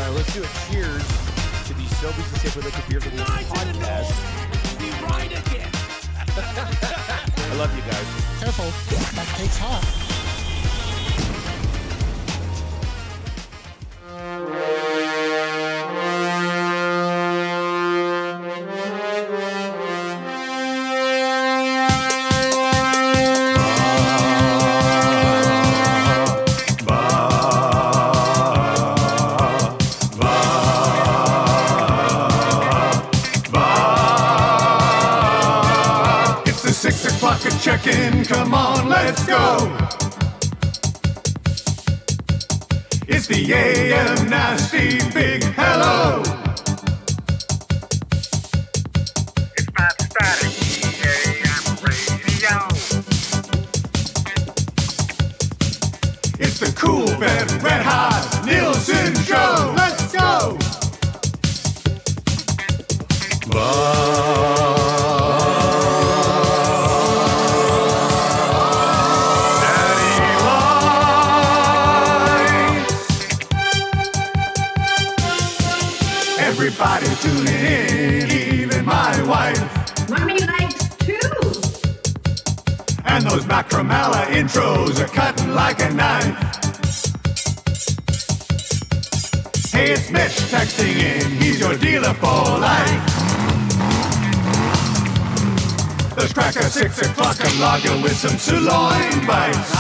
Let's do a cheers to the Sobeys and Safe Liquid Beer of the Week podcast. Be right again. I love you guys. Careful, that cake's hot. Check-in, come on, let's go. It's the AM Nasty Big Hello. It's about to start AM radio. It's the Cool Bed Red Hot Nielsen Show. Let's go. Everybody tuning in, even my wife. Mommy likes too. And those Macramalla intros are cutting like a knife. Hey, it's Mitch texting in, he's your dealer for life. Let's crack a 6 o'clock and lager with some sirloin bites.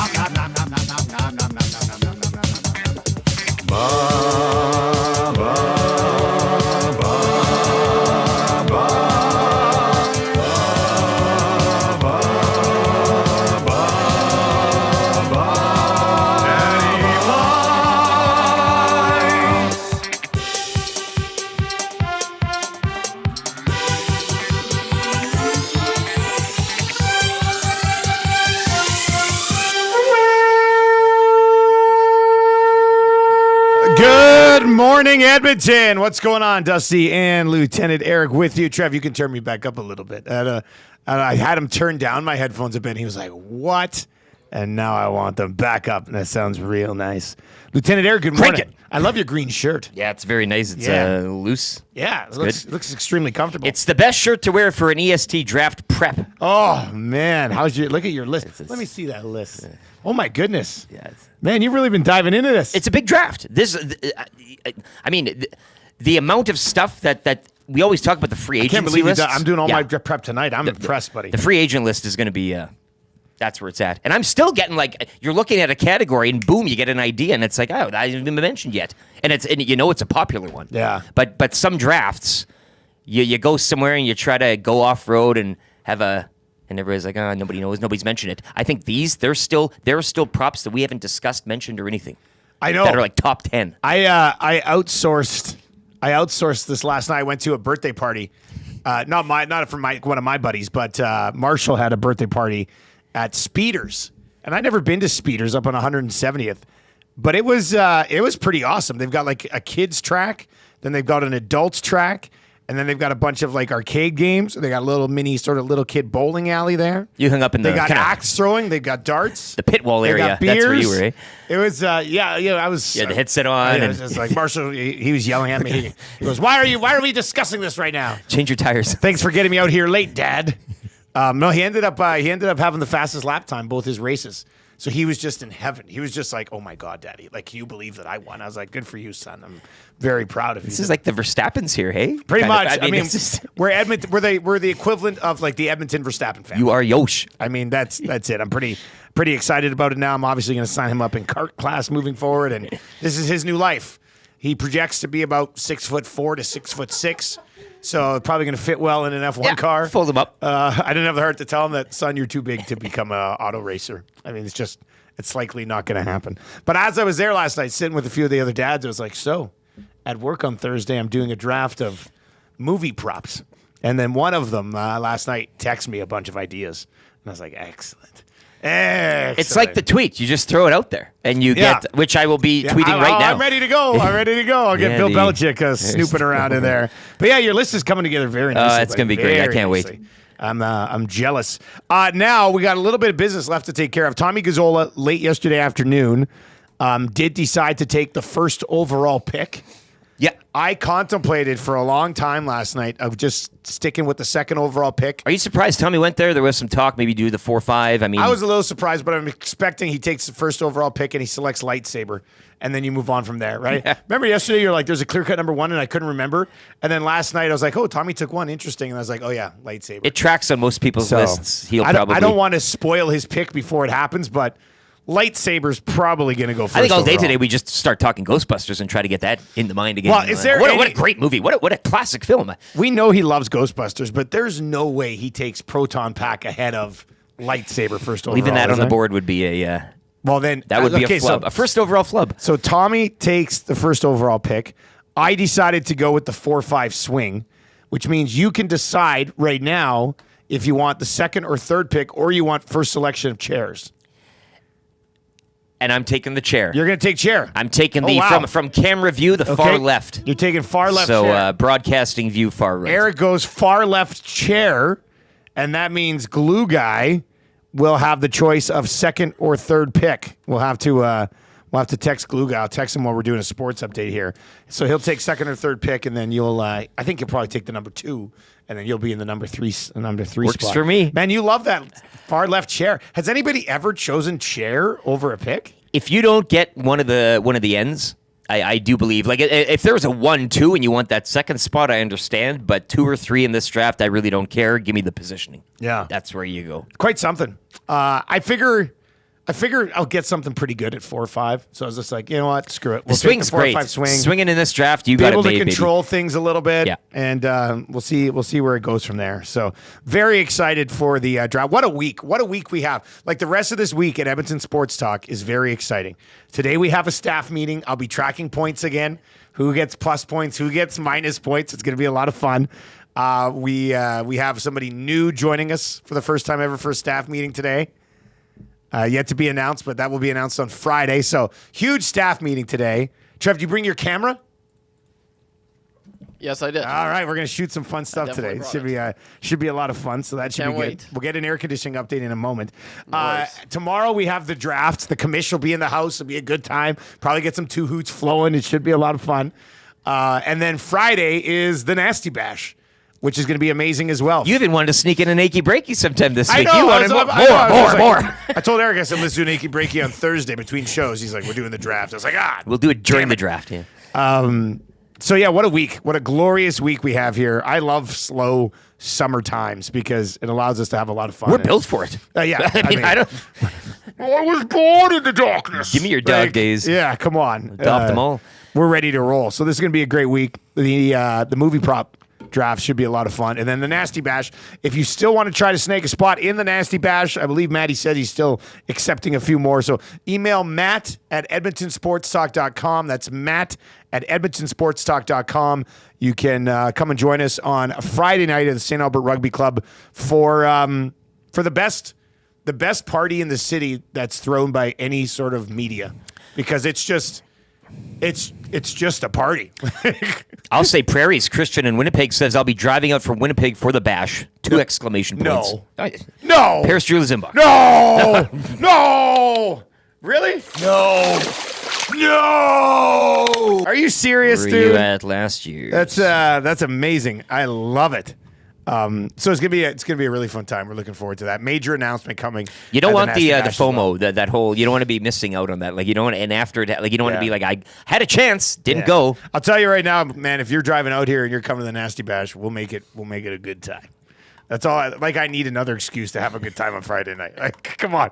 Good morning, Edmonton. What's going on? Dusty and Lieutenant Eric with you. Trev, you can turn me back up a little bit. I had him turn down my headphones a bit. He was like, what? And now I want them back up, and that sounds real nice. Lieutenant Eric, good morning. Crank it. I love your green shirt. Yeah, it's very nice. It's loose. Yeah, it looks extremely comfortable. It's the best shirt to wear for an EST draft prep. Oh, man. Look at your list. Let me see that list. Oh, my goodness. Yeah, Man, you've really been diving into this. it's a big draft. The amount of stuff that we always talk about the free agency I can't believe list. I'm doing all my prep tonight. I'm impressed, buddy. The free agent list is going to be that's where it's at. And I'm still getting you're looking at a category and boom, you get an idea and it's like, oh, that hasn't been mentioned yet. And it's it's a popular one. Yeah. But some drafts, you go somewhere and you try to go off road and have and everybody's like, oh, nobody knows, nobody's mentioned it. I think there are still props that we haven't discussed, mentioned, or anything. I know. That are like top 10. I outsourced this last night. I went to a birthday party. Not from one of my buddies, but Marshall had a birthday party at Speeders. And I'd never been to Speeders up on 170th. But it was pretty awesome. They've got like a kids track, then they've got an adults track, and then they've got a bunch of like arcade games. They got a little mini sort of little kid bowling alley there. You hung up in They got axe throwing. They got darts. The pit wall area. They got beers. That's where you were, eh? It was I was. You had the headset on. It was just like Marshall. He was yelling at me. He goes, "Why are we discussing this right now? Change your tires." Thanks for getting me out here late, Dad. No, he ended up having the fastest lap time both his races. So he was just in heaven. He was just like, "Oh my God, Daddy! Like, can you believe that I won?" I was like, "Good for you, son. I'm very proud of you." This is like the Verstappens here, hey? Pretty much. I mean, we're Edmonton. We're the equivalent of like the Edmonton Verstappen family. You are Yosh. I mean, that's it. I'm pretty excited about it now. I'm obviously going to sign him up in kart class moving forward, and this is his new life. He projects to be about 6'4" to 6'6". So probably going to fit well in an F1 car. Fold him up. I didn't have the heart to tell him that, son, you're too big to become an auto racer. I mean, it's likely not going to happen. But as I was there last night, sitting with a few of the other dads, I was like, so at work on Thursday, I'm doing a draft of movie props. And then one of them last night texted me a bunch of ideas. And I was like, excellent. It's like the tweet. You just throw it out there, and you get, which I will be tweeting right now. I'm ready to go. I'll get Bill Belichick snooping around in there. But yeah, your list is coming together very nicely. It's going to be great. I can't wait. I'm jealous. Now we got a little bit of business left to take care of. Tommy Gazzola, late yesterday afternoon, did decide to take the first overall pick Yeah. I contemplated for a long time last night of just sticking with the second overall pick. Are you surprised Tommy went there? There was some talk, maybe do the 4-5. I mean, I was a little surprised, but I'm expecting he takes the first overall pick and he selects lightsaber, and then you move on from there, right? Yeah. Remember yesterday you're like, there's a clear-cut number 1, and I couldn't remember. And then last night I was like, oh, Tommy took one. Interesting. And I was like, oh, yeah, lightsaber. it tracks on most people's lists. I don't want to spoil his pick before it happens, but lightsaber's probably going to go first. I think all day overall. today we just start talking Ghostbusters and try to get that in the mind again. Well, is there what any- a great movie. What a classic film. We know he loves Ghostbusters, but there's no way he takes Proton Pack ahead of lightsaber first overall. Leaving that is on the there? board would be a Well, then that would be okay, a flub. So, A first overall flub. so Tommy takes the first overall pick. I decided to go with the 4-5 swing, which means you can decide right now if you want the second or third pick or you want first selection of chairs. And I'm taking the chair. You're going to take chair. I'm taking Oh, the wow. from camera view, the far Okay. left. You're taking far left So chair. broadcasting view far right. Eric goes far left chair, and that means Glue Guy will have the choice of second or third pick. We'll have to text Glue Guy. I'll text him while we're doing a sports update here. So he'll take second or third pick, and then you'll. I think you'll probably take the number 2, and then you'll be in the number three Works spot. for me. Man, you love that far left chair. Has anybody ever chosen chair over a pick? If you don't get one of the ends, I do believe, like, if there was a 1-2 and you want that second spot, I understand. But 2 or 3 in this draft, I really don't care. Give me the positioning. Yeah. That's where you go. Quite something. I figure I'll get something pretty good at 4 or 5. So I was just like, you know what? Screw it. The swing's take the 4 or great. 5 swing. Swinging in this draft, you Be got able to made, control things a little bit, Yeah. and we'll see where it goes from there. So very excited for the draft. What a week we have. Like the rest of this week at Edmonton Sports Talk is very exciting. Today we have a staff meeting. I'll be tracking points again. Who gets plus points? Who gets minus points? It's going to be a lot of fun. We have somebody new joining us for the first time ever for a staff meeting today. Yet to be announced, but that will be announced on Friday. So huge staff meeting today. Trev, do you bring your camera? Yes, I did. All right, we're going to shoot some fun stuff today. definitely It should be a lot of fun. So that should Can't be good. wait. We'll get an air conditioning update in a moment. Nice. Tomorrow we have the draft. The commish will be in the house. It'll be a good time. Probably get some 2 hoots flowing. It should be a lot of fun. And then Friday is the Nasty Bash, which is going to be amazing as well. You even wanted to sneak in an achy breaky sometime this I week. know. You I wanted was like- more. I told Eric, I said, let's do an achy breaky on Thursday between shows. He's like, we're doing the draft. I was like, We'll do it during Damn the it. draft. Yeah. So yeah, what a week. What a glorious week we have here. I love slow summer times because it allows us to have a lot of fun. We're built for it. Yeah. I mean, I don't. I was born in the darkness. Give me your dog days. Yeah, come on. Adopt them all. We're ready to roll. So this is going to be a great week. The movie prop draft should be a lot of fun. And then the Nasty Bash. If you still want to try to snake a spot in the Nasty Bash, I believe Matty said he's still accepting a few more. So email Matt at edmontonsportstalk.com. That's Matt at edmontonsportstalk.com. You can come and join us on a Friday night at the St. Albert Rugby Club for the best party in the city that's thrown by any sort of media, because it's just a party. I'll say Prairie's Christian in Winnipeg says I'll be driving out from Winnipeg for the bash. 2 exclamation points. No. Paris Drew Zimbach. No. No. Really? No. Are you serious, Where dude? you at last year? That's amazing. I love it. So it's gonna be a really fun time. We're looking forward to that major announcement coming. You don't at want Nasty the Bash as well. FOMO, that whole. You don't want to be missing out on that. Like you don't want, and after that, like you don't want to Yeah. be like I had a chance, didn't Yeah. go. I'll tell you right now, man. If you're driving out here and you're coming to the Nasty Bash, we'll make it a good time. That's all. I need another excuse to have a good time on Friday night. Like, come on.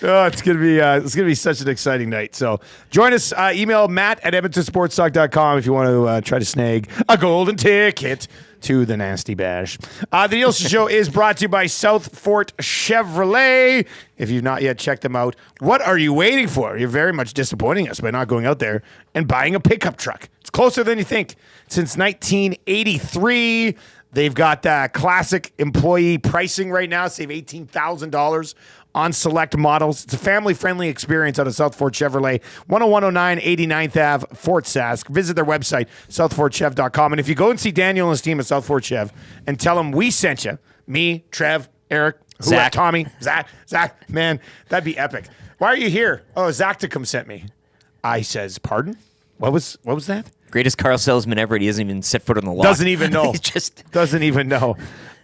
Oh, it's gonna be such an exciting night. So join us. Email Matt at edmontonsportstalk.com if you want to try to snag a golden ticket to the Nasty Bash. The Nielsen Show is brought to you by South Fort Chevrolet. If you've not yet checked them out, what are you waiting for? You're very much disappointing us by not going out there and buying a pickup truck. It's closer than you think. Since 1983, they've got classic employee pricing right now. Save $18,000 on select models. It's a family-friendly experience out of South Fort Chevrolet, 10109 89th Ave, Fort Sask. Visit their website, southfortchev.com. And if you go and see Daniel and his team at South Fort Chev and tell them we sent you, me, Trev, Eric, Zach. Tommy, Zach, man, that'd be epic. Why are you here? Oh, Zacticum sent me. I says, pardon? What was that? Greatest car salesman ever. He doesn't even set foot on the lot. Doesn't even know. He's just Doesn't even know.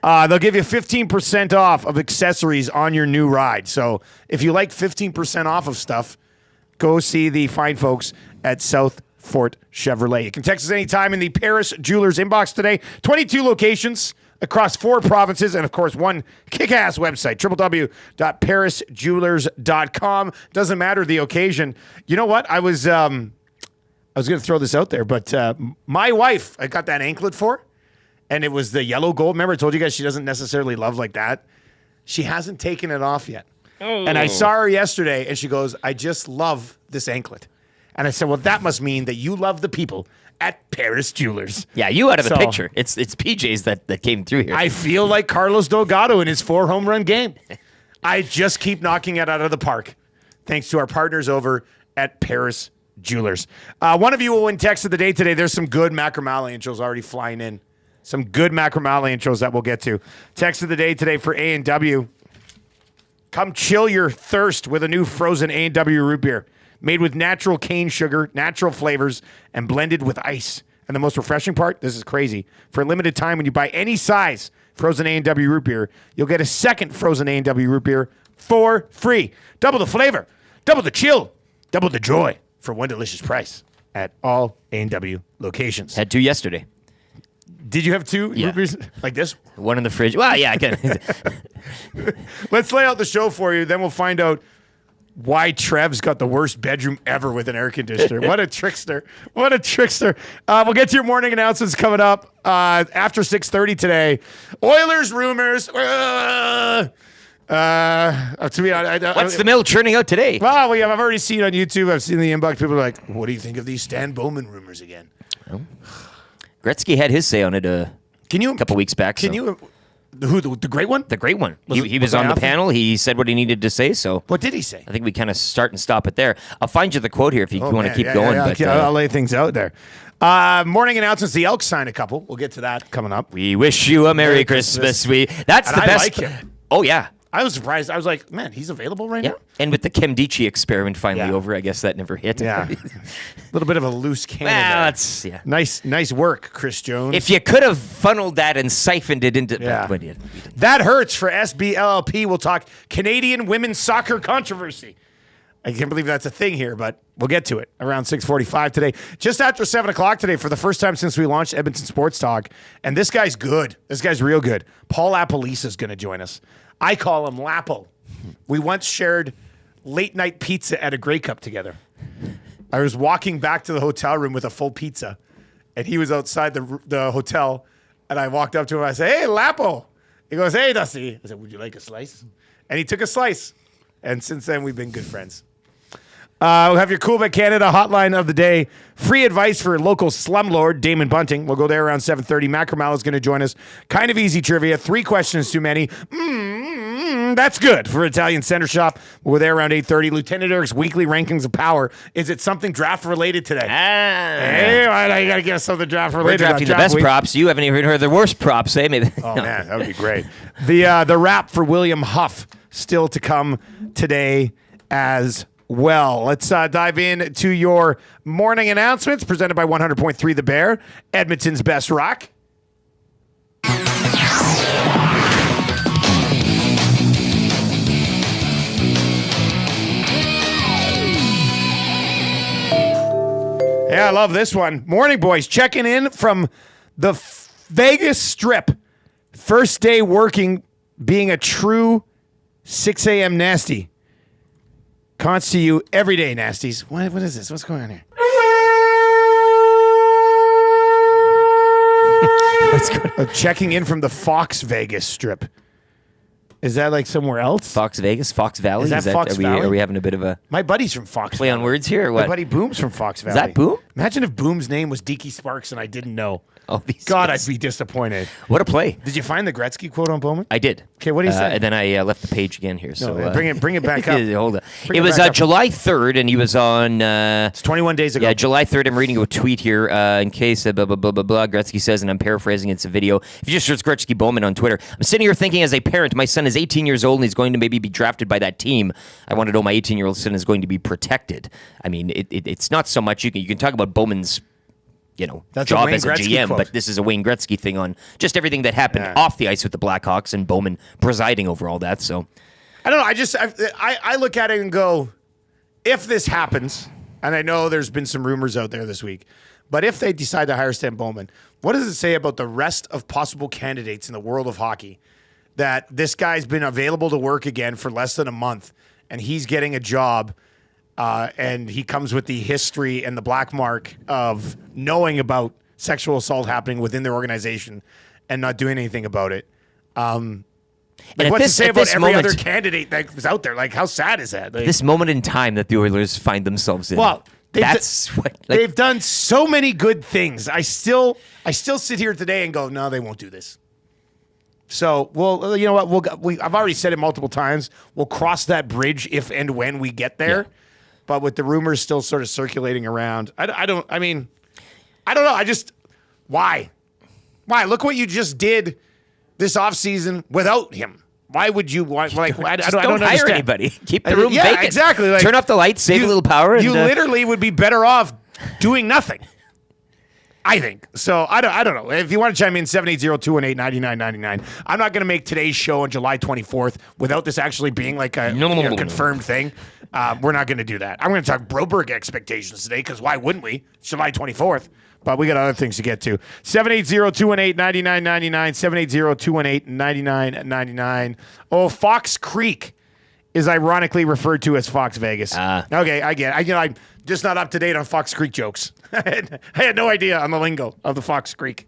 They'll give you 15% off of accessories on your new ride. So if you like 15% off of stuff, go see the fine folks at South Fort Chevrolet. You can text us anytime in the Paris Jewelers inbox today. 22 locations across 4 provinces, and of course, one kick-ass website, www.parisjewelers.com. Doesn't matter the occasion. You know what? I was going to throw this out there, but my wife, I got that anklet for, and it was the yellow gold. Remember I told you guys she doesn't necessarily love like that? She hasn't taken it off yet. Oh. And I saw her yesterday, and she goes, I just love this anklet. And I said, well, that must mean that you love the people at Paris Jewelers. Yeah, you out of the picture. It's PJs that came through here. I feel like Carlos Delgado in his 4 home run game. I just keep knocking it out of the park, thanks to our partners over at Paris Jewelers. One of you will win text of the day today. There's some good Macramalla intros already flying in. Some good Macramalla intros that we'll get to. Text of the day today for A&W. Come chill your thirst with a new frozen A&W root beer. Made with natural cane sugar, natural flavors, and blended with ice. And the most refreshing part, this is crazy. For a limited time, when you buy any size frozen A&W root beer, you'll get a second frozen A&W root beer for free. Double the flavor, double the chill, double the joy for one delicious price at all A&W locations. Had 2 yesterday. Did you have 2 root beers like this? One in the fridge. Well, yeah, I can. Let's lay out the show for you, then we'll find out why Trev's got the worst bedroom ever with an air conditioner. What a trickster. What a trickster. We'll get to your morning announcements coming up after 6:30 today. Oilers rumors. To me, What's the mill churning out today? Well, I've already seen on YouTube. I've seen the inbox. People are like, what do you think of these Stan Bowman rumors again? Gretzky had his say on it a couple weeks back. The great one? The great one. He was on the panel. He said what he needed to say. So what did he say? I think we kind of start and stop it there. I'll find you the quote here if you want to keep going. Yeah, but, I'll lay things out there. Morning announcements. The Elks signed a couple. We'll get to that coming up. We wish you a Merry Christmas. That's the best. Like him. Oh, yeah. I was surprised. I was like, man, he's available right now? And with the Chemdici experiment finally over, I guess that never hit. Yeah. A little bit of a loose cannon. Well, there. that's, Nice work, Chris Jones. If you could have funneled that and siphoned it into... But we didn't. That hurts for SBLLP. We'll talk Canadian women's soccer controversy. I can't believe that's a thing here, but we'll get to it around 6:45 today. Just after 7 o'clock today, for the first time since we launched Edmonton Sports Talk. And this guy's good. This guy's real good. Paul LaPolice is going to join us. I call him Lapo. We once shared late night pizza at a Grey Cup together. I was walking back to the hotel room with a full pizza, and he was outside the hotel, and I walked up to him and I said, hey, Lapo. He goes, hey, Dusty. I said, would you like a slice? And he took a slice, and since then we've been good friends. We'll have your Cool Bet Canada hotline of the day. Free advice for local slumlord Damon Bunting. We'll go there around 7:30. Macramalla is going to join us. Kind of easy trivia. 3 questions too many. That's good for Italian Center Shop. We're there around 8:30. Lieutenant Eric's weekly rankings of power. Is it something draft related today? Hey, I got to get us something draft related. We're drafting the best props. You haven't even heard the worst props, eh? Maybe. Oh, man, that would be great. The rap for William Huff still to come today as well. Let's dive in to your morning announcements presented by 100.3 The Bear, Edmonton's best rock. Yeah, I love this one. Morning, boys. Checking in from the Vegas Strip. First day working, being a true 6 a.m. nasty. Cons to you every day, nasties. What is this? What's going on here? Checking in from the Fox Vegas Strip. Is that like somewhere else? Fox Vegas? Fox Valley? Is that Fox Valley? Are we having a bit of a My buddy's from Fox play Valley. on words here or what? My buddy Boom's from Fox Valley. Is that Boom? Imagine if Boom's name was Deaky Sparks and I didn't know. Oh, these God, guys. I'd be disappointed. What a play. Did you find the Gretzky quote on Bowman? I did. Okay, what do you say? And then I left the page again here. So bring it back up. Hold on. Bring It it was back up. July 3rd, and he was on... It's 21 days ago. Yeah, July 3rd. I'm reading a tweet here in case blah, blah, blah, blah, blah. Gretzky says, and I'm paraphrasing, it's a video. If you just search Gretzky Bowman on Twitter, I'm sitting here thinking as a parent, my son is 18 years old and he's going to maybe be drafted by that team. I want to know my 18-year-old son is going to be protected. I mean, it's not so much, you can talk about Bowman's That's a job Wayne as a Gretzky GM, quote. but this is a Wayne Gretzky thing on just everything that happened off the ice with the Blackhawks and Bowman presiding over all that. So I don't know. I look at it and go, if this happens, and I know there's been some rumors out there this week, but if they decide to hire Stan Bowman, what does it say about the rest of possible candidates in the world of hockey that this guy's been available to work again for less than a month and he's getting a job and he comes with the history and the black mark of knowing about sexual assault happening within their organization and not doing anything about it? Like, what's to say about every other candidate that was out there? Like, how sad is that? Like, this moment in time that the Oilers find themselves in. Well, they've done so many good things. I still sit here today and go, no, they won't do this. So, well, you know what? I've already said it multiple times. We'll cross that bridge if and when we get there. Yeah. But with the rumors still sort of circulating around, I don't know. Why? Look what you just did this offseason without him. Why would you? I don't hire understand. anybody. Keep the room vacant. Exactly. Like, turn off the lights, save a little power. You literally would be better off doing nothing. I think. So I don't know. If you want to chime in, 780-218-9999. I'm not going to make today's show on July 24th without this actually being like a confirmed thing. We're not going to do that. I'm going to talk Broberg expectations today because why wouldn't we? It's July 24th. But we got other things to get to. 780-218-9999. 780-218-9999. Oh, Fox Creek is ironically referred to as Fox Vegas. Okay, I get it. I'm just not up to date on Fox Creek jokes. I had no idea on the lingo of the Fox Creek.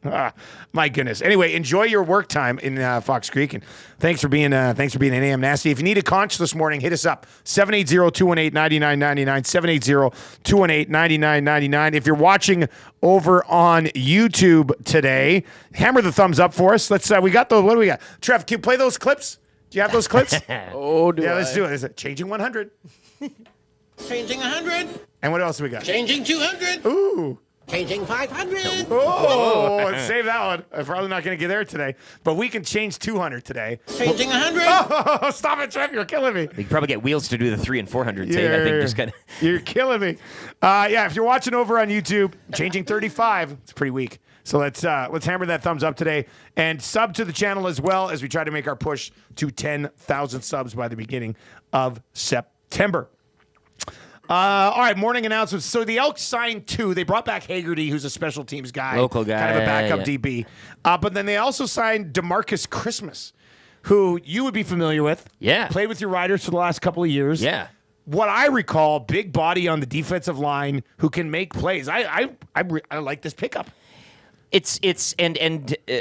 My goodness. Anyway, enjoy your work time in Fox Creek, and thanks for being an AM Nasty. If you need a conch this morning, hit us up 780-218-9999. 780-218-9999. If you're watching over on YouTube today, hammer the thumbs up for us. Let's. We got the. What do we got? Trev, can you play those clips? Do you have those clips? Let's do it. Is it changing 100? Changing 100. And what else do we got? Changing 200. Ooh. Changing 500. Oh, let's save that one. I'm probably not going to get there today, but we can change 200 today. Changing 100. Oh, stop it, Trev. You're killing me. You could probably get wheels to do the 3 and 400 tape. I think just kind of. You're killing me. If you're watching over on YouTube, changing 35. It's pretty weak. So let's hammer that thumbs up today and sub to the channel as well as we try to make our push to 10,000 subs by the beginning of September. All right, morning announcements. So the Elks signed 2. They brought back Haggerty, who's a special teams guy. Local guy. Kind of a backup DB. But then they also signed DeMarcus Christmas, who you would be familiar with. Yeah. Played with your Riders for the last couple of years. Yeah. What I recall, big body on the defensive line who can make plays. I like this pickup. It's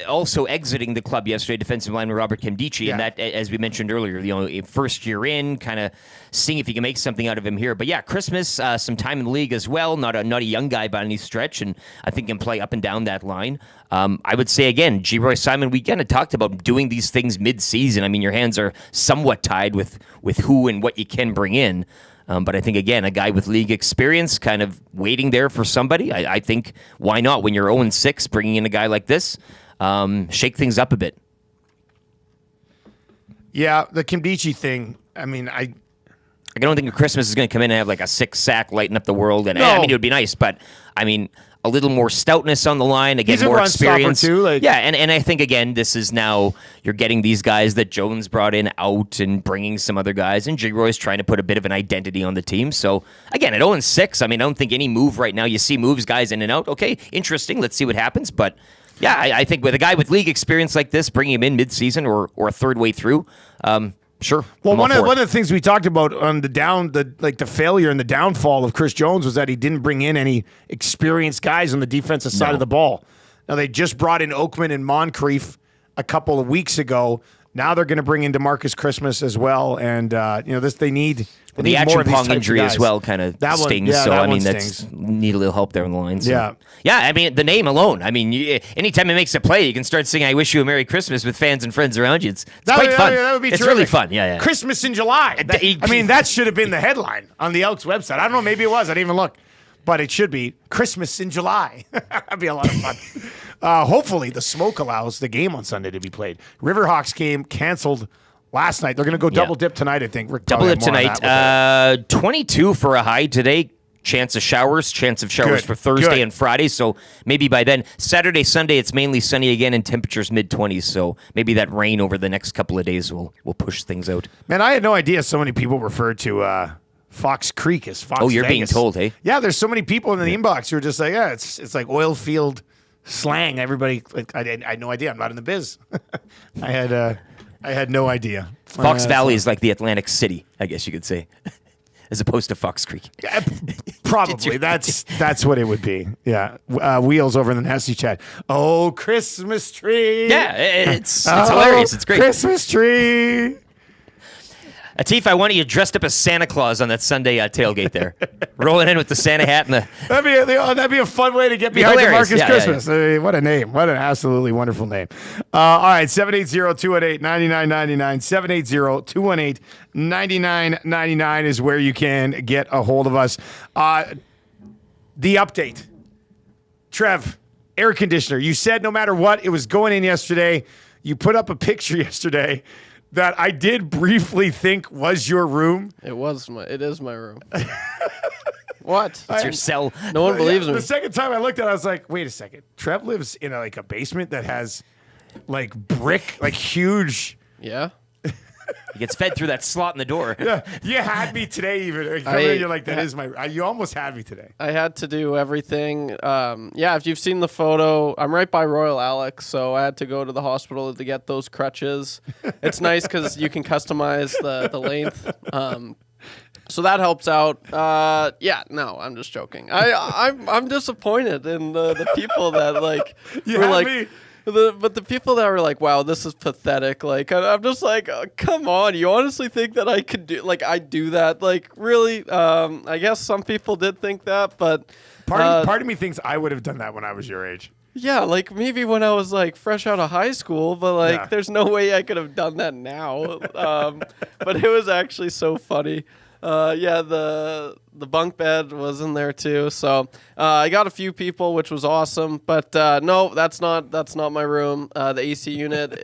also exiting the club yesterday, defensive lineman Robert Kimdichie, and that, as we mentioned earlier, first year in, kind of seeing if you can make something out of him here. But yeah, Christmas, some time in the league as well, not a young guy by any stretch, and I think can play up and down that line. I would say again, G. Roy Simon, we kind of talked about doing these things mid-season. I mean, your hands are somewhat tied with who and what you can bring in. But I think, again, a guy with league experience kind of waiting there for somebody. I think, why not? When you're 0-6, bringing in a guy like this, shake things up a bit. Yeah, the Kimdichie thing, I mean, I don't think Christmas is going to come in and have like a 6-sack, lighten up the world. And I mean, it would be nice, but I mean, a little more stoutness on the line, again, more experience. Too, and I think, again, this is now you're getting these guys that Jones brought in out and bringing some other guys, and Jigroy's trying to put a bit of an identity on the team. So, again, at 0-6, I mean, I don't think any move right now. You see moves, guys in and out. Okay, interesting. Let's see what happens. But, yeah, I think with a guy with league experience like this, bringing him in mid-season or a third way through, sure. Well, one of the things we talked about on the failure and the downfall of Chris Jones was that he didn't bring in any experienced guys on the defensive side of the ball. Now, they just brought in Oakman and Moncrief a couple of weeks ago. Now they're going to bring in DeMarcus Christmas as well, and they need. The Acheampong injury as well kind of stings. So, I mean, that's need a little help there on the line. So. Yeah, I mean, the name alone. I mean, anytime it makes a play, you can start singing I Wish You a Merry Christmas with fans and friends around you. It's quite fun. That would be terrific. Really fun, yeah. Christmas in July. That should have been the headline on the Elks website. I don't know, maybe it was. I didn't even look. But it should be Christmas in July. That'd be a lot of fun. Hopefully, the smoke allows the game on Sunday to be played. Riverhawks game canceled last night. They're going to go double dip tonight, I think. Rick double dip tonight. 22 for a high today. chance of showers Good. for Thursday Good. and Friday. So maybe by then, Saturday, Sunday, it's mainly sunny again and temperatures mid-20s. So maybe that rain over the next couple of days will push things out. Man, I had no idea so many people refer to Fox Creek as Fox Oh, you're being Vegas. told, hey? Yeah, there's so many people in the inbox who are just like, yeah, it's like oil field slang. Everybody, like, I had no idea. I'm not in the biz. I had no idea. Fox Valley is like the Atlantic City, I guess you could say, as opposed to Fox Creek. Yeah, probably. That's what it would be. Yeah. Wheels over in the nasty chat. Oh, Christmas tree. Yeah, it's hilarious. It's great. Christmas tree. Atif, I wanted you dressed up as Santa Claus on that Sunday tailgate there, rolling in with the Santa hat and the. That'd be a fun way to get behind hilarious. DeMarcus Yeah, Christmas. I mean, what a name. What an absolutely wonderful name. All right, 780-218-9999. 780-218-9999 is where you can get a hold of us. The update. Trev, air conditioner. You said no matter what, it was going in yesterday. You put up a picture yesterday that I did briefly think was your room. It is my room. What? It's your cell. No one believes me. The second time I looked at it, I was like, wait a second. Trev lives in a basement that has like brick, like huge. Yeah. He gets fed through that slot in the door. Yeah, you had me today even. You're like, that is my, you almost had me today. I had to do everything. If you've seen the photo, I'm right by Royal Alex, so I had to go to the hospital to get those crutches. It's nice because you can customize the length. So that helps out. I'm just joking. I'm disappointed in the people that You were had like. me. But the people that were like, wow, this is pathetic. Like, I'm just like, oh, come on. You honestly think that I could do, I do that? Like, really? I guess some people did think that, but. Part of me thinks I would have done that when I was your age. Yeah, like maybe when I was fresh out of high school, but there's no way I could have done that now. But it was actually so funny. The bunk bed was in there too, so I got a few people, which was awesome. But no, that's not my room. The AC unit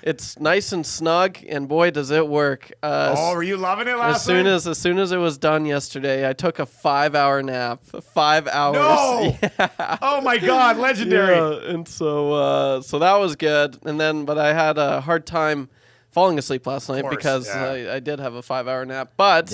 it's nice and snug, and boy, does it work. Were you loving it last night? As soon as it was done yesterday, I took a 5-hour nap. 5 hours. No! Yeah. Oh my God, legendary. Yeah, and so that was good. And then, but I had a hard time falling asleep last night because I did have a 5-hour nap, but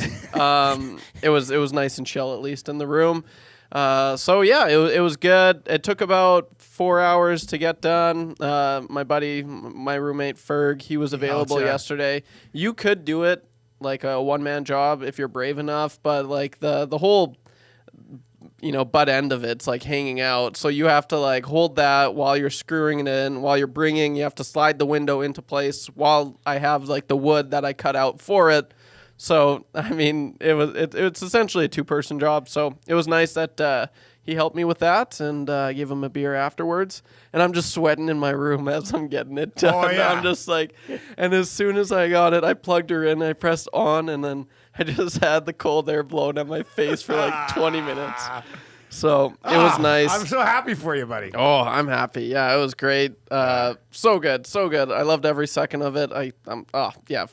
it was nice and chill, at least in the room. It was good. It took about 4 hours to get done. My buddy, my roommate Ferg, he was available yesterday. You could do it like a one-man job if you're brave enough, but like the whole butt end of it's like hanging out. So you have to hold that while you're screwing it in, while you're bringing, you have to slide the window into place while I have the wood that I cut out for it. So, I mean, it's essentially a 2-person job. So it was nice that he helped me with that, and I gave him a beer afterwards. And I'm just sweating in my room as I'm getting it done. Oh, yeah. I'm just and as soon as I got it, I plugged her in, I pressed on, and then I just had the cold air blowing at my face for 20 minutes. So it was nice. I'm so happy for you, buddy. Oh, I'm happy. Yeah, it was great. So good, so good. I loved every second of it. I'm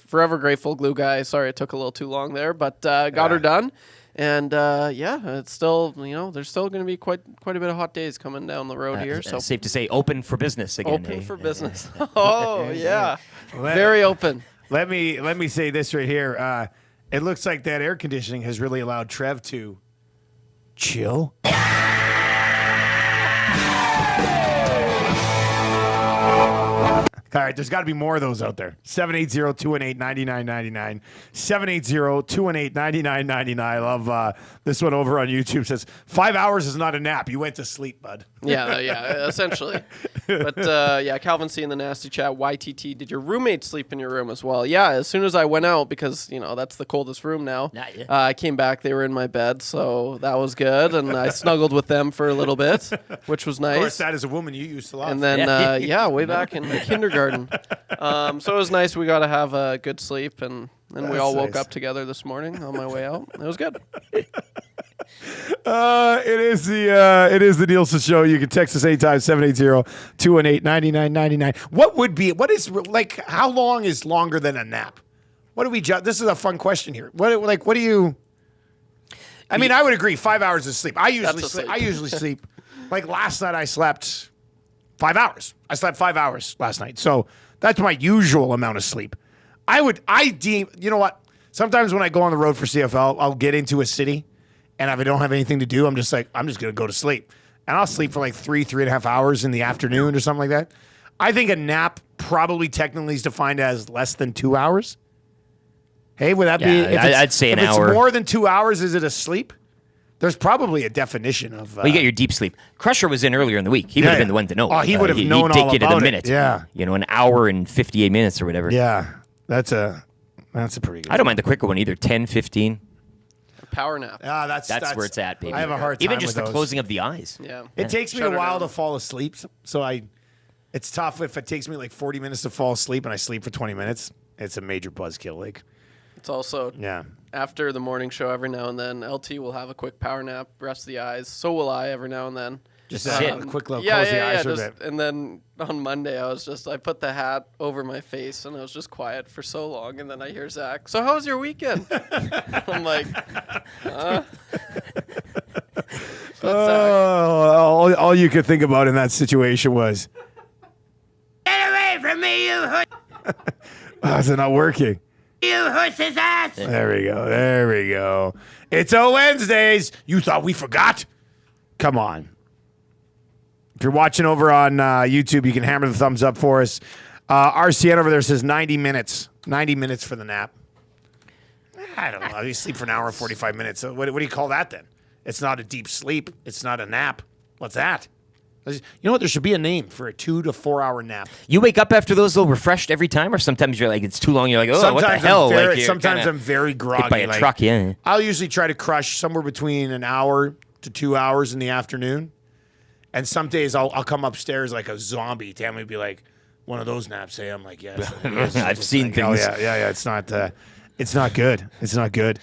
forever grateful, glue guy. Sorry it took a little too long there, but got her done. And it's still, there's still going to be quite a bit of hot days coming down the road here. So safe to say, open for business again. Open for business. Oh yeah, very open. Let me say this right here. It looks like that air conditioning has really allowed Trev to chill. All right, there's got to be more of those out there. 780-218-9999. 780-218-9999. I love this one over on YouTube. Says, 5 hours is not a nap. You went to sleep, bud. Yeah, essentially. But Calvin C in the nasty chat, YTT, did your roommate sleep in your room as well? Yeah, as soon as I went out, because, that's the coldest room now. I came back, they were in my bed, so that was good. And I snuggled with them for a little bit, which was nice. Of course, that is a woman you used to love. And then, way back in kindergarten. So it was nice. We got to have a good sleep, and we all woke up together this morning on my way out. It was good. It is the Nielsen Show. You can text us anytime, 780-218-9999. How long is longer than a nap? What do we this is a fun question here. What do you I mean, I would agree. 5 hours of sleep. I That's usually a sleep. sleep. I usually sleep. Like last night, I slept 5 hours. I slept 5 hours last night. So that's my usual amount of sleep. You know what? Sometimes when I go on the road for CFL, I'll get into a city, and if I don't have anything to do, I'm just going to go to sleep. And I'll sleep for like 3.5 hours in the afternoon or something like that. I think a nap probably technically is defined as less than 2 hours. Hey, would that be? I'd say an hour. If it's more than 2 hours, is it a sleep? There's probably a definition of. Well, you get your deep sleep. Crusher was in earlier in the week. He would have been the one to know. Oh, he would have known he'd all take you to about the it. minute. Yeah. An hour and 58 minutes or whatever. Yeah, that's a pretty good. I don't mind the quicker one either. 10, 15. Power nap. That's where it's at, baby. I have a hard time Even just with the those. closing of the eyes. Yeah. It takes me Shut a her while down. to fall asleep, so it's tough if it takes me like 40 minutes to fall asleep and I sleep for 20 minutes. It's a major buzzkill. Like, It's also yeah. after the morning show every now and then. LT will have a quick power nap, rest the eyes. So will I every now and then. Just sit. a quick little Yeah, close the yeah, eyes yeah. for a Just, bit. and then on Monday, I put the hat over my face and I was just quiet for so long. And then I hear Zach, so how was your weekend? I'm like, All you could think about in that situation was, Get away from me, you is it not working? horse's ass! There we go. It's a Wednesdays. You thought we forgot? Come on. If you're watching over on YouTube, you can hammer the thumbs up for us. RCN over there says 90 minutes. 90 minutes for the nap. I don't know. You sleep for an hour and 45 minutes. So what do you call that then? It's not a deep sleep. It's not a nap. What's that? You know what? There should be a name for a 2 to 4 hour nap. You wake up after those, though, refreshed every time? Or sometimes you're like, it's too long. You're like, oh, what the Sometimes hell? sometimes I'm very groggy. hit by a like, truck, yeah. I'll usually try to crush somewhere between an hour to 2 hours in the afternoon. And some days I'll come upstairs like a zombie. Tammy would be like, one of those naps. Hey, I'm like, yes. I've seen like, things. Oh, yeah. It's not good. It's not good.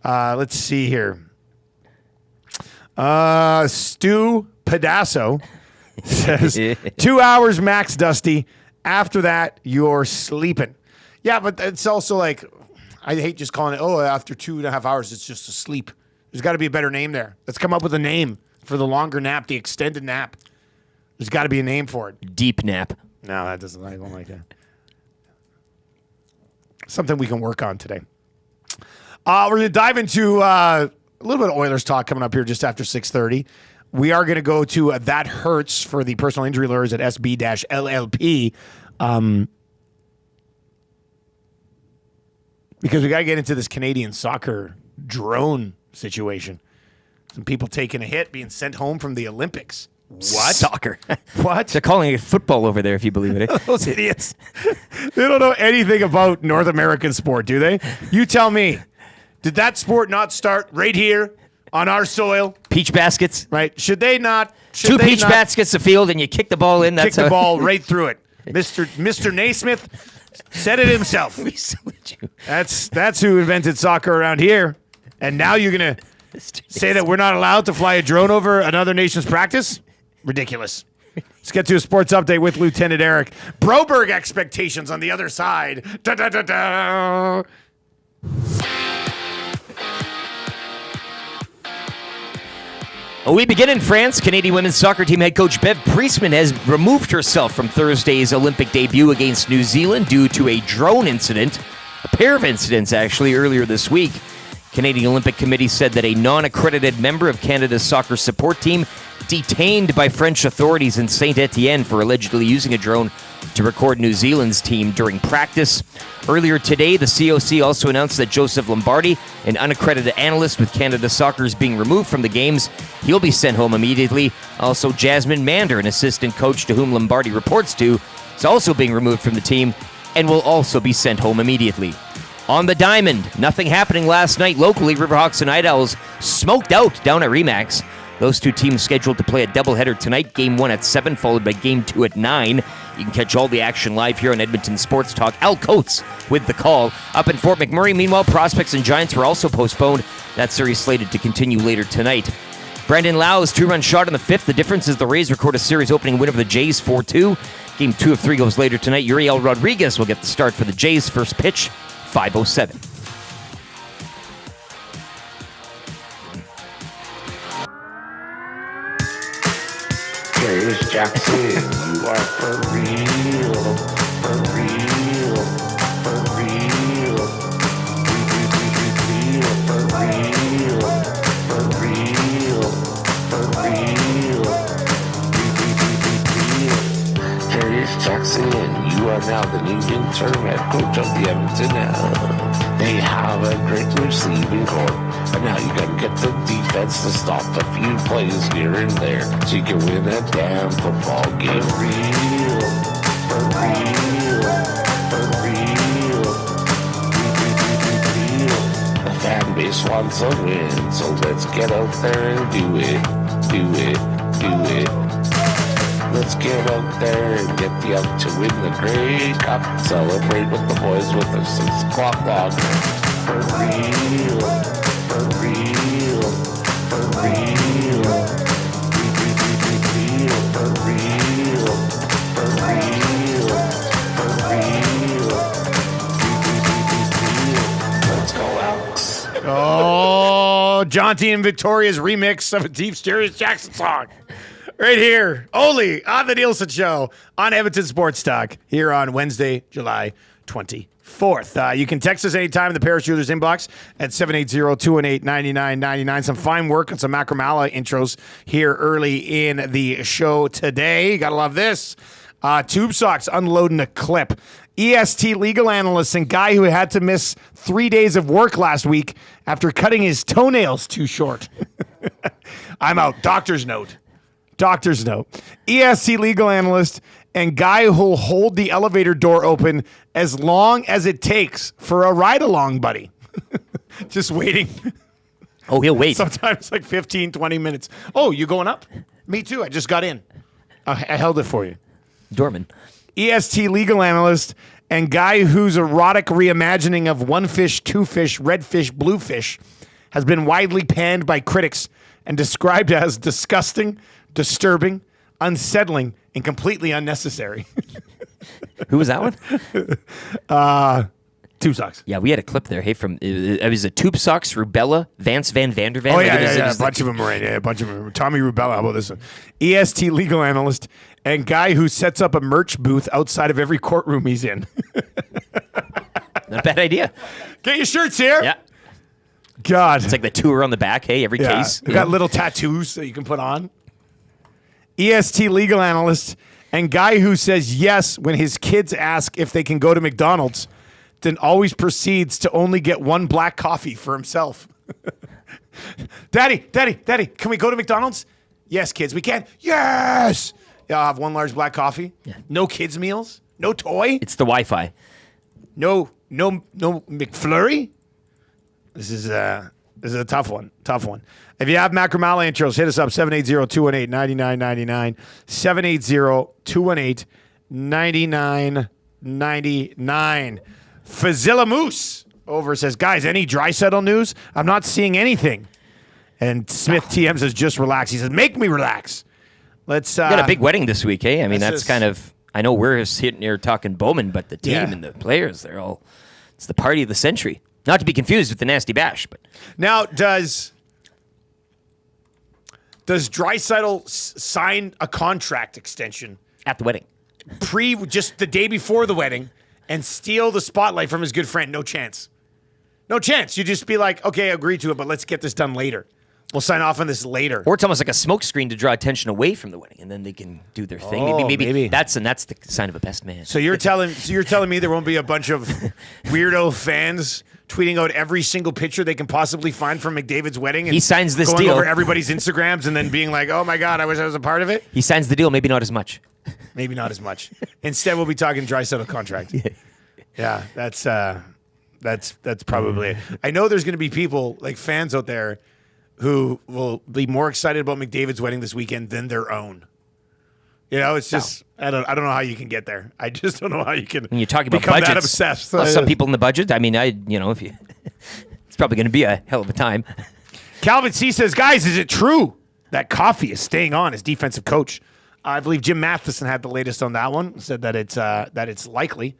Let's see here. Stu Pedasso says 2 hours max, Dusty. After that, you're sleeping. Yeah, but it's also like, I hate just calling it, after 2.5 hours, it's just a sleep. There's got to be a better name there. Let's come up with a name for the longer nap, the extended nap. There's got to be a name for it. Deep nap. No, I don't like that. Something we can work on today. We're going to dive into a little bit of Oilers talk coming up here just after 6:30. We are going to go to That Hurts for the personal injury lawyers at SB-LLP. Because we got to get into this Canadian soccer drone situation. Some people taking a hit, being sent home from the Olympics. What? Soccer. What? They're calling it football over there, if you believe it. Those idiots. They don't know anything about North American sport, do they? You tell me. Did that sport not start right here on our soil? Peach baskets. Right? Should they not? Two peach baskets a field, and you kick the ball in. Kick That's the ball right through it. Mr. Naismith said it himself. We salute you. That's who invented soccer around here. And now you're going to say that we're not allowed to fly a drone over another nation's practice? Ridiculous. Let's get to a sports update with Lieutenant Eric. Broberg expectations on the other side. Da, da, da, da. Well, we begin in France. Canadian women's soccer team head coach Bev Priestman has removed herself from Thursday's Olympic debut against New Zealand due to a drone incident. A pair of incidents, actually, earlier this week. Canadian Olympic Committee said that a non-accredited member of Canada's soccer support team detained by French authorities in Saint-Étienne for allegedly using a drone to record New Zealand's team during practice. Earlier today, the COC also announced that Joseph Lombardi, an unaccredited analyst with Canada Soccer, is being removed from the games. He'll be sent home immediately. Also, Jasmine Mander, an assistant coach to whom Lombardi reports to, is also being removed from the team and will also be sent home immediately. On the diamond, nothing happening last night locally. Riverhawks and Night Owls smoked out down at Remax. Those two teams scheduled to play a doubleheader tonight. Game 1 at 7, followed by Game 2 at 9. You can catch all the action live here on Edmonton Sports Talk. Al Coates with the call. Up in Fort McMurray, meanwhile, Prospects and Giants were also postponed. That series slated to continue later tonight. Brendan Lau's 2-run shot in the 5th. The difference is the Rays record a series opening win over the Jays 4-2. Game 2 of 3 goes later tonight. Uriel Rodriguez will get the start for the Jays. First pitch, 5:07. Serious Jackson, you are for real, for real, for real, for real, for real, for real. Serious Jackson, you are now the new interim head coach of the Edmonton Elks. They have a great receiving corps, but now you gotta get the defense to stop a few plays here and there so you can win a damn football game. For real, for real, for real. The fan base wants a win, so let's get out there and do it, do it, do it. Let's get out there and get the Elks to win the Grey Cup. Celebrate with the boys with a 6 o'clock log. For real, for real, for real. For real, for real, for real. Let's go, Elks. Oh, Jonty and Victoria's remix of a Deep Serious Jackson song. Right here, only on the Nielsen Show on Edmonton Sports Talk here on Wednesday, July 24th. You can text us anytime in the Parachuters inbox at 780-218-9999. Some fine work on some Macramalla intros here early in the show today. Gotta love this. Tube Socks unloading a clip. EST legal analyst and guy who had to miss 3 days of work last week after cutting his toenails too short. I'm out. Doctor's note. Doctor's note. EST legal analyst and guy who'll hold the elevator door open as long as it takes for a ride along, buddy. Just waiting. Oh, he'll wait. Sometimes like 15, 20 minutes. Oh, you going up? Me too. I just got in. I held it for you. Dorman. EST legal analyst and guy whose erotic reimagining of one fish, two fish, red fish, blue fish has been widely panned by critics and described as disgusting, disturbing, unsettling, and completely unnecessary. Who was that one? Tube Socks. Yeah, we had a clip there. Hey, from it was a Tube Socks, Rubella, Vance Van Vandervan. Oh, yeah. A bunch of them were in. Yeah, a bunch of them. Tommy Rubella. How about this one? EST legal analyst and guy who sets up a merch booth outside of every courtroom he's in. Not a bad idea. Get your shirts here. Yeah. God. It's like the tour on the back. Hey, every case. We got little tattoos that you can put on. EST legal analyst and guy who says yes when his kids ask if they can go to McDonald's, then always proceeds to only get one black coffee for himself. Daddy, can we go to McDonald's? Yes, kids, we can. Yes. Yeah, I'll have one large black coffee. Yeah. No kids meals. No toy. It's the Wi-Fi. No McFlurry. This is a tough one. Tough one. If you have Macramalla intros, hit us up 780-218-9999. 780-218-9999. Fazilla Moose over says, guys, any dry settle news? I'm not seeing anything. And Smith TM says, just relax. He says, make me relax. Let's. We got a big wedding this week, eh? I mean, that's just kind of. I know we're sitting here talking Bowman, but the team and the players, they're all. It's the party of the century. Not to be confused with the Nasty Bash, but now does Draisaitl sign a contract extension at the wedding, just the day before the wedding, and steal the spotlight from his good friend? No chance. No chance. You just be like, okay, I agree to it, but let's get this done later. We'll sign off on this later. Or it's almost like a smoke screen to draw attention away from the wedding, and then they can do their thing. Maybe that's the sign of a best man. So you're telling me there won't be a bunch of weirdo fans tweeting out every single picture they can possibly find from McDavid's wedding, and he signs this going deal over everybody's Instagrams, and then being like, "Oh my God, I wish I was a part of it." He signs the deal, maybe not as much. Maybe not as much. Instead, we'll be talking Draisaitl contract. Yeah, that's probably it. I know there's going to be people like fans out there who will be more excited about McDavid's wedding this weekend than their own. You know, it's just I don't know how you can get there. I just don't know how you can. When you're talking about become budgets, that obsessed. Well, some people in the budget. I mean, if you, it's probably going to be a hell of a time. Calvin C says, guys, is it true that Coffey is staying on as defensive coach? I believe Jim Matheson had the latest on that one. Said that it's likely.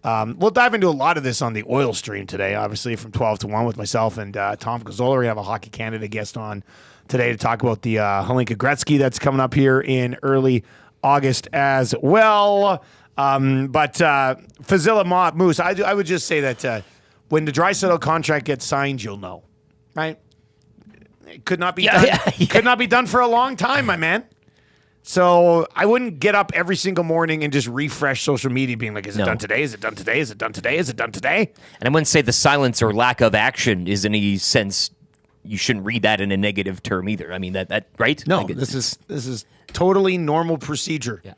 We'll dive into a lot of this on the oil stream today, obviously from 12 to 1 with myself and Tom Gazzola. We have a Hockey Canada guest on today to talk about the Hlinka Gretzky that's coming up here in early August as well. But Fazila Moose, I would just say that when the Draisaitl contract gets signed, you'll know, right? It could not be done. Could not be done for a long time, my man. So I wouldn't get up every single morning and just refresh social media being like, is it done today? Is it done today? Is it done today? Is it done today? And I wouldn't say the silence or lack of action is in any sense, you shouldn't read that in a negative term either. I mean, that right? No, this is totally normal procedure. Yeah.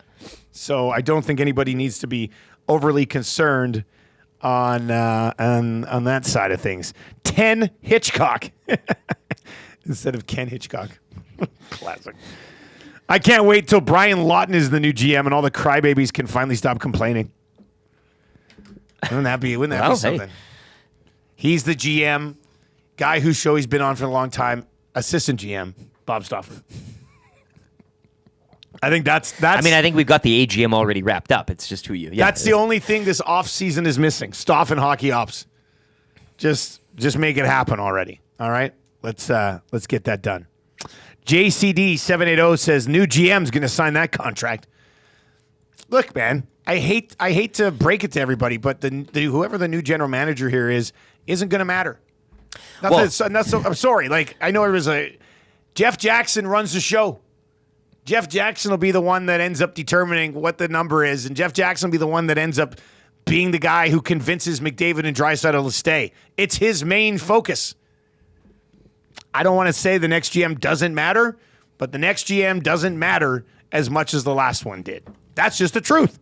So I don't think anybody needs to be overly concerned on that side of things. 10 Hitchcock instead of Ken Hitchcock. Classic. I can't wait till Brian Lawton is the new GM and all the crybabies can finally stop complaining. Wouldn't that be something? Hey. He's the GM, guy whose show he's been on for a long time, assistant GM, Bob Stauffer. I think that's. I mean, I think we've got the AGM already wrapped up. It's just who you. Yeah, that's the only thing this offseason is missing. Staff and hockey ops. Just make it happen already. All right, let's get that done. JCD 780 says new GM's going to sign that contract. Look, man, I hate to break it to everybody, but whoever the new general manager here isn't going to matter. I'm sorry. Like, I know it was Jeff Jackson runs the show. Jeff Jackson will be the one that ends up determining what the number is, and Jeff Jackson will be the one that ends up being the guy who convinces McDavid and Draisaitl to stay. It's his main focus. I don't want to say the next GM doesn't matter, but the next GM doesn't matter as much as the last one did. That's just the truth.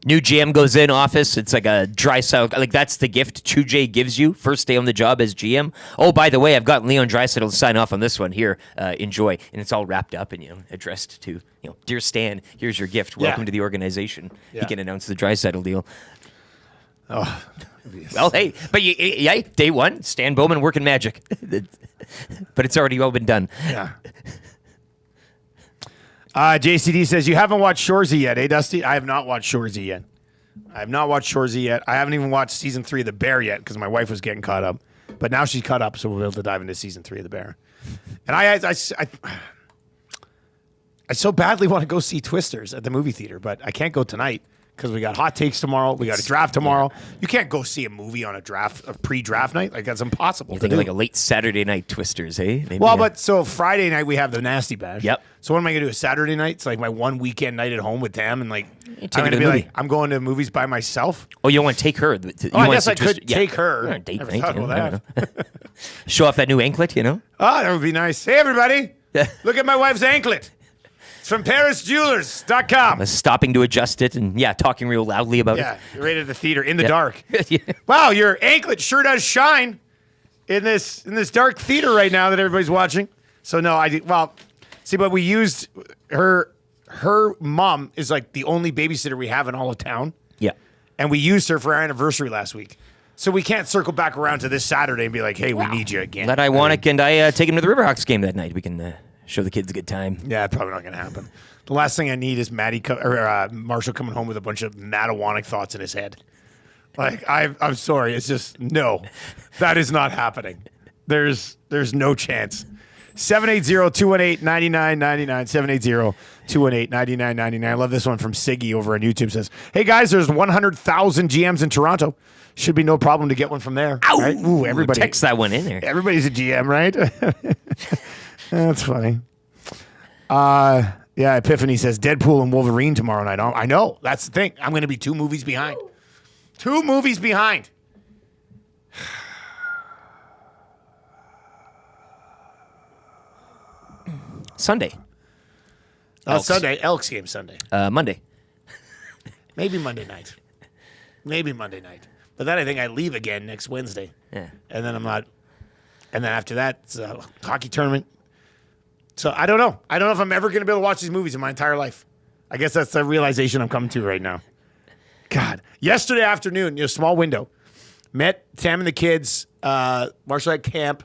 New GM goes in office. It's like a Draisaitl. Like, that's the gift Chujay gives you first day on the job as GM. Oh, by the way, I've got Leon Draisaitl to sign off on this one. Here, enjoy. And it's all wrapped up and addressed to dear Stan. Here's your gift. Welcome to the organization. Yeah. He can announce the Draisaitl deal. Oh, well, hey, but day one, Stan Bowman working magic, but it's already all been done. Yeah. JCD says you haven't watched Shoresy yet, eh, Dusty? I have not watched Shoresy yet. I haven't even watched season 3 of The Bear yet because my wife was getting caught up, but now she's caught up, so we'll be able to dive into season 3 of The Bear. And I so badly want to go see Twisters at the movie theater, but I can't go tonight. Because we got hot takes tomorrow, we got a draft tomorrow. You can't go see a movie on a pre-draft night. Like, that's impossible. You're thinking like a late Saturday night Twisters, eh? Maybe, but so Friday night we have the Nasty Bash. Yep. So what am I gonna do? A Saturday night? It's like my one weekend night at home with them, and like I'm gonna be like, I'm going to movies by myself. Oh, you want to take her? I guess I could take her. Date Never night, thought about that. Show off that new anklet, Oh, that would be nice. Hey, everybody, look at my wife's anklet. It's from ParisJewelers.com. Stopping to adjust it and, talking real loudly about it. Yeah, you're right at the theater in the dark. Wow, your anklet sure does shine in this dark theater right now that everybody's watching. So, no, but we used her mom is like the only babysitter we have in all of town. Yeah. And we used her for our anniversary last week. So we can't circle back around to this Saturday and be like, hey, we need you again. Let Iwanek and I take him to the Riverhawks game that night. We can... show the kids a good time. Yeah, probably not going to happen. The last thing I need is Marshall coming home with a bunch of Matawanic thoughts in his head. Like, I'm sorry. It's just, no, that is not happening. There's no chance. 780-218-9999. 780-218-9999. I love this one from Siggy over on YouTube. Says, hey, guys, there's 100,000 GMs in Toronto. Should be no problem to get one from there. Ow! Right? Ooh, everybody. Text that one in there. Everybody's a GM, right? That's funny. Epiphany says Deadpool and Wolverine tomorrow night. I know. That's the thing. I'm going to be 2 movies behind. 2 movies behind. Sunday. Sunday. Elks game Sunday. Monday. Maybe Monday night. But then I think I leave again next Wednesday. Yeah. And then I'm not. And then after that, it's a hockey tournament. So I don't know. I don't know if I'm ever going to be able to watch these movies in my entire life. I guess that's the realization I'm coming to right now. God. Yesterday afternoon, small window. Met Tam and the kids, Marshall at camp,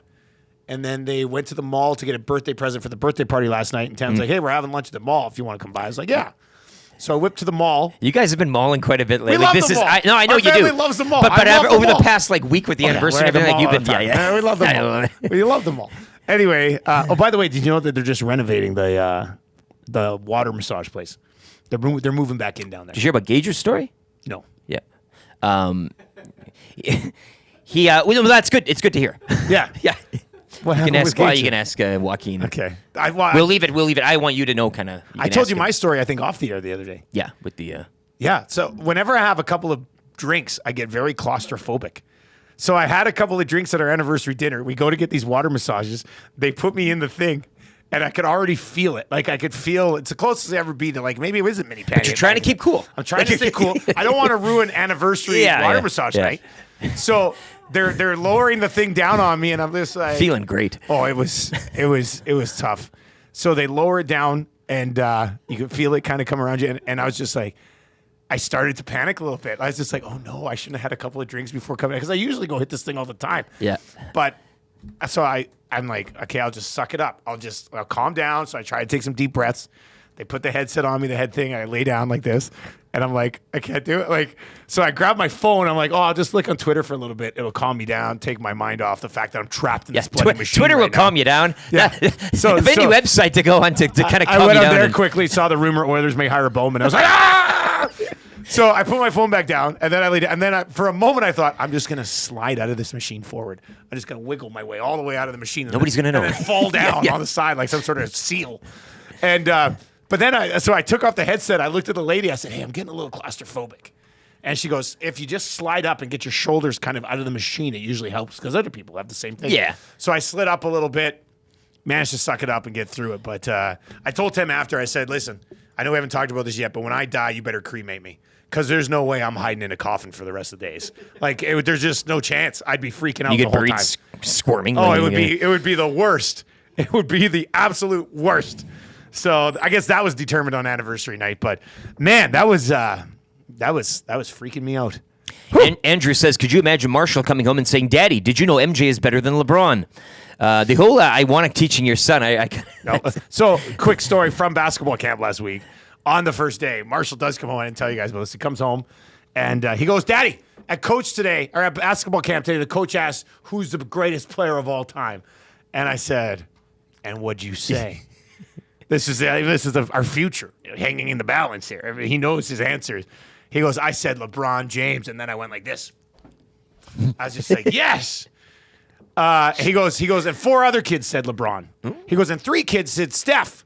and then they went to the mall to get a birthday present for the birthday party last night. And Tam's like, hey, we're having lunch at the mall if you want to come by. I was like, yeah. So I whipped to the mall. You guys have been malling quite a bit lately. We love the mall. I know Our you do. family loves the mall. But I love over the the mall. past week with the anniversary and everything, you've been we love the mall. We love the mall. Anyway, by the way, did you know that they're just renovating the water massage place? They're moving back in down there. Did you hear about Gager's story? No. Yeah. Well, that's good. It's good to hear. Yeah. Yeah. What You can happened ask. with You Gager? can ask Joaquin. Okay. We'll leave it. We'll leave it. I want you to know, kind of. I told you my story, I think, off the air the other day. Yeah, with the. Yeah. So whenever I have a couple of drinks, I get very claustrophobic. So I had a couple of drinks at our anniversary dinner. We go to get these water massages. They put me in the thing, and I could already feel it. Like I could feel it's the closest I ever been to like maybe it wasn't mini panty. But you're trying to keep cool. I'm trying to stay cool. I don't want to ruin anniversary water massage night. So they're lowering the thing down on me, and I'm just like Feeling great. Oh, it was tough. So they lower it down, and you could feel it kind of come around you, and I was just like. I started to panic a little bit. I was just like, oh no, I shouldn't have had a couple of drinks before coming, because I usually go hit this thing all the time. Yeah. But so I'm like, okay, I'll just suck it up. I'll calm down. So I try to take some deep breaths. They put the headset on me, the head thing. I lay down like this, and I'm like, I can't do it. Like, so I grab my phone. I'm like, oh, I'll just look on Twitter for a little bit. It'll calm me down, take my mind off the fact that I'm trapped in this bloody machine. Twitter right will now. calm you down. Yeah. So- if any so- website to go on to kind of calm I went you out down. there and- quickly, saw the rumor Oilers may hire Bowman. I was like, ah! So I put my phone back down, and then I laid down, and then for a moment I thought, I'm just gonna slide out of this machine forward. I'm just gonna wiggle my way all the way out of the machine. Nobody's gonna know. And then fall down on the side like some sort of seal. And but then I took off the headset. I looked at the lady. I said, hey, I'm getting a little claustrophobic. And she goes, if you just slide up and get your shoulders kind of out of the machine, it usually helps, because other people have the same thing. Yeah. So I slid up a little bit, managed to suck it up and get through it. But I told Tim after, I said, listen, I know we haven't talked about this yet, but when I die, you better cremate me, because there's no way I'm hiding in a coffin for the rest of the days. Like, there's just no chance. I'd be freaking out You the get whole buried time. squirming. Oh, when it would be the worst. It would be the absolute worst. So I guess that was determined on anniversary night. But man, that was freaking me out. And Andrew says, could you imagine Marshall coming home and saying, Daddy, did you know MJ is better than LeBron? The whole ironic teaching your son. No. So, quick story from basketball camp last week. On the first day, Marshall does come home. I didn't tell you guys about this. He comes home, and he goes, Daddy, at basketball camp today, the coach asked, who's the greatest player of all time? And I said, and what'd you say? This is our future hanging in the balance here. I mean, he knows his answers. He goes, I said LeBron James, and then I went like this. I was just like, yes. He goes, and 4 other kids said LeBron. He goes, and 3 kids said Steph.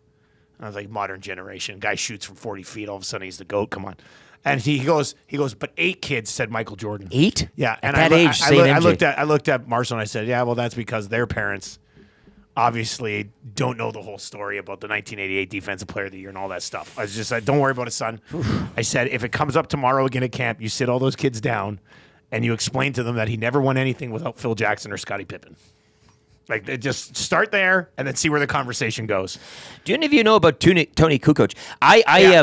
I was like, modern generation. Guy shoots from 40 feet. All of a sudden, he's the GOAT. Come on. And he goes, but 8 kids said Michael Jordan. 8? Yeah. At that age, I looked at Marshall, and I said, yeah, well, that's because their parents obviously don't know the whole story about the 1988 Defensive Player of the Year and all that stuff. I was just like, don't worry about it, son. I said, if it comes up tomorrow again at camp, you sit all those kids down and you explain to them that he never won anything without Phil Jackson or Scottie Pippen. Like, just start there and then see where the conversation goes. Do any of you know about Tony Kukoc?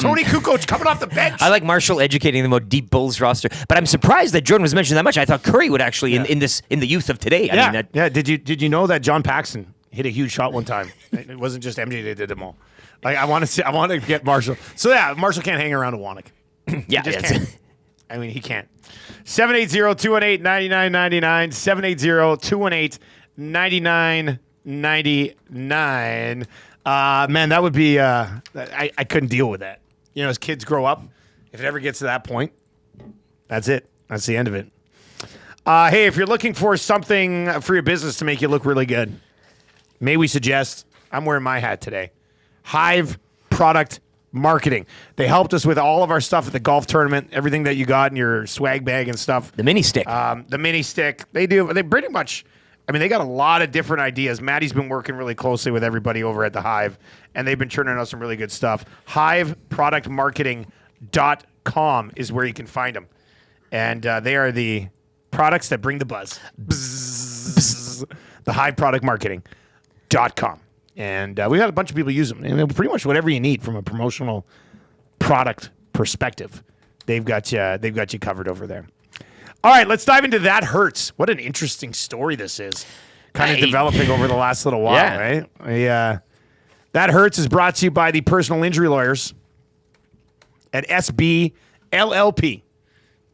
Tony Kukoc coming off the bench. I like Marshall educating them about deep Bulls roster, but I'm surprised that Jordan was mentioned that much. I thought Curry would actually in the youth of today. I mean, Did you know that John Paxson hit a huge shot one time? It wasn't just MJ that did them all. Like, I want to get Marshall. So yeah, Marshall can't hang around a Wannick. Yeah, He just can't. I mean, he can't. 780-218-9999. 780-218-9999. Man, that would be. I couldn't deal with that. You know, as kids grow up, if it ever gets to that point, that's it. That's the end of it. Hey, if you're looking for something for your business to make you look really good, may we suggest, I'm wearing my hat today, Hive Product Marketing. They helped us with all of our stuff at the golf tournament, everything that you got in your swag bag and stuff. the mini stick. The mini stick. They pretty much, I mean, they got a lot of different ideas. Maddie's been working really closely with everybody over at the Hive, and they've been churning out some really good stuff. HiveProductMarketing.com is where you can find them. And they are the products that bring the buzz. Bzzz. The HiveProductMarketing.com. And we've had a bunch of people use them. And pretty much whatever you need from a promotional product perspective, they've got you covered over there. All right, let's dive into That Hurts. What an interesting story this is. Kind of developing over the last little while, right? That Hurts is brought to you by the personal injury lawyers at SB LLP.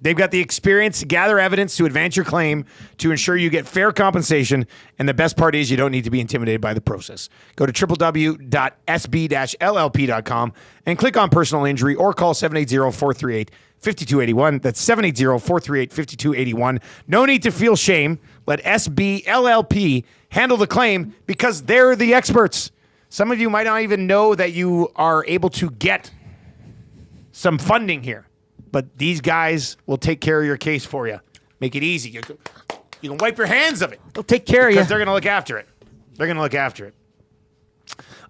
They've got the experience to gather evidence to advance your claim to ensure you get fair compensation. And the best part is you don't need to be intimidated by the process. Go to www.sb-llp.com and click on personal injury or call 780-438-5281. That's 780-438-5281. No need to feel shame. Let SBLLP handle the claim because they're the experts. Some of you might not even know that you are able to get some funding here. But these guys will take care of your case for you. Make it easy. You can wipe your hands of it. They'll take care of you. Because they're going to look after it. They're going to look after it.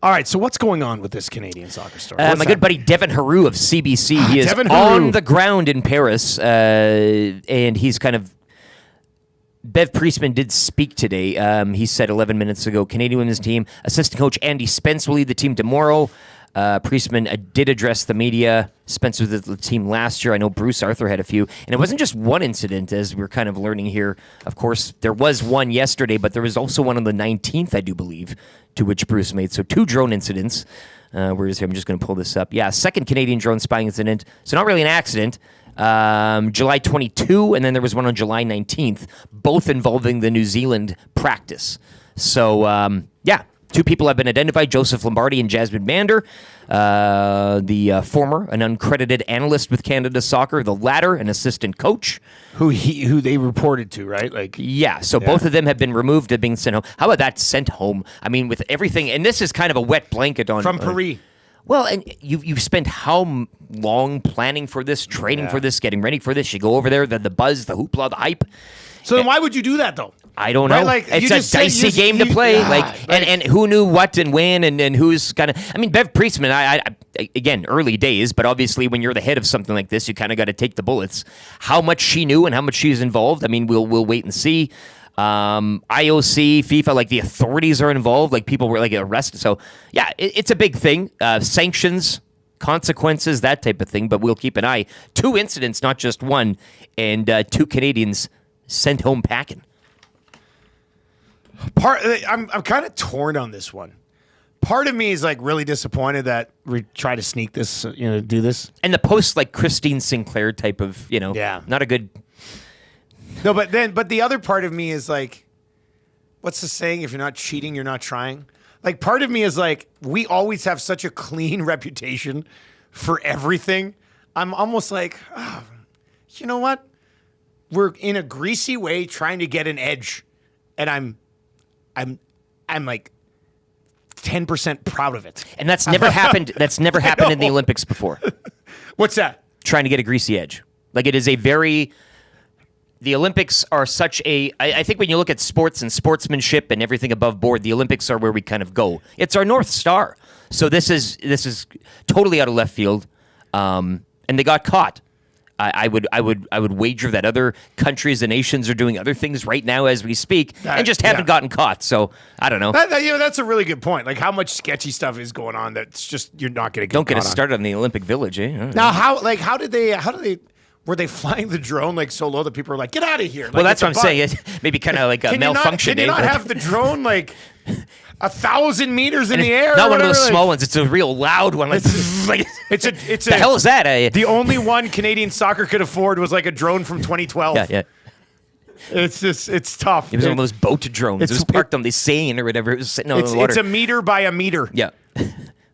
All right, so what's going on with this Canadian soccer story? My good buddy Devin Haru of CBC. He is Devin Haru. on the ground in Paris, and he's kind of... Bev Priestman did speak today. He said 11 minutes ago, Canadian women's team, assistant coach Andy Spence will lead the team tomorrow. Priestman did address the media. Spence was with the team last year. I know Bruce Arthur had a few. And it wasn't just one incident, as we're kind of learning here. Of course, there was one yesterday, but there was also one on the 19th, I do believe, to which Bruce made. So 2 drone incidents. I'm just going to pull this up. Yeah, second Canadian drone spying incident. So not really an accident. July 22, and then there was one on July 19th, both involving the New Zealand practice. So, 2 people have been identified, Joseph Lombardi and Jasmine Mander. The former, an uncredited analyst with Canada Soccer. The latter, an assistant coach. Who they reported to, right? Both of them have been removed and being sent home. How about that, sent home? I mean, with everything, and this is kind of a wet blanket on... From Paris. Well, and you've spent how long planning for this, training for this, getting ready for this? You go over there, the buzz, the hoopla, the hype. So then why would you do that, though? I don't know. Right? It's a dicey game to play. And who knew what and when and who's kind of... I mean, Bev Priestman, I again, early days, but obviously when you're the head of something like this, you kind of got to take the bullets. How much she knew and how much she's involved, I mean, we'll wait and see. IOC, FIFA, the authorities are involved, people were arrested. So yeah, it's a big thing. Sanctions, consequences, that type of thing, but we'll keep an eye. 2 incidents, not just one, and 2 Canadians sent home packing. I'm kind of torn on this one. Part of me is really disappointed that we try to sneak this, do this. And the post Christine Sinclair type of, not a good... No, but the other part of me is what's the saying? If you're not cheating, you're not trying. Part of me is we always have such a clean reputation for everything. I'm almost you know what? We're in a greasy way trying to get an edge, and I'm 10% proud of it. And that's never happened. That's never happened in the Olympics before. What's that? Trying to get a greasy edge. It is a very... The Olympics are such a... I think when you look at sports and sportsmanship and everything above board, the Olympics are where we kind of go. It's our North Star. So this is totally out of left field, and they got caught. I would wager that other countries and nations are doing other things right now as we speak and just haven't gotten caught. So I don't know. That's a really good point. How much sketchy stuff is going on that's just you're not going to get. Don't get us started on the Olympic Village, eh? Now how did they? Were they flying the drone so low that people were get out of here? Well, that's what I'm saying. It's maybe kind of a malfunction. Can you not have the drone 1,000 meters in the air? Not one of those small ones. It's a real loud one. It's the hell is that? The only one Canadian soccer could afford was a drone from 2012. Yeah. It's tough. It was one of those boat drones. It was parked on the Seine or whatever. It was sitting on the water. It's a meter by a meter. Yeah.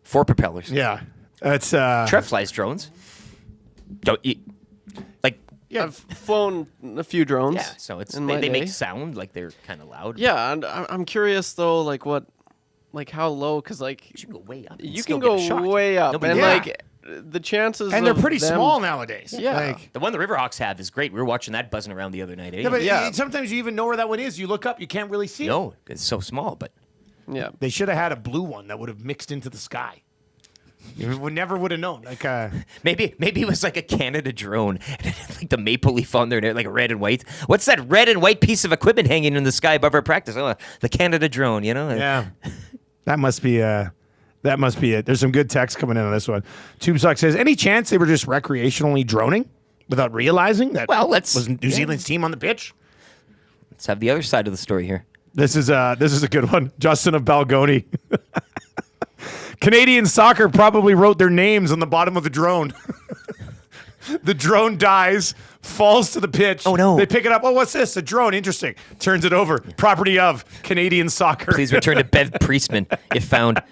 4 propellers. Yeah. That's Trev flies drones. Don't you? Yeah, I've flown a few drones. Yeah, so they make sound they're kind of loud. Yeah, and I'm curious though, how low? Because you can go way up. You can go way up, and the chances. And they're pretty small nowadays. Yeah, the one the Riverhawks have is great. We were watching that buzzing around the other night. Eh? Yeah, but sometimes you even know where that one is. You look up, you can't really see it. No, it's so small. But yeah, they should have had a blue one that would have mixed into the sky. You never would have known. Maybe it was a Canada drone, the maple leaf on there, red and white. What's that red and white piece of equipment hanging in the sky above our practice? Oh, the Canada drone, Yeah, that must be it. There's some good text coming in on this one. TubeSock says, any chance they were just recreationally droning without realizing that? Was New Zealand's team on the pitch? Let's have the other side of the story here. This is a good one. Justin of Balgoni. Canadian soccer probably wrote their names on the bottom of the drone. The drone dies, falls to the pitch. Oh, no. They pick it up. Oh, what's this? A drone. Interesting. Turns it over. Property of Canadian soccer. Please return to Bev Priestman if found.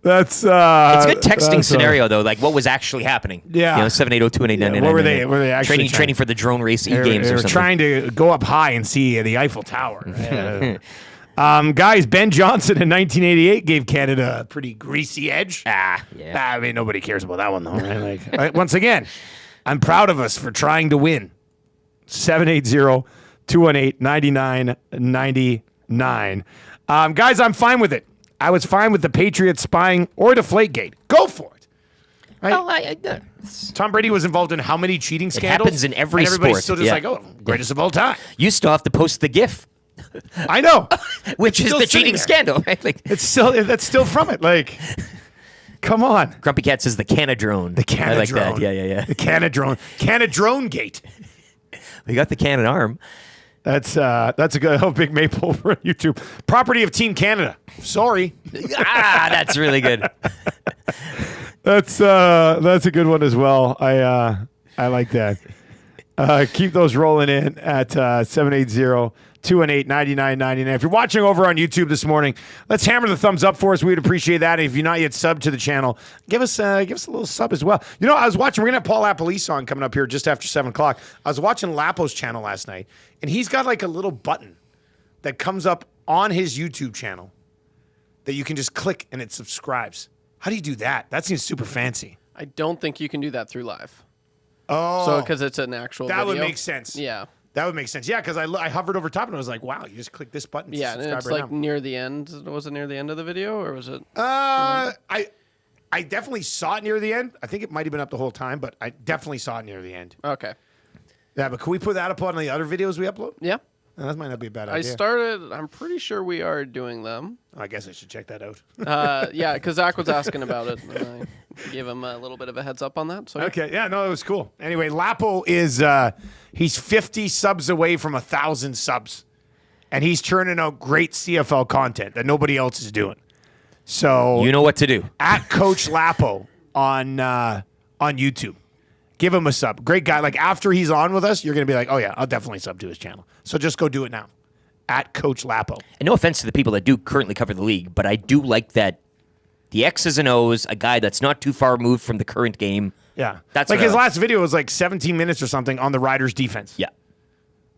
That's It's a good texting scenario though. Like what was actually happening? Yeah. 780-218-9999. What were they actually training for the drone race They games or were something? trying to go up high and see the Eiffel Tower. Guys, Ben Johnson in 1988 gave Canada a pretty greasy edge. Yeah. I mean, nobody cares about that one, though, right? Like, once again, I'm proud of us for trying to win. 780-218-9999. Guys, I'm fine with it. I was fine with the Patriots spying or Deflategate. Go for it. Right? Well, Tom Brady was involved in how many cheating scandals? happens in every and everybody's sport. still just Yeah. like, oh, greatest of all time. you still have to post the GIF, I know. which is still the sitting cheating there. scandal, right? Like That's still from it. Like, come on. Grumpy Cat says the Canadrone. The Canadrone. I like that. Yeah. The Canadrone. Canadrone gate. We got the cannon arm. That's a good. Oh, Big Maple for YouTube. Property of Team Canada. Sorry. That's really good. That's a good one as well. I like that. Keep those rolling in at 780-218-9999. If you're watching over on YouTube this morning, let's hammer the thumbs up for us. We'd appreciate that. If you're not yet subbed to the channel, give us a little sub as well. You know, I was watching. We're gonna have Paul LaPolice on coming up here just after 7:00. I was watching Lapo's channel last night, and he's got like a little button that comes up on his YouTube channel that you can just click and it subscribes. How do you do that? That seems super fancy. I don't think you can do that through live. Oh, So because it's an actual that would video. make sense. Yeah. That would make sense. Yeah, because I hovered over top and I was like, wow, you just click this button to Yeah, and subscribe it's right like now. near the end. Was it near the end of the video or was it? I definitely saw it near the end. I think it might have been up the whole time, but I definitely saw it near the end. Okay. Yeah, but can we put that up on the other videos we upload? Yeah. That might not be a bad I idea. started. I'm pretty sure we are doing them. I guess I should check that out. Yeah, because Zach was asking about it, and I gave him a little bit of a heads up on that. So Okay, yeah, no, it was cool. Anyway, Lapo is he's 50 subs away from 1,000 subs, and he's churning out great CFL content that nobody else is doing. So You know what to do. at Coach Lapo on YouTube. Give him a sub. Great guy. Like after he's on with us, you're gonna be like, oh yeah, I'll definitely sub to his channel. So just go do it now. At Coach Lapo. And no offense to the people that do currently cover the league, but I do like that the X's and O's, a guy that's not too far removed from the current game. Yeah, That's like what I his like. last video was like 17 minutes or something on the Riders defense. Yeah.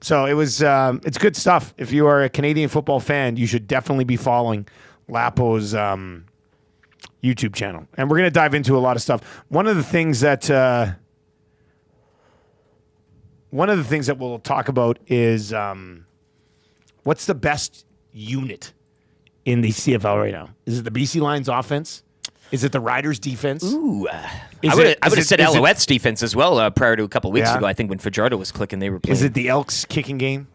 So it was. It's good stuff. If you are a Canadian football fan, you should definitely be following Lapo's YouTube channel. And we're gonna dive into a lot of stuff. One of the things that we'll talk about is what's the best unit in the CFL right now? Is it the BC Lions offense? Is it the Riders defense? Ooh. Is I would it- have is said it- is it- Alouettes defense as well prior to a couple weeks Yeah. ago. I think when Fajardo was clicking, they were playing. Is it the Elks kicking game?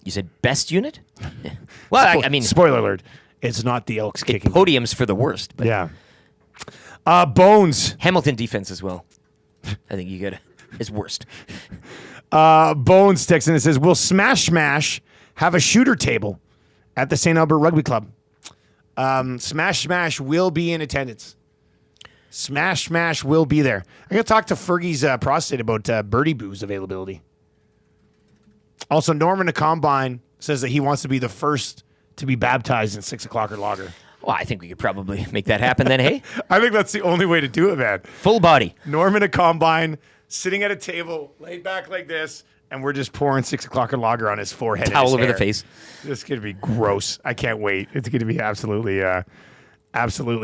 You said best unit? Yeah. Well, I mean, spoiler alert, it's not the Elks kicking game. podiums for the worst. But Yeah. Bones. Hamilton defense as well. I think you get is worst. Bones texts in and says, will Smash have a shooter table at the St. Albert Rugby Club? Smash will be in attendance. Smash will be there. I'm going to talk to Fergie's prostate about Birdie Boo's availability. Also, Norman the Combine says that he wants to be the first to be baptized in 6 o'clock or lager. Well, I think we could probably make that happen then, hey? I think that's the only way to do it, man. Full body. Norman the Combine sitting at a table, laid back like this, and we're just pouring 6 o'clock or lager on his forehead. and Towel his over the hair. face. This is going to be gross. I can't wait. It's going to be absolutely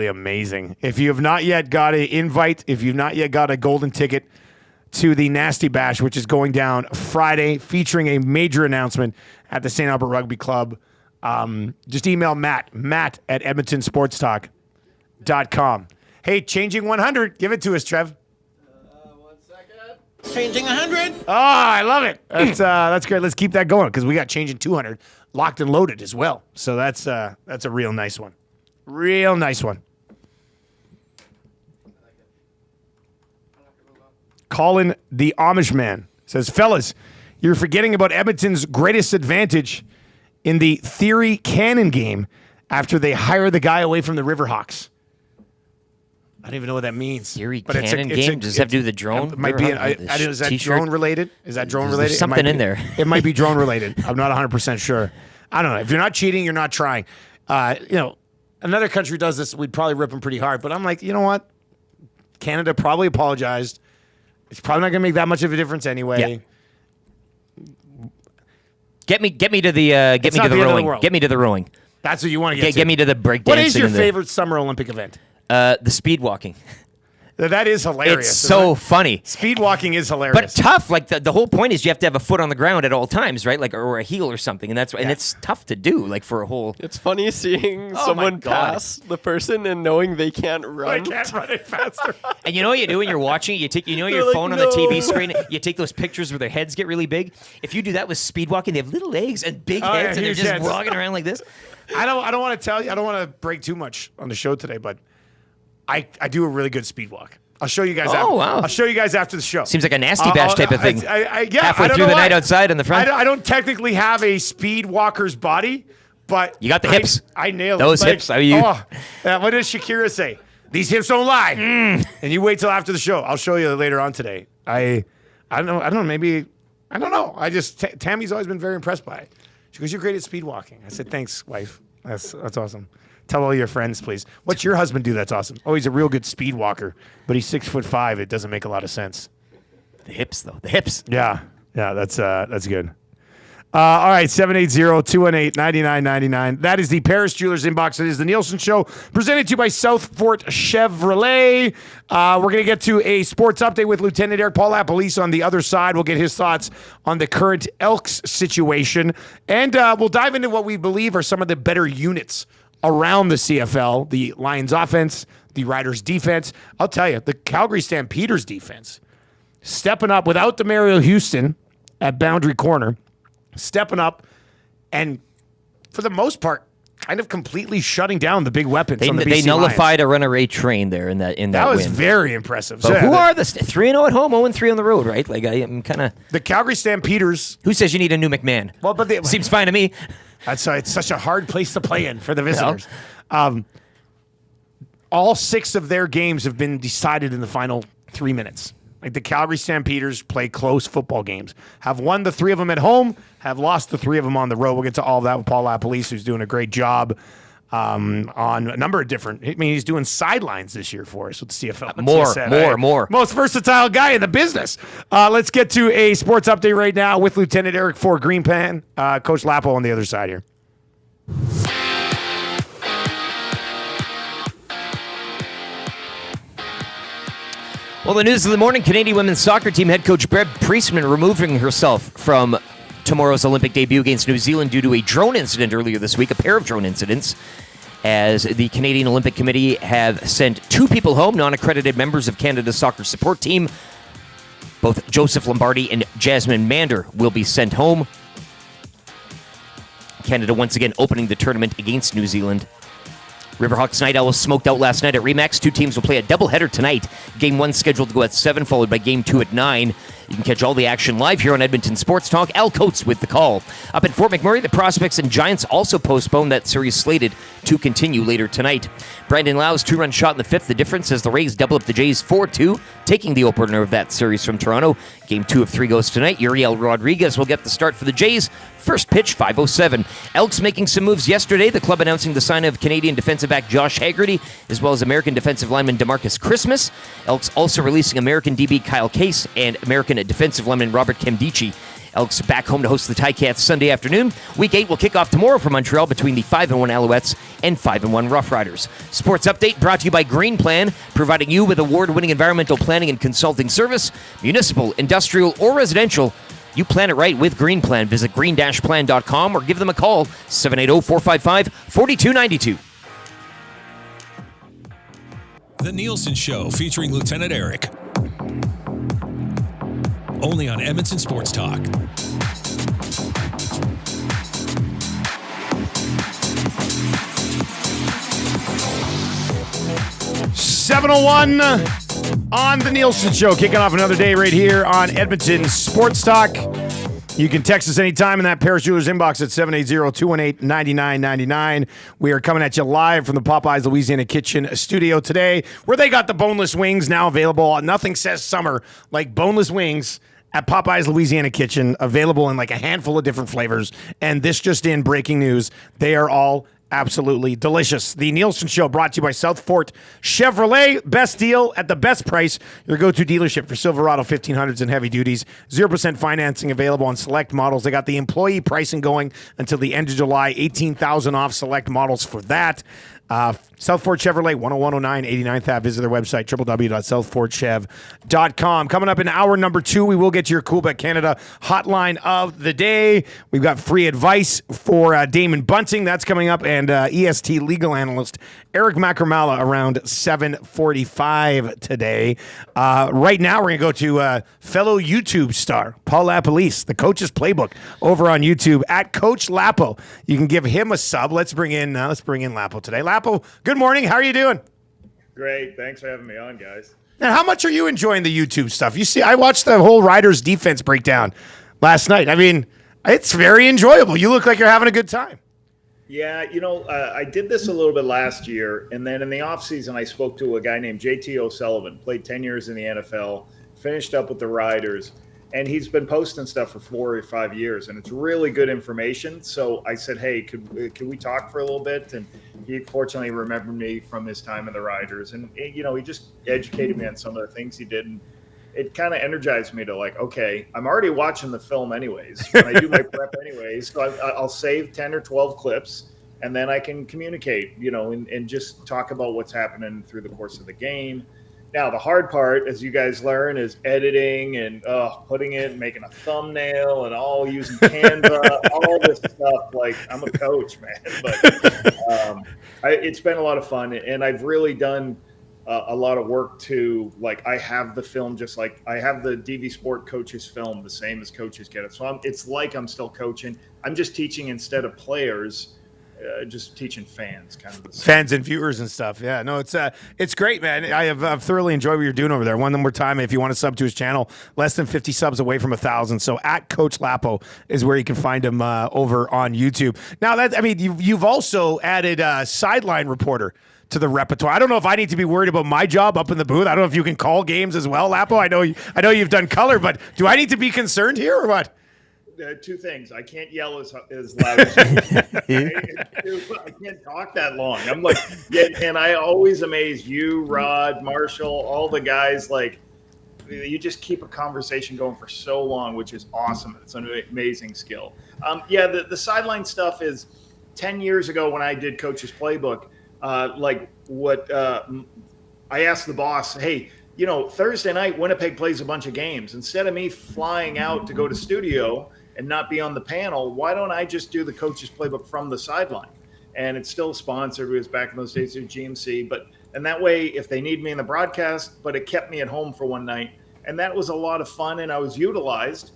amazing. If you have not yet got an invite, if you've not yet got a golden ticket to the Nasty Bash, which is going down Friday, featuring a major announcement at the St. Albert Rugby Club, just email Matt at edmontonsportstalk.com. Hey, changing 100. Give it to us, Trev. 1 second. Changing 100. Oh, I love it. That's great. Let's keep that going because we got changing 200 locked and loaded as well. So that's a real nice one. Real nice one. Colin the Amish man says, fellas, you're forgetting about Edmonton's greatest advantage in the theory cannon game after they hire the guy away from the Riverhawks. I don't even know what that means. Erie But it's Cannon game? Does it have to do with the drone? It might be. Is that T-shirt? drone related? Is that drone There's related? something in there. It might be drone related. I'm not 100% sure. I don't know. If you're not cheating, you're not trying. Another country does this, we'd probably rip them pretty hard. But I'm like, you know what? Canada probably apologized. It's probably not going to make that much of a difference anyway. Yeah. Get me to the rowing. Get me to the rowing. That's what you want to get to. Get me to the breakdancing. What is your favorite summer Olympic event? The speed walking. That is hilarious. It's so funny. Speed walking is hilarious. But tough. Like the whole point is you have to have a foot on the ground at all times, right? Like or a heel or something, and and it's tough to do. Like for a whole. It's funny seeing someone pass the person and knowing they can't run. I can't run it faster. And you know what you do when you're watching? You take your phone on the TV screen. You take those pictures where their heads get really big. If you do that with speed walking, they have little legs and big heads, and they're just walking around like this. I don't want to tell you. I don't want to break too much on the show today, but I do a really good speed walk. I'll show you guys. Wow! I'll show you guys after the show. Seems like a nasty bash type of thing. Halfway through the night outside in the front. I don't technically have a speed walker's body, but you got the hips. I nailed those hips. How are you? What does Shakira say? These hips don't lie. And you wait till after the show. I'll show you later on today. I don't know. Maybe I don't know. Tammy's always been very impressed by it. She goes, "You're great at speed walking." I said, "Thanks, wife. That's awesome." Tell all your friends, please. What's your husband do that's awesome? Oh, he's a real good speed walker, but he's 6'5". It doesn't make a lot of sense. The hips, though. The hips. Yeah, that's good. All right, 780-218-9999. That is the Paris Jewelers inbox. It is the Nielsen Show, presented to you by Southport Chevrolet. We're going to get to a sports update with Lieutenant Eric LaPolice on the other side. We'll get his thoughts on the current Elks situation, and we'll dive into what we believe are some of the better units around the CFL, the Lions offense, the Riders defense. I'll tell you, the Calgary Stampeders defense, stepping up without Demario Houston at boundary corner, stepping up and, for the most part, kind of completely shutting down the big weapons on the BC They nullified Lions. a runaway train there in that That was win. very impressive. But who are the 3-0 at home, 0-3 on the road, right? Like I'm kind of the Calgary Stampeders? Who says you need a new McMahon? Well, but seems fine to me. That's why it's such a hard place to play in for the visitors. All 6 of their games have been decided in the final 3 minutes. Like the Calgary Stampeders play close football games. Have won the 3 of them at home, have lost the 3 of them on the road. We'll get to all of that with Paul LaPolice, who's doing a great job on a number of different. I mean, he's doing sidelines this year for us with the CFL. More. Most versatile guy in the business. Let's get to a sports update right now with Lieutenant Eric for Green Pan. Coach Lapo on the other side here. Well, the news of the morning, Canadian women's soccer team head coach Bev Priestman removing herself from tomorrow's Olympic debut against New Zealand due to a drone incident earlier this week, a pair of drone incidents, as the Canadian Olympic Committee have sent 2 people home, non-accredited members of Canada's soccer support team. Both Joseph Lombardi and Jasmine Mander will be sent home. Canada once again opening the tournament against New Zealand. Riverhawks Night Owls smoked out last night at Remax. 2 teams will play a doubleheader tonight. Game 1 scheduled to go at 7, followed by Game 2 at 9. You can catch all the action live here on Edmonton Sports Talk. Al Coates with the call. Up at Fort McMurray, the Prospects and Giants also postponed that series slated to continue later tonight. Brandon Lau's 2-run shot in the 5th, the difference as the Rays double up the Jays 4-2, taking the opener of that series from Toronto. Game 2 of 3 goes tonight. Uriel Rodriguez will get the start for the Jays. First pitch, 5:07. Elks making some moves yesterday. The club announcing the sign of Canadian defensive back Josh Haggerty, as well as American defensive lineman DeMarcus Christmas. Elks also releasing American DB Kyle Case and American defensive lineman Robert Kemdici. Elks back home to host the Ticats Sunday afternoon. Week 8 will kick off tomorrow for Montreal between the 5-1 Alouettes and 5-1 Rough Riders. Sports Update brought to you by Green Plan, providing you with award-winning environmental planning and consulting service, municipal, industrial, or residential. You plan it right with Green Plan. Visit green-plan.com or give them a call, 780-455-4292. The Nielsen Show featuring Lieutenant Eric. Only on Edmonton Sports Talk. 7:01 on the Nielsen Show, kicking off another day right here on Edmonton Sports Talk. You can text us anytime in that Paris Jewelers inbox at 780-218-9999. We are coming at you live from the Popeyes Louisiana Kitchen studio today, where they got the boneless wings now available. Nothing says summer like boneless wings at Popeyes Louisiana Kitchen, available in like a handful of different flavors. And this just in, breaking news, they are all absolutely delicious. The Nielsen Show brought to you by South Fort Chevrolet. Best deal at the best price. Your go-to dealership for Silverado 1500s and heavy duties. 0% financing available on select models. They got the employee pricing going until the end of July. $18,000 off select models for that. South Fort Chevrolet, 10109 89th Ave. Visit their website, www.southfortchev.com. Coming up in hour number 2, we will get to your Cool Bet Canada hotline of the day. We've got free advice for Damon Bunting. That's coming up. And EST legal analyst Eric Macramalla around 7:45 today. Right now, we're going to go to fellow YouTube star, Coach LaPolice, the coach's playbook over on YouTube at Coach Lapo. You can give him a sub. Let's bring in Lapo today. Lapo, good morning. How are you doing? Great. Thanks for having me on, guys. Now, how much are you enjoying the YouTube stuff? You see, I watched the whole Riders defense breakdown last night. I mean, it's very enjoyable. You look like you're having a good time. Yeah, I did this a little bit last year, and then in the offseason, I spoke to a guy named JT O'Sullivan, played 10 years in the NFL, finished up with the Riders, and he's been posting stuff for 4 or 5 years, and it's really good information. So I said, hey, could we talk for a little bit? And he fortunately remembered me from his time in the Riders, and he just educated me on some of the things he did, and it kind of energized me to like, okay, I'm already watching the film anyways. When I do my prep anyways, so I'll save 10 or 12 clips, and then I can communicate, and just talk about what's happening through the course of the game. Now, the hard part, as you guys learn, is editing and putting it, making a thumbnail, and all using Canva, all this stuff. Like, I'm a coach, man, but it's been a lot of fun, and I've really done a lot of work to, like, I have the film just like I have the DV Sport coaches film the same as coaches get it. So it's like I'm still coaching. I'm just teaching instead of players, just teaching fans, kind of the same. Fans and viewers and stuff. Yeah, no, it's great, man. I've thoroughly enjoyed what you're doing over there. One more time, if you want to sub to his channel, less than 50 subs away from 1,000. So at Coach Lapo is where you can find him over on YouTube. Now you've also added a sideline reporter to the repertoire. I don't know if I need to be worried about my job up in the booth. I don't know if you can call games as well, Lapo. I know you've done color, but do I need to be concerned here or what? Two things. I can't yell as loud as you. I can't talk that long. I'm like, and I always amaze you, Rod, Marshall, all the guys. Like, you just keep a conversation going for so long, which is awesome. It's an amazing skill. The sideline stuff is 10 years ago when I did Coach's Playbook. I asked the boss, hey, Thursday night, Winnipeg plays a bunch of games. Instead of me flying out to go to studio and not be on the panel, why don't I just do the Coach's Playbook from the sideline? And it's still sponsored. It was back in those days through GMC. And that way, if they need me in the broadcast, but it kept me at home for one night. And that was a lot of fun, and I was utilized.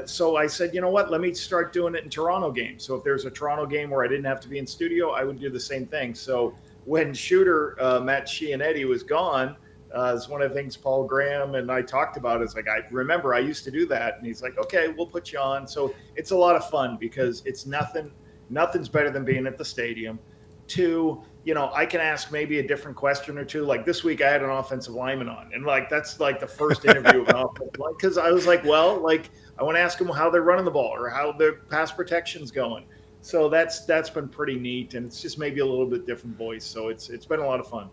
So I said, you know what, let me start doing it in Toronto games. So if there's a Toronto game where I didn't have to be in studio, I would do the same thing. So when shooter Matt Sheehanetti was gone, it's one of the things Paul Graham and I talked about. Is like, I remember I used to do that. And he's like, okay, we'll put you on. So it's a lot of fun because it's nothing's better than being at the stadium. Two, I can ask maybe a different question or two. Like this week I had an offensive lineman on, and like that's like the first interview of an offensive lineman, because I was like, well, like I want to ask them how they're running the ball or how their pass protection's going. So that's been pretty neat, and it's just maybe a little bit different voice. So it's been a lot of fun.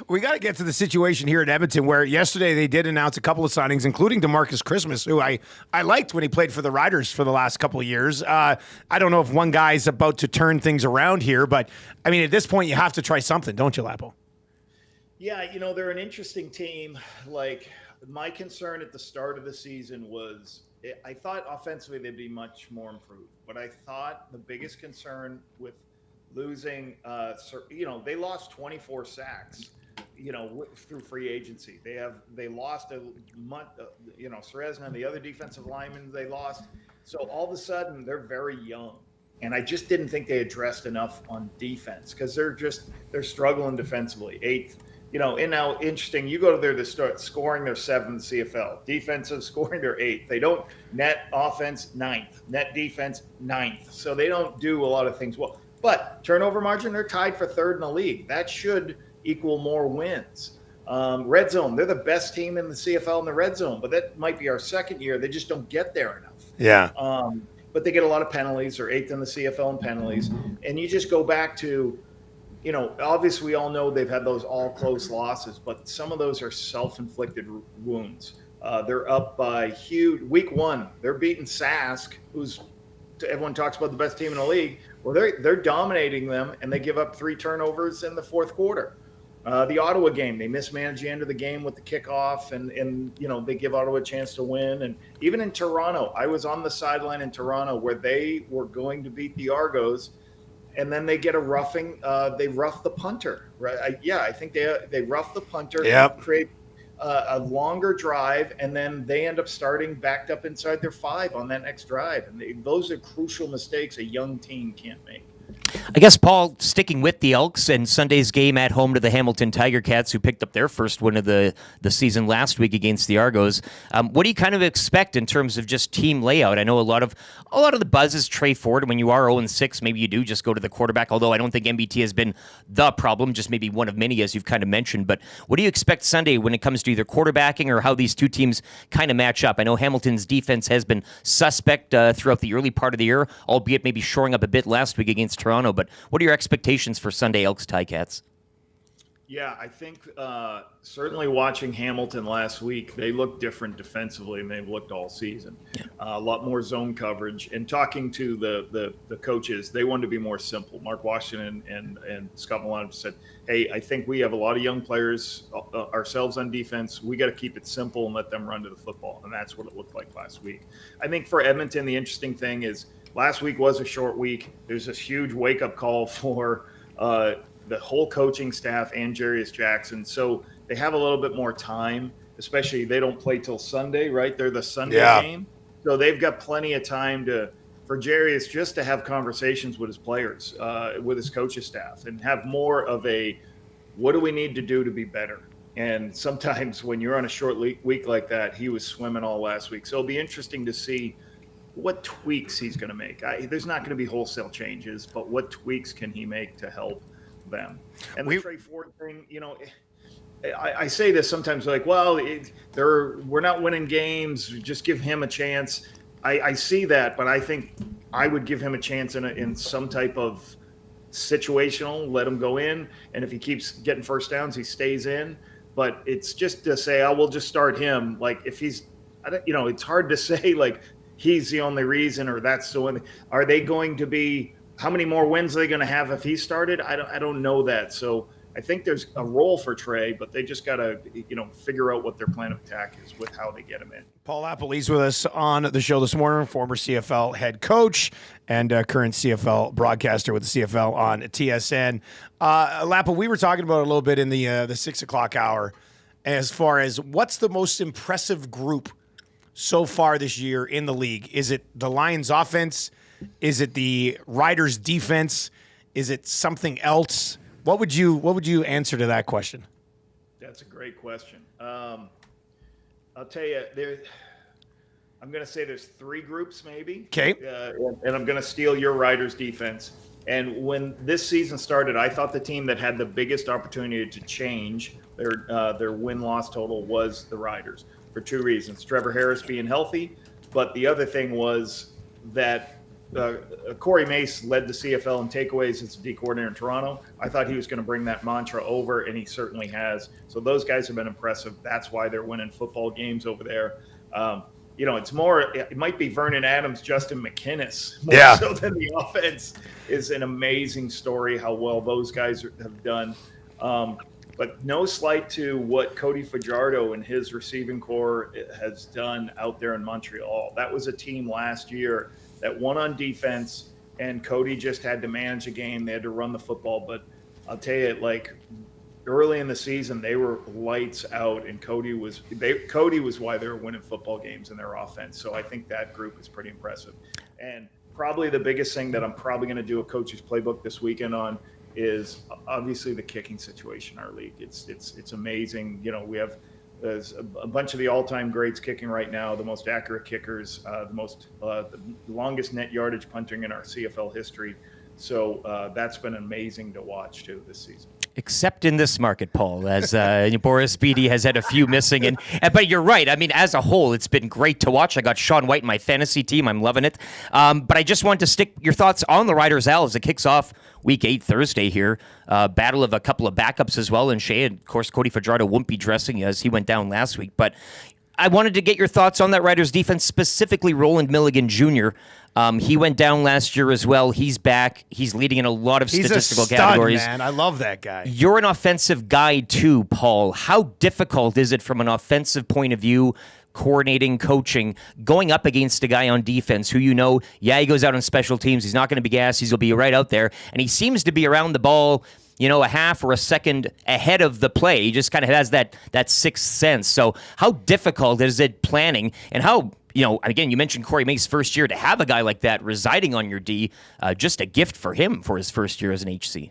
We got to get to the situation here in Edmonton where yesterday they did announce a couple of signings, including DeMarcus Christmas, who I liked when he played for the Riders for the last couple of years. I don't know if one guy's about to turn things around here, but I mean, at this point, you have to try something, don't you, Lapo? Yeah, they're an interesting team. Like, my concern at the start of the season was I thought offensively they'd be much more improved, but I thought the biggest concern with losing, they lost 24 sacks, through free agency. They lost a month, Serezna and the other defensive linemen they lost. So all of a sudden they're very young. And I just didn't think they addressed enough on defense because they're struggling defensively. and now interesting, you go there to start scoring their 7th CFL, defensive scoring their 8th. They don't net offense 9th, net defense 9th. So they don't do a lot of things well. But turnover margin, they're tied for 3rd in the league. That should equal more wins. Red zone, they're the best team in the CFL in the red zone, but that might be our 2nd year. They just don't get there enough. Yeah. But they get a lot of penalties. They're 8th in the CFL in penalties. And you just go back to, obviously we all know they've had those all close losses, but some of those are self-inflicted wounds. They're up by huge. Week 1, they're beating Sask, who's everyone talks about the best team in the league. Well, they're dominating them, and they give up 3 turnovers in the 4th quarter. The Ottawa game, they mismanage the end of the game with the kickoff, and they give Ottawa a chance to win. And even in Toronto, I was on the sideline in Toronto where they were going to beat the Argos, and then they get a roughing. They rough the punter, right? I think they rough the punter, create a longer drive, and then they end up starting backed up inside their 5 on that next drive. And those are crucial mistakes a young team can't make. I guess, Paul, sticking with the Elks and Sunday's game at home to the Hamilton Tiger Cats, who picked up their first win of the season last week against the Argos. What do you kind of expect in terms of just team layout? I know a lot of the buzz is Trey Ford. When you are 0-6, maybe you do just go to the quarterback, although I don't think MBT has been the problem, just maybe one of many, as you've kind of mentioned. But what do you expect Sunday when it comes to either quarterbacking or how these two teams kind of match up? I know Hamilton's defense has been suspect throughout the early part of the year, albeit maybe shoring up a bit last week against Toronto. But what are your expectations for Sunday Elks Ticats? Yeah, I think certainly watching Hamilton last week, they looked different defensively than they've looked all season. A lot more zone coverage. And talking to the coaches, they wanted to be more simple. Mark Washington and Scott Milano said, hey, I think we have a lot of young players ourselves on defense. We got to keep it simple and let them run to the football. And that's what it looked like last week. I think for Edmonton, the interesting thing is last week was a short week. There's this huge wake-up call for the whole coaching staff and Jarius Jackson. So they have a little bit more time, especially they don't play till Sunday, right? They're the Sunday game. So they've got plenty of time for Jarius just to have conversations with his players, with his coaching staff, and have more of a, what do we need to do to be better? And sometimes when you're on a short week like that, he was swimming all last week. So it'll be interesting to see what tweaks he's going to make. There's not going to be wholesale changes, but what tweaks can he make to help them? And the Trey Ford thing, I say this sometimes, like, well, we're not winning games. Just give him a chance. I see that, but I think I would give him a chance in some type of situational. Let him go in, and if he keeps getting first downs, he stays in. But it's just to say, we'll just start him. Like if he's, it's hard to say like he's the only reason or that's the one. Are they going to be? How many more wins are they going to have if he started? I don't know that. So I think there's a role for Trey, but they just got to, figure out what their plan of attack is with how they get him in. Paul LaPolice with us on the show this morning, former CFL head coach and current CFL broadcaster with the CFL on TSN. Lapo, we were talking about it a little bit in the 6 o'clock hour as far as what's the most impressive group so far this year in the league. Is it the Lions offense? Is it the Riders defense? Is it something else? What would you answer to that question? That's a great question. I'll tell you, I'm going to say there's 3 groups maybe. Okay. And I'm going to steal your Riders defense. And when this season started, I thought the team that had the biggest opportunity to change their win-loss total was the Riders for 2 reasons. Trevor Harris being healthy, but the other thing was that Corey Mace led the CFL in takeaways as D coordinator in Toronto. I thought he was going to bring that mantra over, and he certainly has. So those guys have been impressive. That's why they're winning football games over there. It's more. It might be Vernon Adams, Justin McInnes, more so than the offense. Is an amazing story how well those guys have done. But no slight to what Cody Fajardo and his receiving corps has done out there in Montreal. That was a team last year that won on defense, and Cody just had to manage a game. They had to run the football. But I'll tell you, like early in the season, they were lights out, and Cody was why they were winning football games in their offense. So I think that group is pretty impressive. And probably the biggest thing that I'm probably going to do a coach's playbook this weekend on is obviously the kicking situation in our league. It's amazing. You know, we have there's a bunch of the all-time greats kicking right now, the most accurate kickers, the longest net yardage punting in our CFL history. So that's been amazing to watch too this season. Except in this market, Paul, as Boris Beatty has had a few missing. But you're right. I mean, as a whole, it's been great to watch. I got Sean White in my fantasy team. I'm loving it. But I just wanted to stick your thoughts on the Riders Owls. It kicks off Week 8 Thursday here. Battle of a couple of backups as well. And Shea, and of course, Cody Fajardo won't be dressing as he went down last week. But I wanted to get your thoughts on that Riders defense, specifically Roland Milligan Jr. He went down last year as well. He's back. He's leading in a lot of statistical categories. Man, I love that guy. You're an offensive guy too, Paul. How difficult is it from an offensive point of view, coordinating, coaching, going up against a guy on defense who he goes out on special teams. He's not going to be gassed. He'll be right out there. And he seems to be around the ball, a half or a second ahead of the play. He just kind of has that sixth sense. So how difficult is it planning, and how, again, you mentioned Corey May's first year, to have a guy like that residing on your D, just a gift for him for his first year as an HC.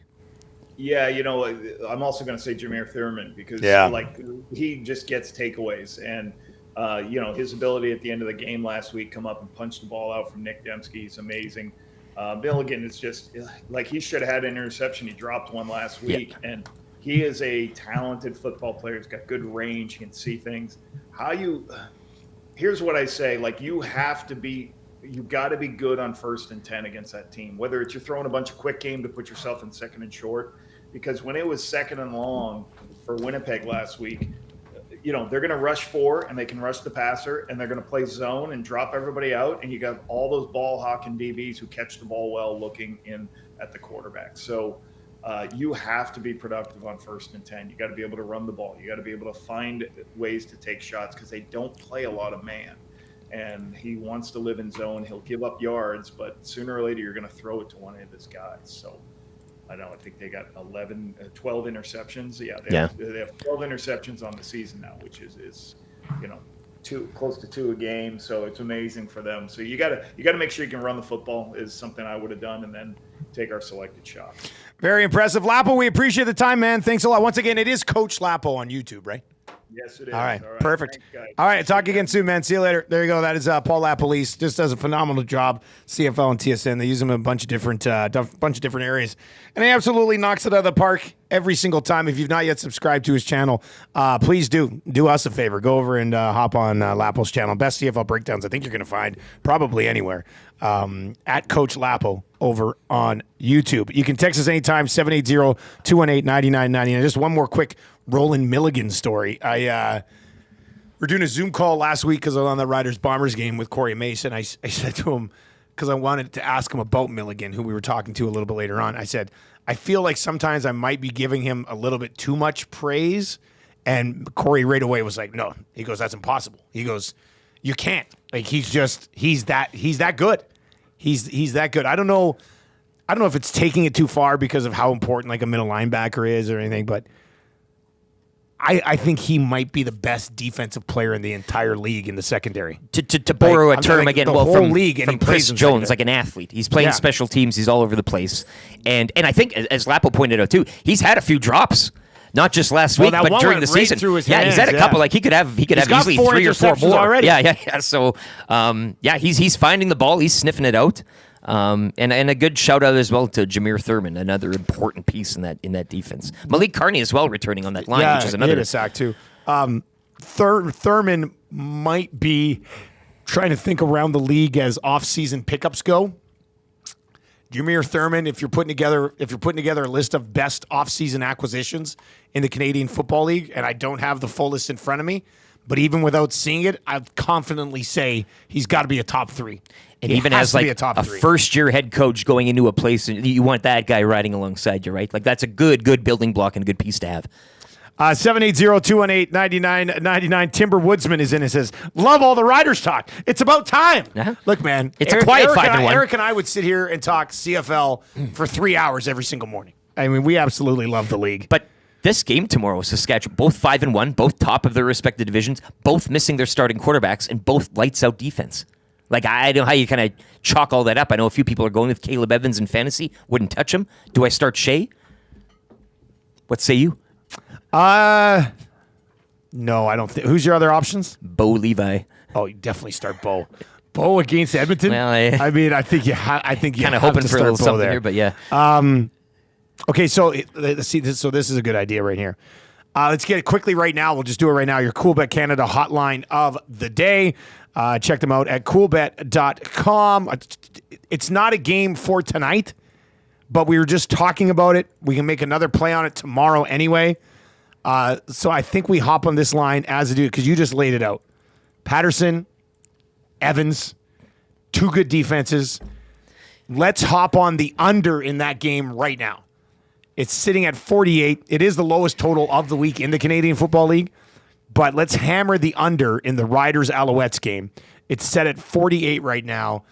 Yeah, I'm also going to say Jameer Thurman because he just gets takeaways, and his ability at the end of the game last week, come up and punch the ball out from Nick Dembski, is amazing. Milligan is just he should have had an interception. He dropped one last week, and he is a talented football player. He's got good range. He can see things. Here's what I say: you got to be good on 1st and 10 against that team. Whether it's you're throwing a bunch of quick game to put yourself in 2nd and short, because when it was 2nd and long for Winnipeg last week, they're going to rush 4 and they can rush the passer, and they're going to play zone and drop everybody out. And you got all those ball hawking DBs who catch the ball well, looking in at the quarterback. So you have to be productive on 1st and 10. You got to be able to run the ball. You got to be able to find ways to take shots, because they don't play a lot of man. And he wants to live in zone. He'll give up yards, but sooner or later you're going to throw it to one of his guys. So I think they got 12 interceptions. Yeah, they have 12 interceptions on the season now, which is close to 2 a game. So it's amazing for them. So you got to make sure you can run the football, is something I would have done, and then take our selected shot. Very impressive, Lapo. We appreciate the time, man. Thanks a lot. Once again, it is Coach Lapo on YouTube, right? Yes, it is. All right, perfect. Thanks, all right, talk again soon, man. See you later. There you go. That is Paul LaPolice. Just does a phenomenal job. CFL and TSN. They use him in a bunch of different areas, and he absolutely knocks it out of the park every single time. If you've not yet subscribed to his channel, please do us a favor. Go over and hop on Lapo's channel. Best CFL breakdowns I think you're going to find probably anywhere. At Coach Lapo over on YouTube. You can text us anytime, 780-218-9999. Just one more quick Roland Milligan story. We're doing a Zoom call last week because I was on the Riders-Bombers game with Corey Mason. I said to him, because I wanted to ask him about Milligan, who we were talking to a little bit later on, I said, I feel like sometimes I might be giving him a little bit too much praise. And Corey right away was like, no. He goes, that's impossible. He goes, you can't. He's that good. He's that good. I don't know if it's taking it too far because of how important a middle linebacker is or anything, but I think he might be the best defensive player in the entire league in the secondary. To borrow a term again, the whole from league, and from Chris Jones, like an athlete. He's playing special teams. He's all over the place, and I think, as Lapo pointed out too, he's had a few drops. Not just last week, but during the season. He's had a couple. He could have easily 3 or 4 more already. Yeah. So, he's finding the ball. He's sniffing it out. And a good shout out as well to Jameer Thurman, another important piece in that defense. Malik Carney as well returning on that line, which is another. He had a sack too. Thurman might be trying to think around the league as off-season pickups go. Jameer Thurman, if you're putting together a list of best off-season acquisitions in the Canadian Football League, and I don't have the full list in front of me, but even without seeing it, I'd confidently say he's got to be a top 3. And even as a first-year head coach going into a place, you want that guy riding alongside you, right? That's a good building block and a good piece to have. 780-218-9999. Timber Woodsman is in and says, love all the Riders talk. It's about time. Uh-huh. Look, man. It's a quiet 5-1. Eric and I would sit here and talk CFL for 3 hours every single morning. I mean, we absolutely love the league. But this game tomorrow, Saskatchewan, both 5-1, both top of their respective divisions, both missing their starting quarterbacks, and both lights out defense. I don't know how you kind of chalk all that up. I know a few people are going with Caleb Evans in fantasy. Wouldn't touch him. Do I start Shea? What say you? No, I don't think. Who's your other options? Bo Levi. Oh, you definitely start Bo. Bo against Edmonton. Well, I mean, I think you. I think you Kind of have hoping to for a start little Bo something there. here, but yeah. Okay, so let's see. So this is a good idea right here. Let's get it quickly right now. We'll just do it right now. Your CoolBet Canada hotline of the day. Check them out at coolbet.com. It's not a game for tonight, but we were just talking about it. We can make another play on it tomorrow anyway. So I think we hop on this line as a dude because you just laid it out. Patterson, Evans, two good defenses. Let's hop on the under in that game right now. It's sitting at 48. It is the lowest total of the week in the Canadian Football League, but let's hammer the under in the Riders-Alouettes game. It's set at 48 right now.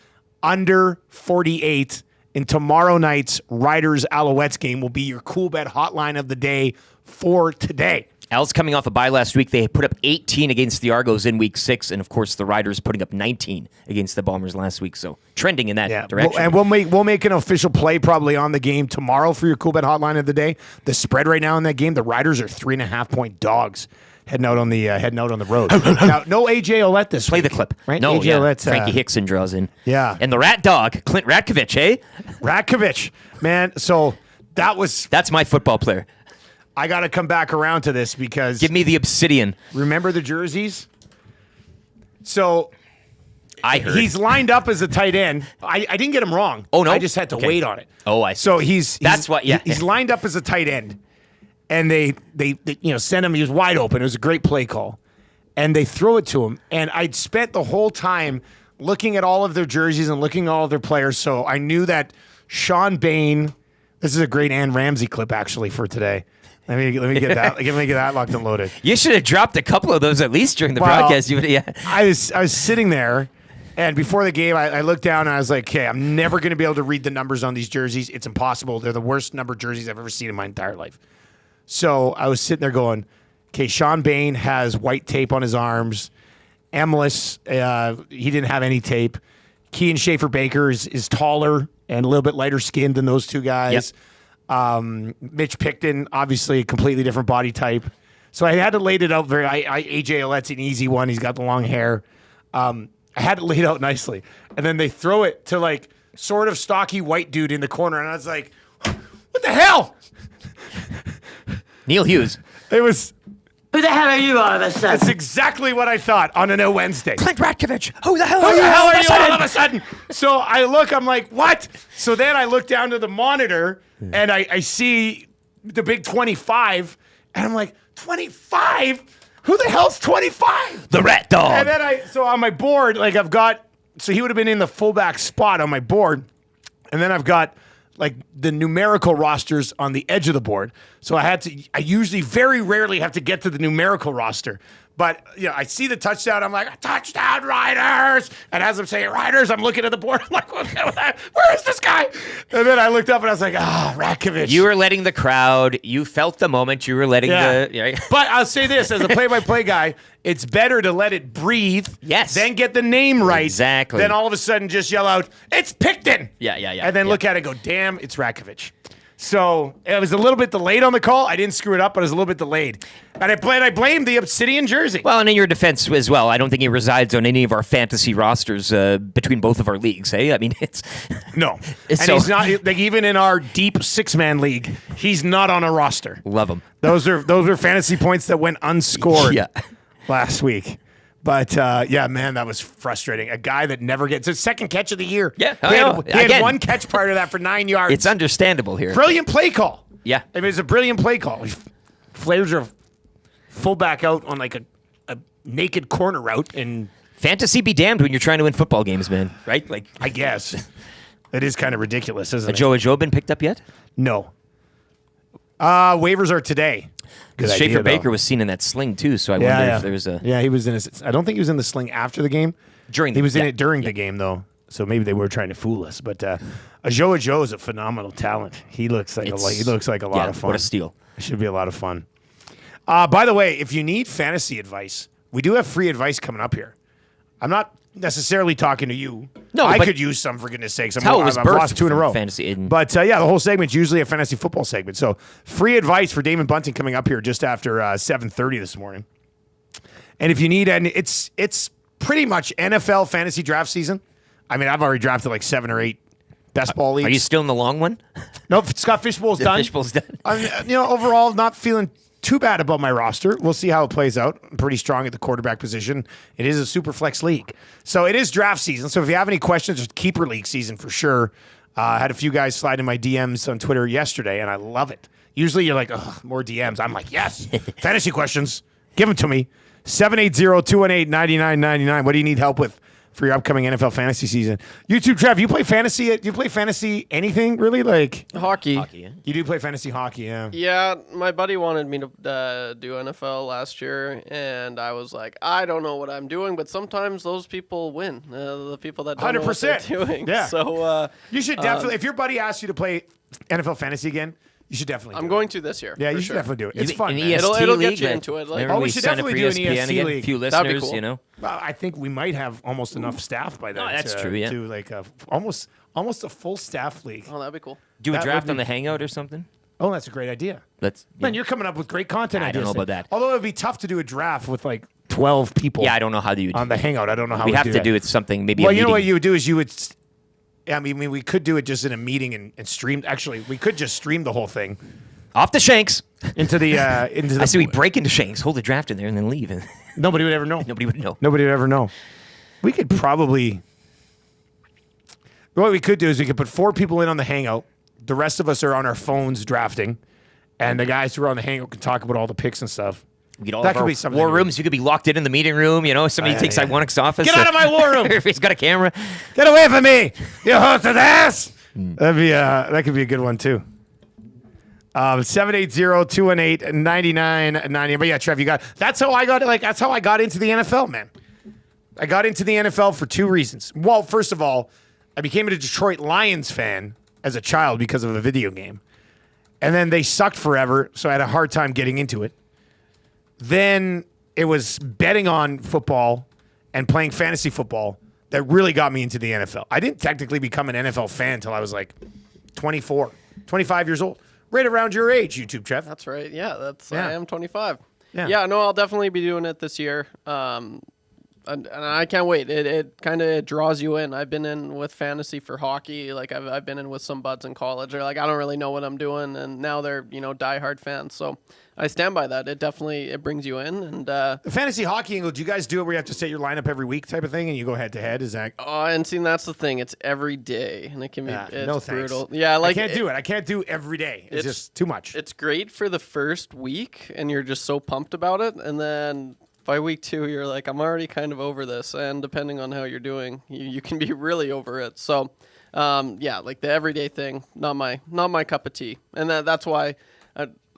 Under 48 in tomorrow night's Riders-Alouettes game will be your cool bet hotline of the day for today. Al's coming off a bye last week. They put up 18 against the Argos in week 6, and of course the Riders putting up 19 against the Bombers last week. So trending in that direction. And we'll make an official play probably on the game tomorrow for your cool bet hotline of the day. The spread right now in that game, the Riders are 3.5-point dogs heading out on the road. Now, no AJ Ouellette this Play week. the clip. Right? No, AJ yeah. Ouellette's, Frankie Hickson draws in. Yeah. And the rat dog, Clint Ratkovich, eh? Ratkovich, man. So that's my football player. I got to come back around to this because Give me the obsidian. remember the jerseys? So I heard. he's lined up as a tight end. I didn't get him wrong. Oh, no? I just had to Okay. wait on it. Oh, I see. So he's lined up as a tight end, and they sent him. He was wide open. It was a great play call, and they throw it to him. And I'd spent the whole time looking at all of their jerseys and looking at all of their players. So I knew that Sean Bain. This is a great Ann Ramsey clip actually for today. Let me get that. Let me get that locked and loaded. You should have dropped a couple of those at least during the broadcast. I was sitting there, and before the game, I looked down and I was like, "Okay, I'm never going to be able to read the numbers on these jerseys. It's impossible. They're the worst numbered jerseys I've ever seen in my entire life." So I was sitting there going, "Okay, Sean Bain has white tape on his arms. Emlis, he didn't have any tape. Kean Schaefer-Baker is taller and a little bit lighter skinned than those two guys." Yep. Mitch Picton, obviously a completely different body type. So I had to lay it out very. AJ Ouellette's an easy one. He's got the long hair. I had it laid out nicely, and then they throw it to like sort of stocky white dude in the corner, and I was like, "What the hell?" Neil Hughes. It was. Who the hell are you all of a sudden? That's exactly what I thought on a Wednesday. Clint Ratkovich. Who the hell Who are the you? hell are you all of a sudden? So I look, I'm like, what? So then I look down to the monitor and I see the big 25, and I'm like, 25? Who the hell's 25? The rat dog. And then so on my board, like so he would have been in the fullback spot on my board, and then I've got like the numerical rosters on the edge of the board. So I usually very rarely have to get to the numerical roster. But I see the touchdown. I'm like, touchdown, Riders. And as I'm saying Riders, I'm looking at the board. I'm like, where is this guy? And then I looked up and I was like, Ratkovich. You were letting the crowd. You felt the moment. You were letting the. But I'll say this as a play-by-play guy, it's better to let it breathe. Yes. Then get the name right. Exactly. Then all of a sudden just yell out, it's Picton. Yeah. And then look at it and go, damn, it's Ratkovich. So it was a little bit delayed on the call. I didn't screw it up, but it was a little bit delayed. And I blame the Obsidian jersey. Well, and in your defense as well, I don't think he resides on any of our fantasy rosters between both of our leagues. Hey, I mean, it's no, and he's not like even in our deep 6-man league. He's not on a roster. Love him. Those are fantasy points that went unscored last week. But, man, that was frustrating. A guy that never gets his second catch of the year. Yeah. He had one catch part of that for 9 yards. It's understandable here. Brilliant play call. Yeah. I mean, it's a brilliant play call. He flares a fullback out on like a naked corner route. And fantasy be damned when you're trying to win football games, man. Right? Like, I guess. It is kind of ridiculous, isn't it? Joe been picked up yet? No. Waivers are today. Because Schaefer Baker was seen in that sling too, so I wonder if there was a. Yeah, he was in. I don't think he was in the sling after the game. He was in it during the game though, so maybe they were trying to fool us. But Ajoa Joe is a phenomenal talent. He looks like a lot of fun. What a steal! It should be a lot of fun. By the way, if you need fantasy advice, we do have free advice coming up here. I'm not necessarily talking to you. No, I but could use some, for goodness sakes. That's how it was I've birthed lost 2 in a from row. fantasy and- But the whole segment's usually a fantasy football segment. So free advice for Damon Bunting coming up here just after 7:30 this morning. And if you need, and it's pretty much NFL fantasy draft season. I mean, I've already drafted like 7 or 8 best ball leagues. Are you still in the long one? Nope, Scott Fishbowl's done. Fishbowl's done. Overall, not feeling too bad about my roster. We'll see how it plays out. I'm pretty strong at the quarterback position. It is a super flex league. So it is draft season. So if you have any questions, it's keeper league season for sure. I had a few guys slide in my DMs on Twitter yesterday, and I love it. Usually you're like, oh, more DMs. I'm like, yes. Fantasy questions. Give them to me. 780-218-9999. What do you need help with for your upcoming NFL fantasy season? YouTube, Trev, you play fantasy? Do you play fantasy anything, really? Like Hockey. Yeah. You do play fantasy hockey, yeah. Yeah, my buddy wanted me to do NFL last year, and I was like, I don't know what I'm doing, but sometimes those people win. The people that don't know what they're 100%. doing. Yeah. So You should definitely, if your buddy asks you to play NFL fantasy again, you should definitely do I'm it. going to this year. Yeah, for you should sure. definitely do it. It's fun, An man. EST It'll get league, you like, into it, like- remember Oh, we we should signed up definitely for do an ESPN EST again? league. Few That'd be listeners, cool. you know. Well, I think we might have almost enough staff by then. No, that's true, yeah. To like almost a full staff league. Oh, that'd be cool. Do a That draft would on be- the Hangout or something? Oh, that's a great idea. Let's. Man, you're coming up with great content I ideas. don't know there. about that. Although it would be tough to do a draft with like 12 people. Yeah, I don't know how you do on the Hangout. I don't know how we have do to that. do it something maybe. Well, a you know what meeting. you would do is you would. I mean, we could do it just in a meeting and stream. Actually, we could just stream the whole thing Off the Shanks. into the. I see we break into Shanks, hold the draft in there, and then leave. And Nobody would ever know. nobody would know. Nobody would ever know. We could probably. What we could do is we could put 4 people in on the Hangout. The rest of us are on our phones drafting, and the guys who are on the Hangout can talk about all the picks and stuff. We get all That of could our be something war to do. rooms. You could be locked in the meeting room. You know, somebody takes yeah. Iwanik's office. Get out of my war room! if he's got a camera. Get away from me, you host's ass! That could be a good one too. 780-218-9990. But yeah, Trev, that's how I got into the NFL, man. I got into the NFL for 2 reasons. Well, first of all, I became a Detroit Lions fan as a child because of a video game. And then they sucked forever, so I had a hard time getting into it. Then it was betting on football and playing fantasy football that really got me into the NFL. I didn't technically become an NFL fan until I was like 24, 25 years old. Right around your age, YouTube, Trev. That's right. Yeah, Yeah. I am 25. Yeah. Yeah, no, I'll definitely be doing it this year. And I can't wait. It kind of draws you in. I've been in with fantasy for hockey. Like I've been in with some buds in college. They're like, I don't really know what I'm doing, and now they're diehard fans. So I stand by that. It brings you in. And The fantasy hockey angle, do you guys do it where you have to set your lineup every week type of thing and you go head to head? Is that and see, that's the thing. It's every day, and it can be it's no thanks. brutal. Yeah, like I can't do it. I can't do every day. It's just too much. It's great for the first week, and you're just so pumped about it, and then by week 2, you're like, I'm already kind of over this. And depending on how you're doing, you can be really over it. So, yeah, like the everyday thing, not my cup of tea. And that's why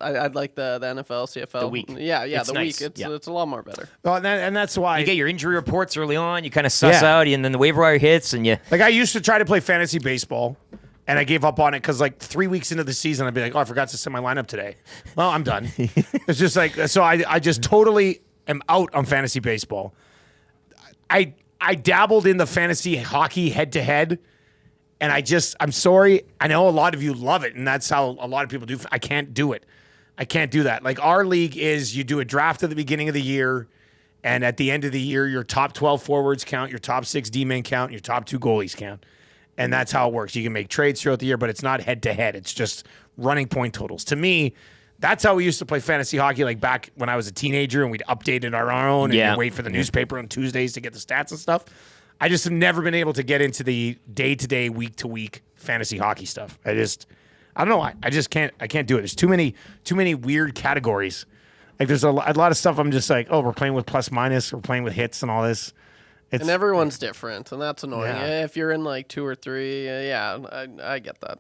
I'd like the NFL, CFL. The week. Yeah, It's the nice. week. Yeah. It's a lot more better. Well, and that's why You get your injury reports early on. You kind of suss Yeah. out, and then the waiver wire hits, and you. Like I used to try to play fantasy baseball, and I gave up on it because like 3 weeks into the season, I'd be like, "Oh, I forgot to set my lineup today." Well, I'm done. It's just like so. I just totally am out on fantasy baseball. I dabbled in the fantasy hockey head to head, and I'm sorry. I know a lot of you love it, and that's how a lot of people do. I can't do it. I can't do that. Like our league is, you do a draft at the beginning of the year. And at the end of the year, your top 12 forwards count, your top 6 D-men count, and your top 2 goalies count. And that's how it works. You can make trades throughout the year, but it's not head-to-head. It's just running point totals. To me, that's how we used to play fantasy hockey, like back when I was a teenager, and we'd update it our own Yeah. and wait for the newspaper on Tuesdays to get the stats and stuff. I just have never been able to get into the day-to-day, week-to-week fantasy hockey stuff. I don't know why. I can't do it. There's too many weird categories. Like there's a lot of stuff I'm just like, oh, we're playing with plus minus, we're playing with hits and all this. And everyone's different, and that's annoying. Yeah. If you're in like 2 or 3, I get that.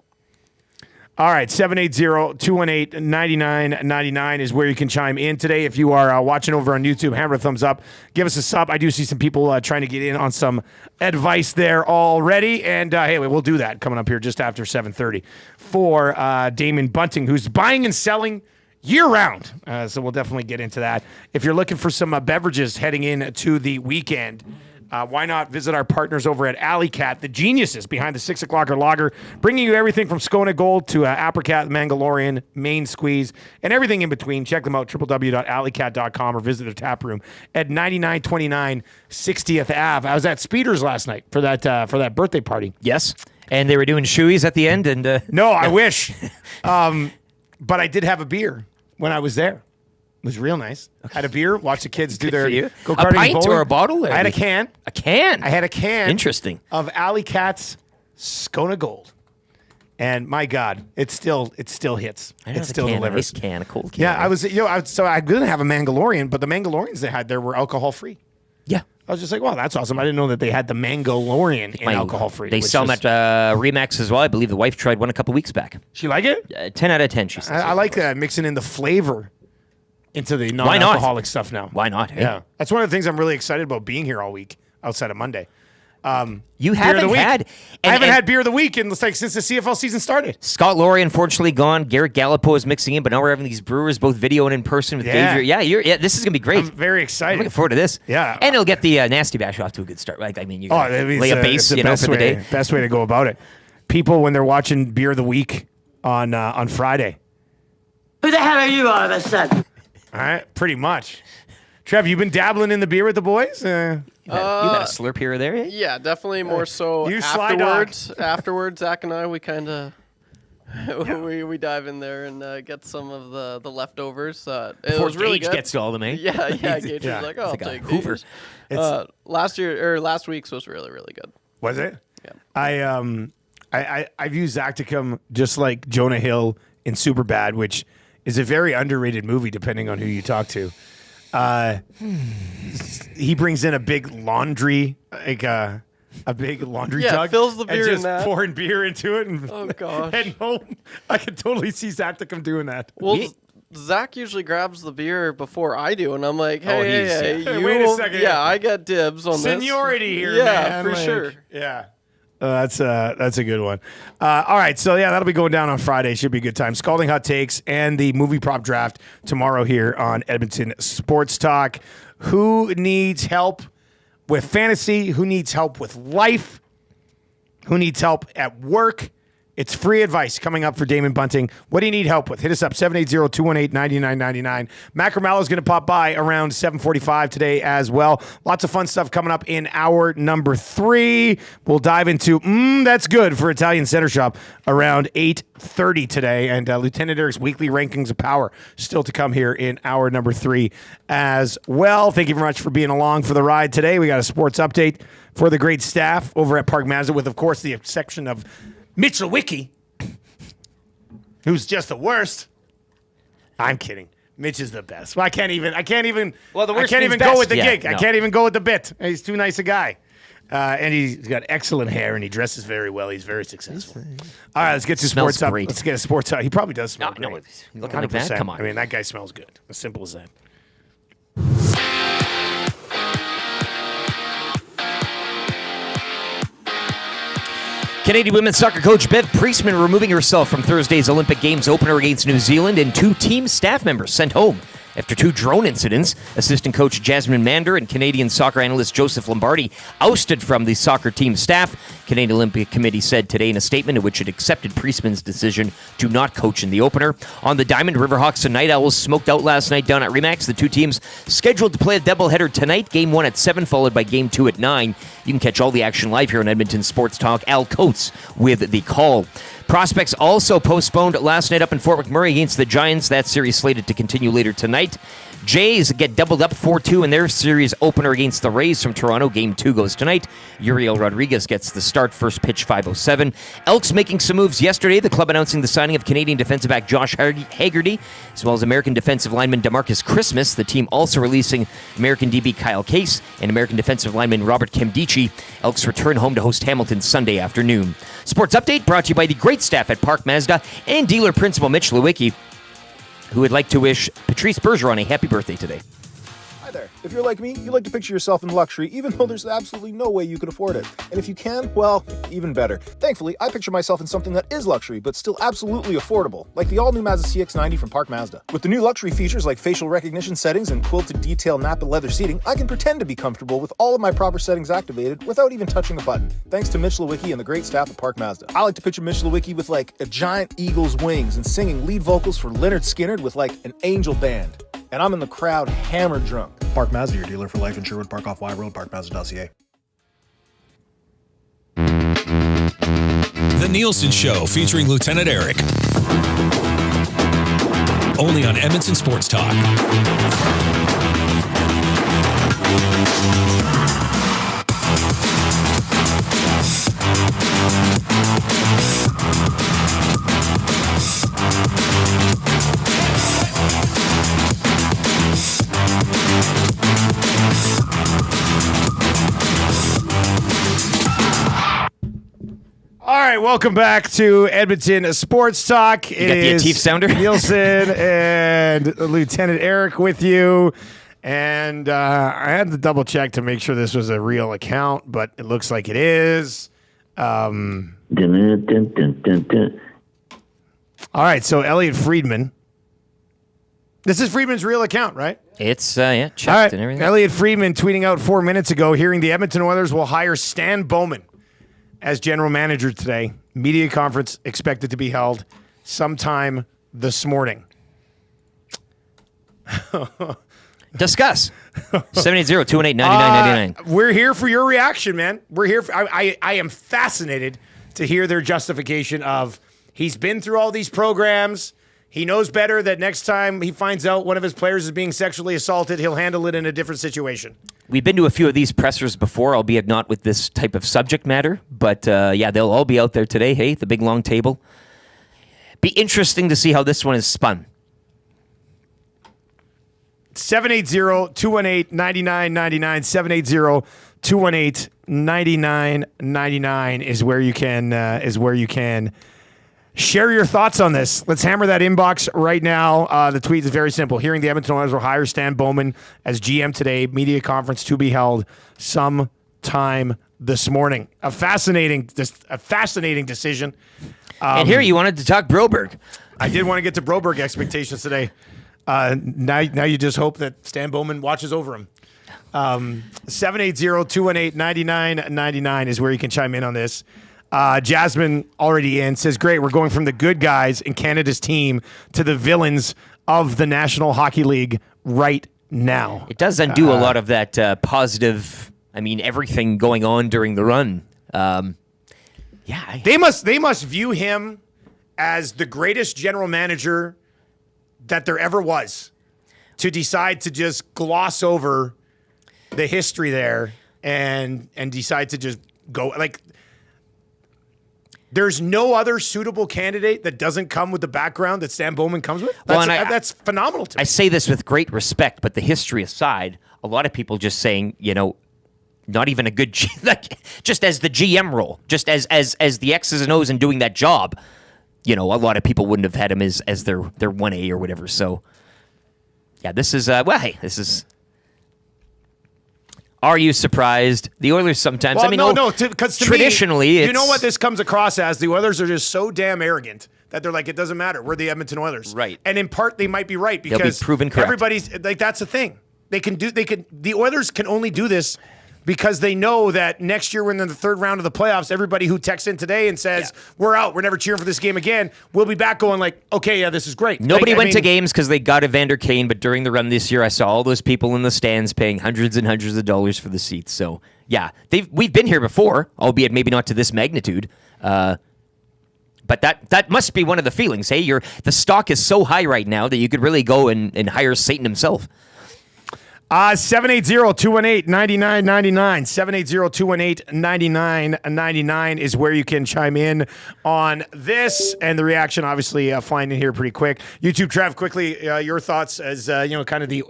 All right, 780-218-9999 is where you can chime in today. If you are watching over on YouTube, hammer a thumbs up. Give us a sub. I do see some people trying to get in on some advice there already. And, hey, we'll do that coming up here just after 7:30 for Damon Bunting, who's buying and selling year-round. So we'll definitely get into that. If you're looking for some beverages heading in to the weekend, why not visit our partners over at Alley Cat, the geniuses behind the 6 o'clocker lager, bringing you everything from Skona Gold to Apricot, Mandalorian, Main Squeeze, and everything in between. Check them out, www.alleycat.com, or visit their tap room at 9929 60th Ave. I was at Speeders last night for that birthday party. Yes. And they were doing shoeies at the end. And No, I wish. But I did have a beer when I was there. It was real nice. Had a beer, watched the kids do their go-karting. A pint or a bottle? I had a can. A can? I had a can. Interesting. Of Alley Cat's Skona Gold. And my God, it still hits. It still delivers. A can, a cold can. Yeah, I didn't have a Mandalorian, but the Mandalorians they had there were alcohol-free. Yeah. I was just like, wow, that's awesome. I didn't know that they had the Mandalorian in alcohol-free. They sell them at Remax as well. I believe the wife tried one a couple weeks back. She like it? 10 out of 10, she says. I like that, mixing in the flavor into the non-alcoholic stuff now. Why not? Hey? Yeah. That's one of the things I'm really excited about being here all week outside of Monday. You haven't had... I haven't had beer of the week since the CFL season started. Scott Laurie, unfortunately, gone. Garrett Gallipo is mixing in, but now we're having these brewers both video and in person with Dave. Yeah, this is going to be great. I'm very excited. I'm looking forward to this. Yeah. And it'll get the Nasty Bash off to a good start. Like, I mean, you lay a base for the day. Best way to go about it. People, when they're watching Beer of the Week on Friday. Who the hell are you all of a sudden? All right, pretty much. Trev, you been dabbling in the beer with the boys? You've had a slurp here or there, eh? Yeah, definitely more so You sly dog. afterwards, Zach and I, we kind of we dive in there and get some of the leftovers. It Before was really Gage good. gets to all of them, eh? Yeah, Gage was like, oh, I'll like a take Hoover. these. Last week's was really, really good. Was it? Yeah. I view Zacticum just like Jonah Hill in Superbad, which is a very underrated movie depending on who you talk to. He brings in a big laundry, like a big laundry jug. Fills the beer and just in that. pouring beer into it. And Oh, gosh. heading home. I could totally see Zacticum doing that. Well, Zach usually grabs the beer before I do, and I'm like, hey, Hey, you wait a second. Yeah, I get dibs on Seniority this. here, Yeah, man. for Like, sure. Yeah. That's a good one. All right, so yeah, that'll be going down on Friday. Should be a good time. Scalding hot takes and the movie prop draft tomorrow here on Edmonton Sports Talk. Who needs help with fantasy? Who needs help with life? Who needs help at work? It's free advice coming up for Damon Bunting. What do you need help with? Hit us up, 780-218-9999. Macramalla is going to pop by around 7:45 today as well. Lots of fun stuff coming up in hour number 3. We'll dive into That's Good for Italian Center Shop around 8:30 today. And Lieutenant Eric's weekly rankings of power still to come here in hour number 3 as well. Thank you very much for being along for the ride today. We got a sports update for the great staff over at Park Mazda with, of course, the exception of Mitchell Wickie, who's just the worst. I'm kidding. Mitch is the best. Well, I can't even. Well, the worst I can't means even best. go with the Yeah, gig. no. I can't even go with the bit. He's too nice a guy, and he's got excellent hair, and he dresses very well. He's very successful. All right, let's get to Smells sports up. great. Let's get a sports up. He probably does smell No, great. you looking like that? 100%. Come on. I mean, that guy smells good. As simple as that. Canadian women's soccer coach Bev Priestman removing herself from Thursday's Olympic Games opener against New Zealand, and 2 team staff members sent home after 2 drone incidents. Assistant coach Jasmine Mander and Canadian soccer analyst Joseph Lombardi ousted from the soccer team staff. Canadian Olympic Committee said today in a statement in which it accepted Priestman's decision to not coach in the opener. On the diamond, Riverhawks and Night Owls smoked out last night down at Remax. The 2 teams scheduled to play a doubleheader tonight. Game 1 at 7, followed by Game 2 at 9. You can catch all the action live here on Edmonton Sports Talk. Al Coates with the call. Prospects also postponed last night up in Fort McMurray against the Giants. That series slated to continue later tonight. Jays get doubled up 4-2 in their series opener against the Rays from Toronto. Game 2 goes tonight. Uriel Rodriguez gets the start. First pitch 5:07. Elks making some moves yesterday. The club announcing the signing of Canadian defensive back Josh Haggerty, as well as American defensive lineman DeMarcus Christmas. The team also releasing American DB Kyle Case and American defensive lineman Robert Kimdichie. Elks return home to host Hamilton Sunday afternoon. Sports Update brought to you by the great staff at Park Mazda and dealer principal Mitch Lewicki, who would like to wish Patrice Bergeron a happy birthday today. Hi there. If you're like me, you like to picture yourself in luxury, even though there's absolutely no way you could afford it. And if you can, well, even better. Thankfully, I picture myself in something that is luxury, but still absolutely affordable, like the all-new Mazda CX-90 from Park Mazda. With the new luxury features like facial recognition settings and quilted detail Napa leather seating, I can pretend to be comfortable with all of my proper settings activated without even touching a button, thanks to Mitch Lewicki and the great staff at Park Mazda. I like to picture Mitch Lewicki with like a giant eagle's wings and singing lead vocals for Lynyrd Skynyrd with like an angel band. And I'm in the crowd hammered drunk. Park Mazda, your dealer for life in Sherwood Park off Y Road, parkmazda.ca. The Nielsen Show featuring Lieutenant Eric. Only on Edmonton Sports Talk. All right, welcome back to Edmonton Sports Talk. You got the Atif sounder? Nielsen and Lieutenant Eric with you. And I had to double check to make sure this was a real account, but it looks like it is. All right, so Elliot Friedman. This is Friedman's real account, right? It's, checked and everything. Elliot Friedman tweeting out 4 minutes ago, hearing the Edmonton Oilers will hire Stan Bowman as general manager today. Media conference expected to be held sometime this morning. Discuss. 780-218-9999. We're here for your reaction, man. We're here. I am fascinated to hear their justification of he's been through all these programs. He knows better that next time he finds out one of his players is being sexually assaulted, he'll handle it in a different situation. We've been to a few of these pressers before, albeit not with this type of subject matter. But, they'll all be out there today. Hey, the big, long table. Be interesting to see how this one is spun. 780-218-9999. 780-218-9999 is where you can share your thoughts on this. Let's hammer that inbox right now. The tweet is very simple. Hearing the Edmonton Oilers will hire Stan Bowman as GM today. Media conference to be held sometime this morning. A fascinating decision. And here you wanted to talk Broberg. I did want to get to Broberg expectations today. Now you just hope that Stan Bowman watches over him. 780-218-9999 is where you can chime in on this. Jasmine already in, says, great, we're going from the good guys in Canada's team to the villains of the National Hockey League right now. It does undo a lot of that positive, everything going on during the run. They must view him as the greatest general manager that there ever was, to decide to just gloss over the history there and decide to just go like. There's no other suitable candidate that doesn't come with the background that Stan Bowman comes with. That's phenomenal to me. I say this with great respect, but the history aside, a lot of people just saying, not even a good, just as the GM role, just as the X's and O's and doing that job, a lot of people wouldn't have had him as their 1A or whatever. So, yeah, this is, this is. Are you surprised? The Oilers sometimes. Well, because traditionally, you know what this comes across as? The Oilers are just so damn arrogant that they're like, it doesn't matter. We're the Edmonton Oilers, right? And in part, they might be right because they'll be proven correct. Everybody's like, that's the thing. The Oilers can only do this because they know that next year, when they're in the third round of the playoffs, everybody who texts in today and says, we're out, we're never cheering for this game again, we'll be back going like, okay, yeah, this is great. Nobody went to games because they got Evander Kane, but during the run this year, I saw all those people in the stands paying hundreds and hundreds of dollars for the seats. So, yeah, we've been here before, albeit maybe not to this magnitude. But that must be one of the feelings. Hey, the stock is so high right now that you could really go and hire Satan himself. 780-218-9999. 780-218-9999 is where you can chime in on this. And the reaction, obviously, flying in here pretty quick. YouTube, Trev, quickly, your thoughts as, kind of the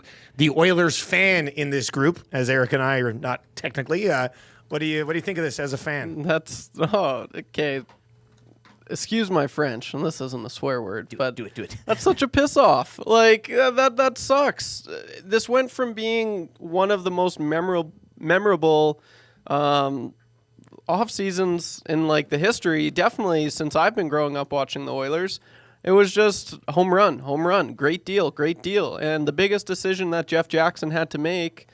Oilers fan in this group, as Eric and I are not technically. What do you think of this as a fan? Okay. excuse my French, and this isn't a swear word, but do it. That's such a piss off. Like that sucks. This went from being one of the most memorable off seasons in like the history, definitely since I've been growing up watching the Oilers. It was just home run, great deal. And the biggest decision that Jeff Jackson had to make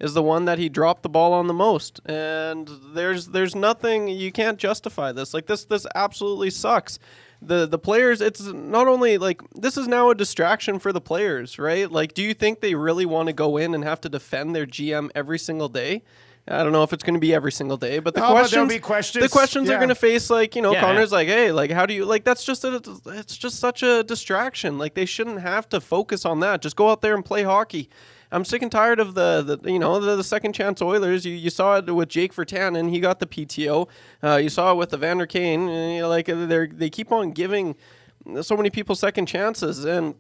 is the one that he dropped the ball on the most. And there's nothing, you can't justify this. Like this absolutely sucks. The players, it's not only like, this is now a distraction for the players, right? Like, do you think they really want to go in and have to defend their GM every single day? I don't know if it's going to be every single day, but there'll be questions. The questions Yeah. are going to face, like, Yeah. Connor's like, hey, like, how do you, like, it's just such a distraction. Like, they shouldn't have to focus on that. Just go out there and play hockey. I'm sick and tired of the second chance Oilers. You saw it with Jake Virtanen. He got the PTO. You saw it with the Vander Kane. They keep on giving so many people second chances. And,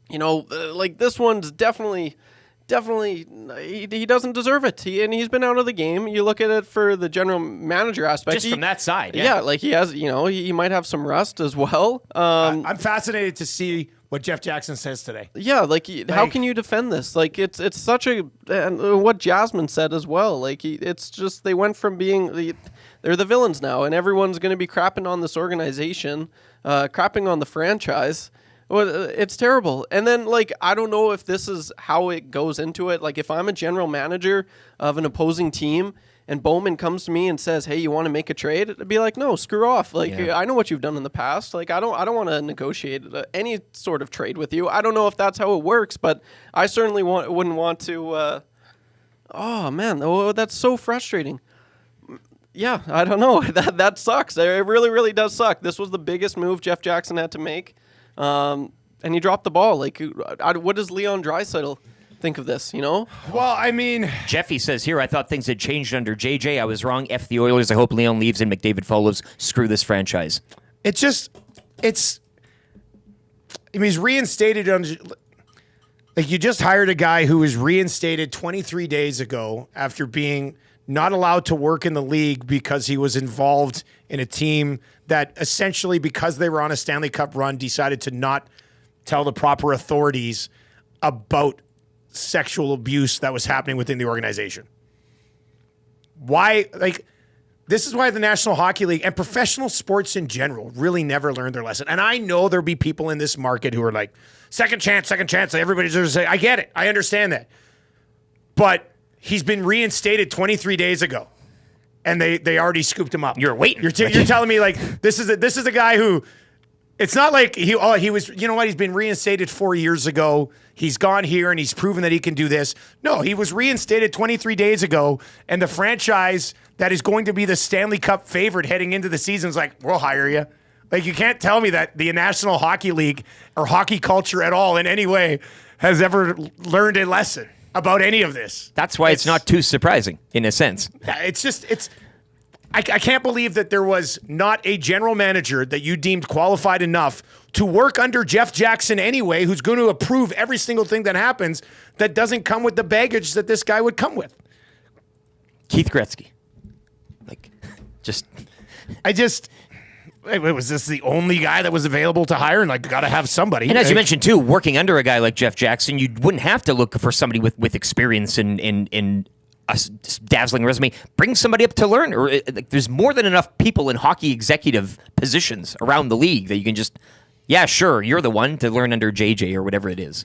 like, this one's definitely he doesn't deserve it. He's been out of the game. You look at it for the general manager aspect. Just from that side. Yeah, like he has, he might have some rust as well. I'm fascinated to see what Jeff Jackson says today. Yeah, like how can you defend this? Like it's such a, and what Jasmine said as well. Like it's just, they went from being they're the villains now, and everyone's going to be crapping on this organization, crapping on the franchise. Well, it's terrible. And then, like, I don't know if this is how it goes into it. Like, if I'm a general manager of an opposing team and Bowman comes to me and says, hey, you want to make a trade? It'd be like, no, screw off. Like, I know what you've done in the past. Like, I don't want to negotiate any sort of trade with you. I don't know if that's how it works, but I certainly wouldn't want to. Oh, man, that's so frustrating. Yeah, I don't know. That sucks. It really, really does suck. This was the biggest move Jeff Jackson had to make. And he dropped the ball. Like, what does Leon Draisaitl think of this, Well, I mean... Jeffy says here, I thought things had changed under JJ. I was wrong. F the Oilers. I hope Leon leaves and McDavid follows. Screw this franchise. He's reinstated on... Like, you just hired a guy who was reinstated 23 days ago after being not allowed to work in the league because he was involved in a team that essentially, because they were on a Stanley Cup run, decided to not tell the proper authorities about sexual abuse that was happening within the organization. Why? Like, this is why the National Hockey League and professional sports in general really never learned their lesson. And I know there'll be people in this market who are like, second chance. Everybody deserves to say, I get it. I understand that. But he's been reinstated 23 days ago, and they already scooped him up. You're waiting. You're telling me, like, this is a guy who, it's not like he was, you know what, he's been reinstated 4 years ago. He's gone here and he's proven that he can do this. No, he was reinstated 23 days ago, and the franchise that is going to be the Stanley Cup favorite heading into the season is like, we'll hire you. Like, you can't tell me that the National Hockey League or hockey culture at all in any way has ever learned a lesson about any of this. That's why it's not too surprising, in a sense. I can't believe that there was not a general manager that you deemed qualified enough to work under Jeff Jackson anyway, who's going to approve every single thing that happens that doesn't come with the baggage that this guy would come with. Keith Gretzky. Was this the only guy that was available to hire? And got to have somebody. And as you mentioned too, working under a guy like Jeff Jackson, you wouldn't have to look for somebody with experience in a dazzling resume. Bring somebody up to learn. Or there's more than enough people in hockey executive positions around the league that you can just, yeah, sure, you're the one to learn under JJ or whatever it is.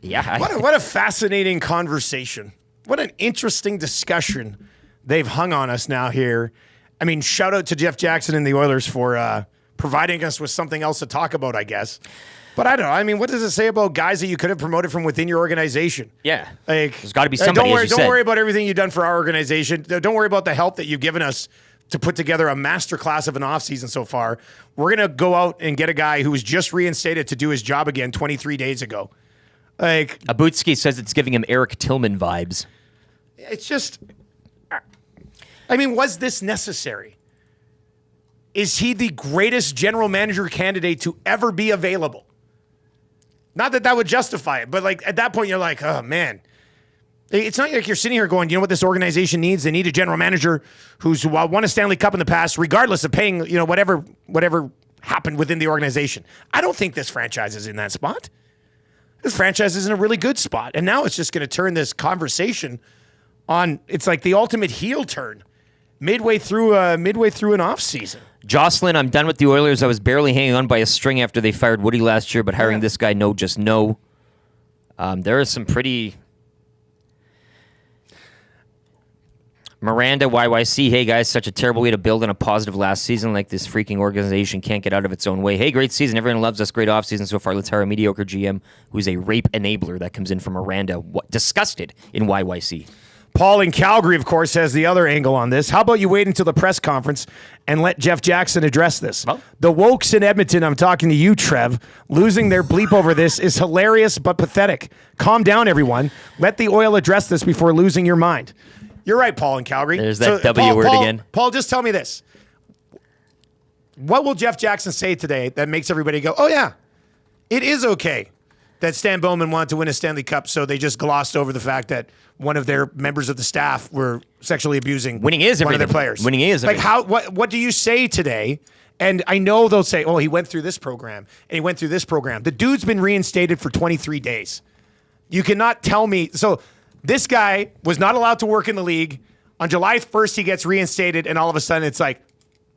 Yeah. What a fascinating conversation. What an interesting discussion they've hung on us now here. I mean, shout out to Jeff Jackson and the Oilers for providing us with something else to talk about, I guess. But I don't know. I mean, what does it say about guys that you could have promoted from within your organization? Yeah. There's got to be somebody, don't worry about everything you've done for our organization. Don't worry about the help that you've given us to put together a masterclass of an offseason so far. We're going to go out and get a guy who was just reinstated to do his job again 23 days ago. Abutski says it's giving him Eric Tillman vibes. It's just... I mean, was this necessary? Is he the greatest general manager candidate to ever be available? Not that would justify it, but at that point, you're like, oh man, It's not like you're sitting here going, you know what this organization needs? They need a general manager who's won a Stanley Cup in the past, regardless of paying, whatever happened within the organization. I don't think this franchise is in that spot. This franchise is in a really good spot. And now it's just going to turn this conversation on. It's like the ultimate heel turn midway through an offseason. Jocelyn, I'm done with the Oilers. I was barely hanging on by a string after they fired Woody last year, but hiring this guy, no, just no. There are some pretty... Miranda, YYC, hey guys, such a terrible way to build on a positive last season like this freaking organization can't get out of its own way. Hey, great season. Everyone loves us. Great offseason so far. Let's hire a mediocre GM who's a rape enabler. That comes in from Miranda. Disgusted in YYC. Paul in Calgary, of course, has the other angle on this. How about you wait until the press conference and let Jeff Jackson address this? Well, the wokes in Edmonton, I'm talking to you, Trev, losing their bleep over this is hilarious but pathetic. Calm down, everyone. Let the Oil address this before losing your mind. You're right, Paul in Calgary. There's that W word again. Paul, just tell me this. What will Jeff Jackson say today that makes everybody go, oh, yeah, it is okay that Stan Bowman wanted to win a Stanley Cup, so they just glossed over the fact that one of their members of the staff were sexually abusing one of their players. Winning is everything. What do you say today? And I know they'll say, oh, he went through this program, and he went through this program. The dude's been reinstated for 23 days. You cannot tell me. So this guy was not allowed to work in the league. On July 1st, he gets reinstated, and all of a sudden it's like,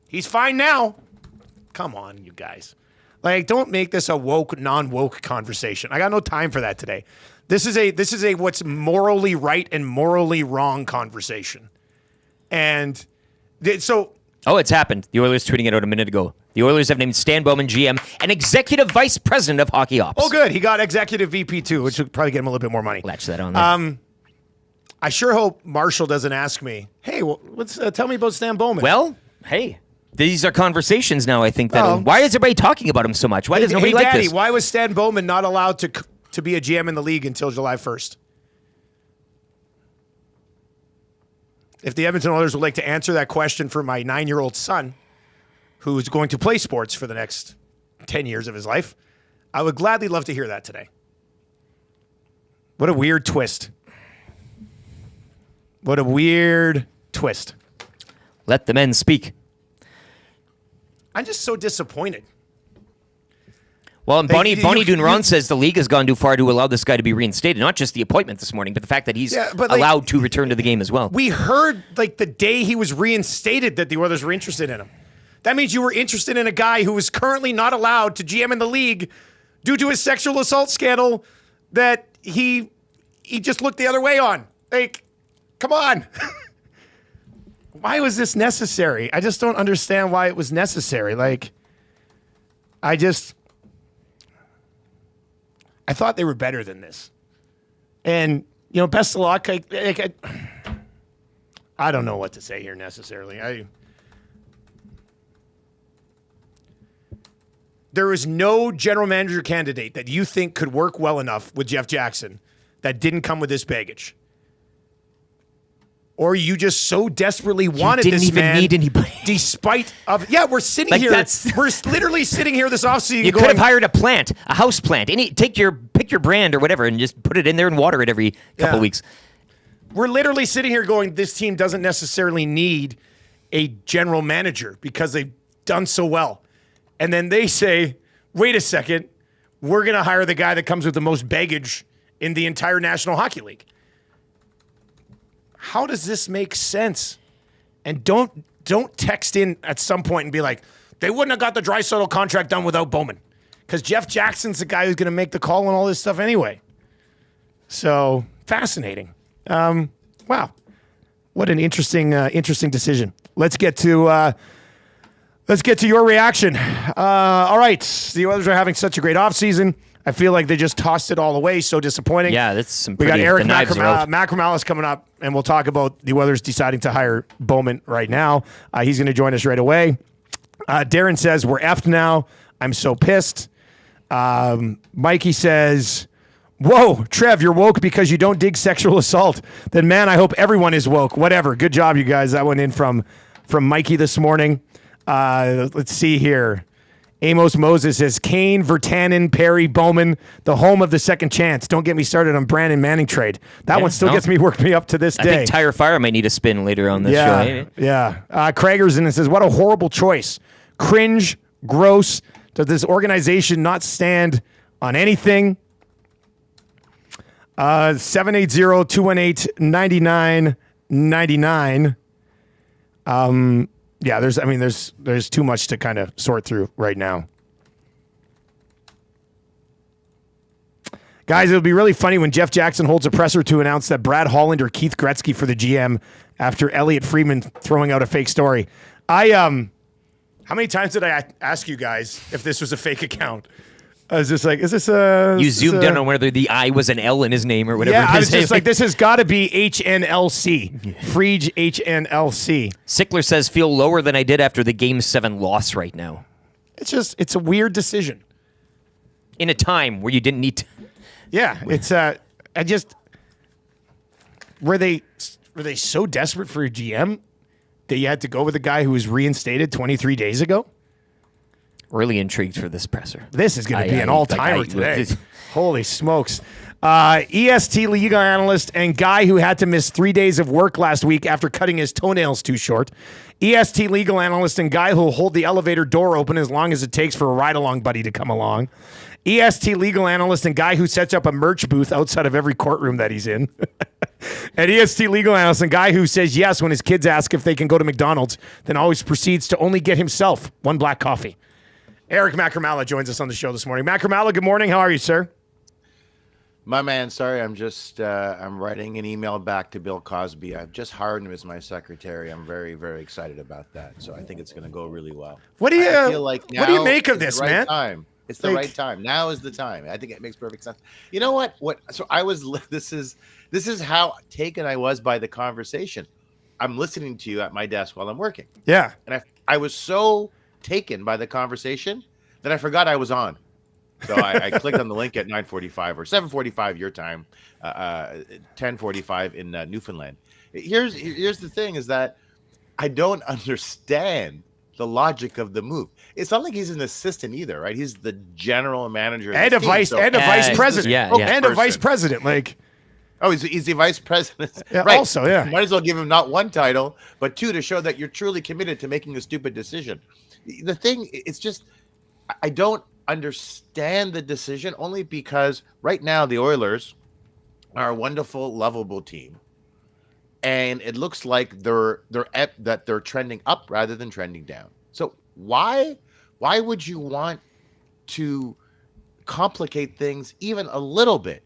he's fine now. Come on, you guys. Like, don't make this a woke, non-woke conversation. I got no time for that today. This is a what's morally right and morally wrong conversation. And so... Oh, it's happened. The Oilers tweeting it out a minute ago. The Oilers have named Stan Bowman GM and Executive Vice President of Hockey Ops. Oh, good. He got Executive VP too, which would probably get him a little bit more money. Latch that on there. I sure hope Marshall doesn't ask me, hey, let's tell me about Stan Bowman. Well, hey, these are conversations now, I think. Why is everybody talking about him so much? Why does nobody like Daddy, this? Why was Stan Bowman not allowed to be a GM in the league until July 1st? If the Edmonton Oilers would like to answer that question for my 9-year-old son, who's going to play sports for the next 10 years of his life, I would gladly love to hear that today. What a weird twist. What a weird twist. Let the men speak. I'm just so disappointed. Well, and Bonnie Dunron says the league has gone too far to allow this guy to be reinstated. Not just the appointment this morning, but the fact that he's allowed to return to the game as well. We heard the day he was reinstated that the Oilers were interested in him. That means you were interested in a guy who is currently not allowed to GM in the league due to his sexual assault scandal that he just looked the other way on. Like, come on. Why was this necessary? I just don't understand why it was necessary. I thought they were better than this. And, best of luck. I don't know what to say here necessarily. There is no general manager candidate that you think could work well enough with Jeff Jackson that didn't come with this baggage. Or you just so desperately wanted this man. You didn't even need anybody. Despite we're sitting here. We're literally sitting here this offseason. You could have hired a house plant. Pick your brand or whatever and just put it in there and water it every couple weeks. We're literally sitting here going, this team doesn't necessarily need a general manager because they've done so well. And then they say, wait a second, we're going to hire the guy that comes with the most baggage in the entire National Hockey League. How does this make sense? And don't text in at some point and be like, they wouldn't have got the Draisaitl contract done without Bowman. Because Jeff Jackson's the guy who's going to make the call on all this stuff anyway. So, fascinating. Wow. What an interesting decision. Let's get to your reaction. All right. The Oilers are having such a great offseason. I feel like they just tossed it all away. So disappointing. Yeah, that's some We pretty... got Eric Macramalla coming up, and we'll talk about the Oilers deciding to hire Bowman right now. He's going to join us right away. Darren says, we're effed now. I'm so pissed. Mikey says, whoa, Trev, you're woke because you don't dig sexual assault. Then, man, I hope everyone is woke. Whatever. Good job, you guys. That went in from Mikey this morning. Let's see here. Amos Moses says, Kane, Virtanen, Perry, Bowman, the home of the second chance. Don't get me started on Brandon Manning trade. That one still worked me up to this day. I think Tire Fire might need a spin later on this show. Eh? Yeah. Craigerson says, what a horrible choice. Cringe, gross. Does this organization not stand on anything? 780-218-9999. Yeah, there's too much to kind of sort through right now. Guys, it'll be really funny when Jeff Jackson holds a presser to announce that Brad Holland or Keith Gretzky for the GM after Elliot Friedman throwing out a fake story. How many times did I ask you guys if this was a fake account? I was just like, is this a... You zoomed in on whether the I was an L in his name or whatever. Yeah, I was just like, this has got to be HNLC. Frege HNLC. Sickler says, feel lower than I did after the Game 7 loss right now. It's a weird decision. In a time where you didn't need to... Yeah, were they so desperate for a GM that you had to go with a guy who was reinstated 23 days ago? Really intrigued for this presser. This is going to be an all-timer today. Holy smokes. EST legal analyst and guy who had to miss 3 days of work last week after cutting his toenails too short. EST legal analyst and guy who will hold the elevator door open as long as it takes for a ride-along buddy to come along. EST legal analyst and guy who sets up a merch booth outside of every courtroom that he's in. And EST legal analyst and guy who says yes when his kids ask if they can go to McDonald's, then always proceeds to only get himself one black coffee. Eric Macramalla joins us on the show this morning. Macramalla, good morning. How are you, sir? My man, sorry, I'm just I'm writing an email back to Bill Cosby. I've just hired him as my secretary. I'm very, very excited about that. So I think it's going to go really well. What do you feel like what do you make of this, right man? Time. It's the right time. Now is the time. I think it makes perfect sense. You know what? So I was. This is how taken I was by the conversation. I'm listening to you at my desk while I'm working. Yeah, and I was so taken by the conversation that I forgot I was on. So I clicked on the link at 9:45 or 7:45 your time, 10:45 in Newfoundland. Here's the thing: is that I don't understand the logic of the move. It's not like he's an assistant either, right? He's the general manager and a vice president. And a vice president. Like, oh, he's the vice president. Yeah, right. Also, yeah. Might as well give him not one title, but two, to show that you're truly committed to making a stupid decision. The thing, it's just, I don't understand the decision, only because right now the Oilers are a wonderful, lovable team, and it looks like they're trending up rather than trending down. So why would you want to complicate things even a little bit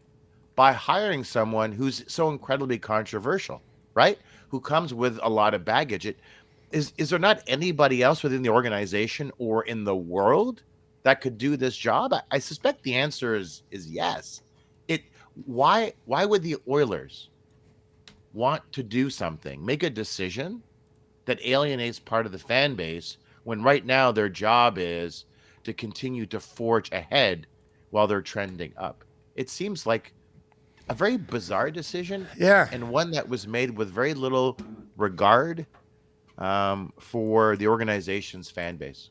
by hiring someone who's so incredibly controversial, right? Who comes with a lot of baggage? Is there not anybody else within the organization or in the world that could do this job? I suspect the answer is yes. Why would the Oilers want to do something, make a decision that alienates part of the fan base, when right now their job is to continue to forge ahead while they're trending up? It seems like a very bizarre decision, and one that was made with very little regard for the organization's fan base.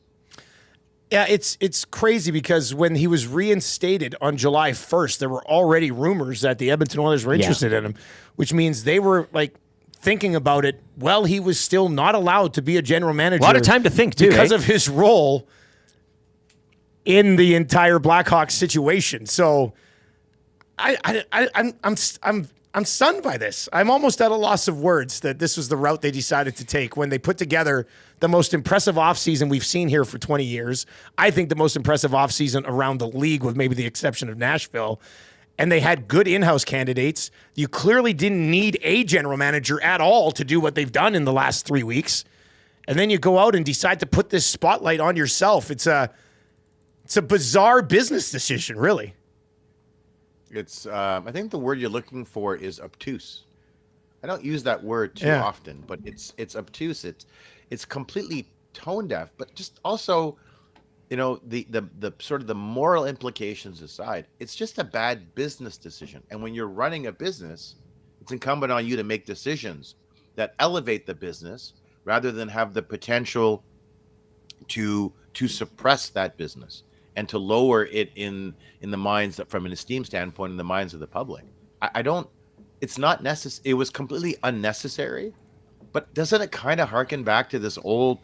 Yeah, it's crazy because when he was reinstated on July 1st, there were already rumors that the Edmonton Oilers were interested in him, which means they were like thinking about it while he was still not allowed to be a general manager. A lot of time to think too, because of his role in the entire Blackhawks situation. So I'm stunned by this. I'm almost at a loss of words that this was the route they decided to take when they put together the most impressive offseason we've seen here for 20 years. I think the most impressive offseason around the league, with maybe the exception of Nashville. And they had good in-house candidates. You clearly didn't need a general manager at all to do what they've done in the last 3 weeks. And then you go out and decide to put this spotlight on yourself. It's a bizarre business decision, really. It's I think the word you're looking for is obtuse. I don't use that word too often, but it's obtuse. It's completely tone deaf, but just also, the sort of the moral implications aside, it's just a bad business decision. And when you're running a business, it's incumbent on you to make decisions that elevate the business rather than have the potential to to suppress that business and to lower it in the minds from an esteem standpoint in the minds of the public. I don't. It's not necessary. It was completely unnecessary. But doesn't it kind of harken back to this old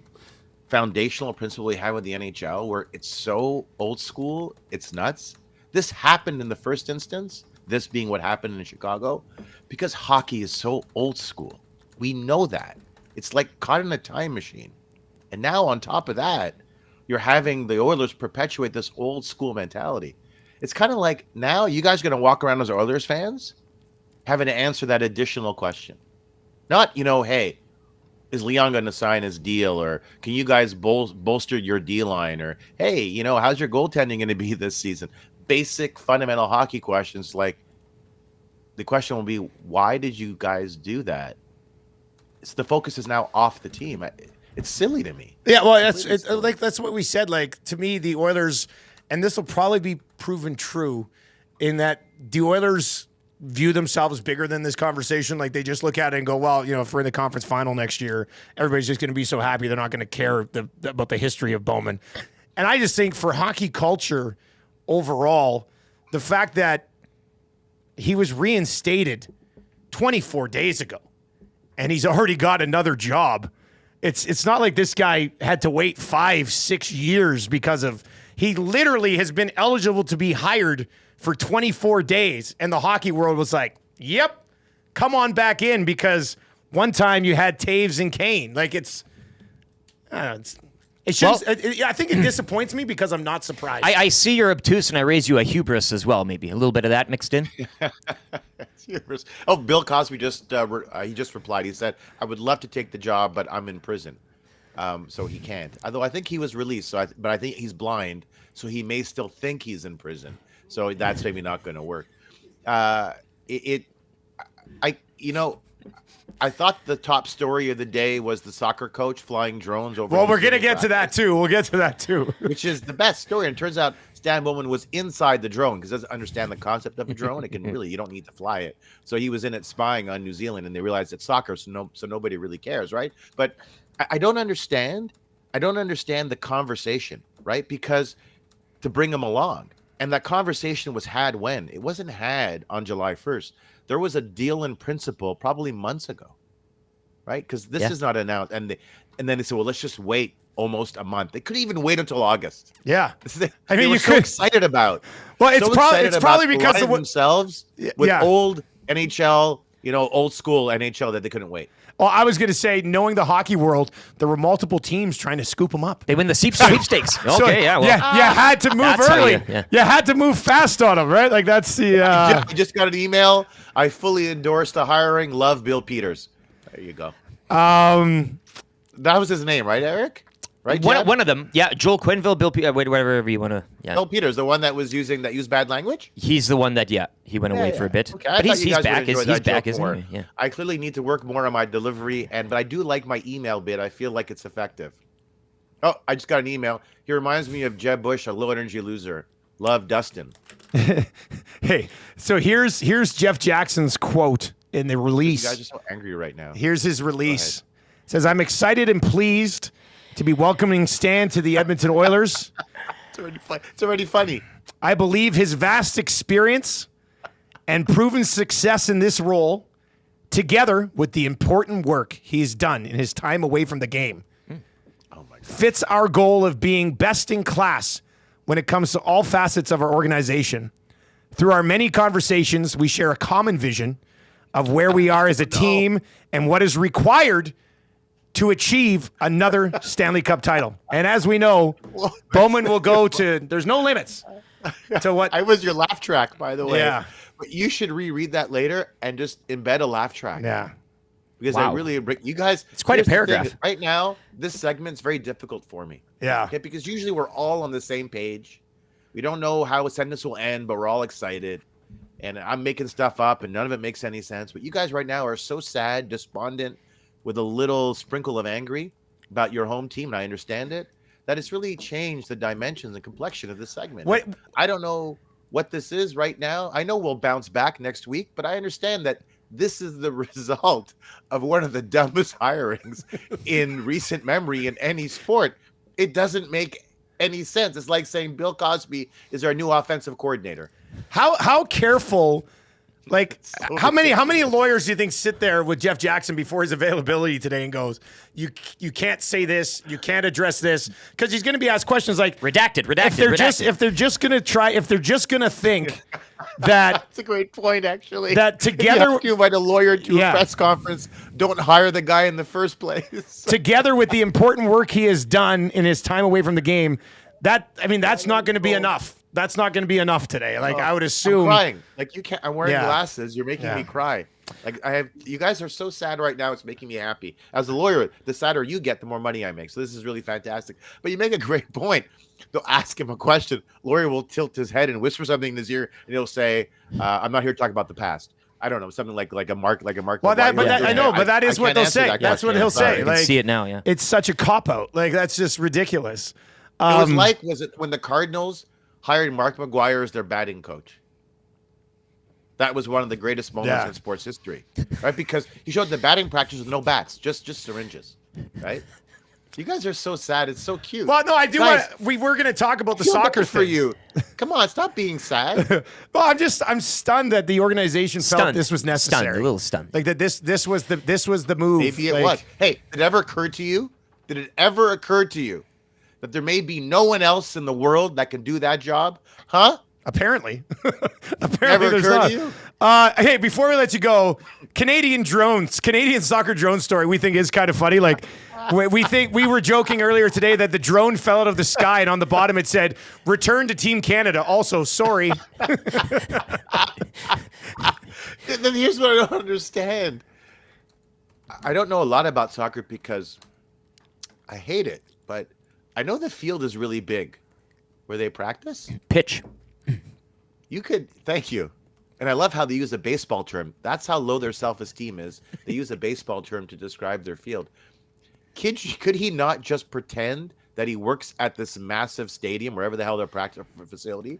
foundational principle we have with the NHL, where it's so old school, it's nuts? This happened in the first instance. This being what happened in Chicago, because hockey is so old school. We know that. It's like caught in a time machine. And now on top of that, you're having the Oilers perpetuate this old school mentality. It's kind of like now you guys are going to walk around as Oilers fans having to answer that additional question. Not, hey, is Leon going to sign his deal? Or can you guys bolster your D-line? Or, hey, how's your goaltending going to be this season? Basic fundamental hockey questions. Like, the question will be, why did you guys do that? The focus is now off the team. It's silly to me. Yeah, well, that's what we said. Like, to me, the Oilers, and this will probably be proven true, in that the Oilers view themselves bigger than this conversation. Like, they just look at it and go, well, if we're in the conference final next year, everybody's just going to be so happy they're not going to care about the history of Bowman. And I just think for hockey culture overall, the fact that he was reinstated 24 days ago and he's already got another job. It's not like this guy had to wait 5-6 years because of, he literally has been eligible to be hired for 24 days. And the hockey world was like, yep, come on back in, because one time you had Taves and Kane. Like, I think it disappoints me because I'm not surprised. I see you're obtuse, and I raise you a hubris as well, maybe. A little bit of that mixed in. Oh, Bill Cosby just replied. He said, I would love to take the job, but I'm in prison. So he can't. Although I think he was released, but I think he's blind, so he may still think he's in prison. So that's maybe not going to work. I thought the top story of the day was the soccer coach flying drones over. Well, we're going to get to that too. We'll get to that too. Which is the best story. And it turns out Stan Bowman was inside the drone because he doesn't understand the concept of a drone. You don't need to fly it. So he was in it spying on New Zealand, and they realized it's soccer, so nobody really cares, right? But I don't understand. I don't understand the conversation, right? Because to bring them along. And that conversation was had when? It wasn't had on July 1st. There was a deal in principle probably months ago, right? Because this is not announced. And then they said, well, let's just wait almost a month. They couldn't even wait until August. Yeah. They were so excited about. Well, it's probably because of themselves with old NHL, old school NHL that they couldn't wait. Well, I was going to say, knowing the hockey world, there were multiple teams trying to scoop them up. They win the sweepstakes. Okay, you had to move early. You had to move fast on them, right? Like, that's the... I just got an email. I fully endorse the hiring. Love Bill Peters. There you go. That was his name, right, Eric? Right. One of them. Yeah, Joel Quenneville, Bill Peters, whatever you want to. Yeah. Bill Peters, the one that used bad language. He's the one that he went away for a bit. Okay, but he's back. He's back, isn't he? Yeah. I clearly need to work more on my delivery, but I do like my email bit. I feel like it's effective. Oh, I just got an email. He reminds me of Jeb Bush, a low energy loser. Love, Dustin. Hey, so here's Jeff Jackson's quote in the release. You guys are so angry right now. Here's his release. It says, I'm excited and pleased to be welcoming Stan to the Edmonton Oilers. It's already funny. I believe his vast experience and proven success in this role, together with the important work he's done in his time away from the game, fits our goal of being best in class when it comes to all facets of our organization. Through our many conversations, we share a common vision of where we are as a team and what is required to achieve another Stanley Cup title. And as we know, Bowman will go to, there's no limits to what. I was your laugh track, by the way. Yeah. But you should reread that later and just embed a laugh track. Yeah. Because I really, you guys. It's quite a paragraph. Right now, this segment's very difficult for me. Yeah. Okay, because usually we're all on the same page. We don't know how a sentence will end, but we're all excited. And I'm making stuff up and none of it makes any sense. But you guys right now are so sad, despondent, with a little sprinkle of angry about your home team, and I understand it, that it's really changed the dimensions and complexion of this segment. I don't know what this is right now. I know we'll bounce back next week, but I understand that this is the result of one of the dumbest hirings in recent memory in any sport. It doesn't make any sense. It's like saying Bill Cosby is our new offensive coordinator. How careful? Like, So how many lawyers do you think sit there with Jeff Jackson before his availability today and goes, you can't say this, you can't address this, because he's going to be asked questions like redacted. If they're just going to think that that's a great point, actually. That together, if you invite a lawyer to a press conference, don't hire the guy in the first place. Together with the important work he has done in his time away from the game, that's not going to be enough. That's not going to be enough today. Like, I would assume. I'm crying. Like, you can't. I'm wearing glasses. You're making me cry. Like, you guys are so sad right now. It's making me happy. As a lawyer, the sadder you get, the more money I make. So this is really fantastic. But you make a great point. They'll ask him a question. Lawyer will tilt his head and whisper something in his ear, and he'll say, "I'm not here to talk about the past." I don't know, something like a mark. Well, that is what they'll say. That's what he'll say. You can see it now. Yeah, it's such a cop out. Like, that's just ridiculous. Was it when the Cardinals hired Mark McGuire as their batting coach? That was one of the greatest moments in sports history, right? Because he showed the batting practice with no bats, just syringes, right? You guys are so sad. It's so cute. Well, no, I do want. We were going to talk about the soccer thing for you. Come on, stop being sad. Well, I'm stunned that the organization felt this was necessary. Stunned, a little stunned. Like that. This was the move. Maybe it was. Hey, did it ever occur to you? That there may be no one else in the world that can do that job? Huh? Apparently. Never there's occurred not. to you? Hey, before we let you go, Canadian soccer drone story we think is kind of funny. Like, we were joking earlier today that the drone fell out of the sky and on the bottom it said, "Return to Team Canada. Also, sorry." Then here's what I don't understand. I don't know a lot about soccer because I hate it, but I know the field is really big where they practice. Pitch. Thank you. And I love how they use a baseball term. That's how low their self-esteem is. They use a baseball term to describe their field. Could he not just pretend that he works at this massive stadium, wherever the hell their practice facility,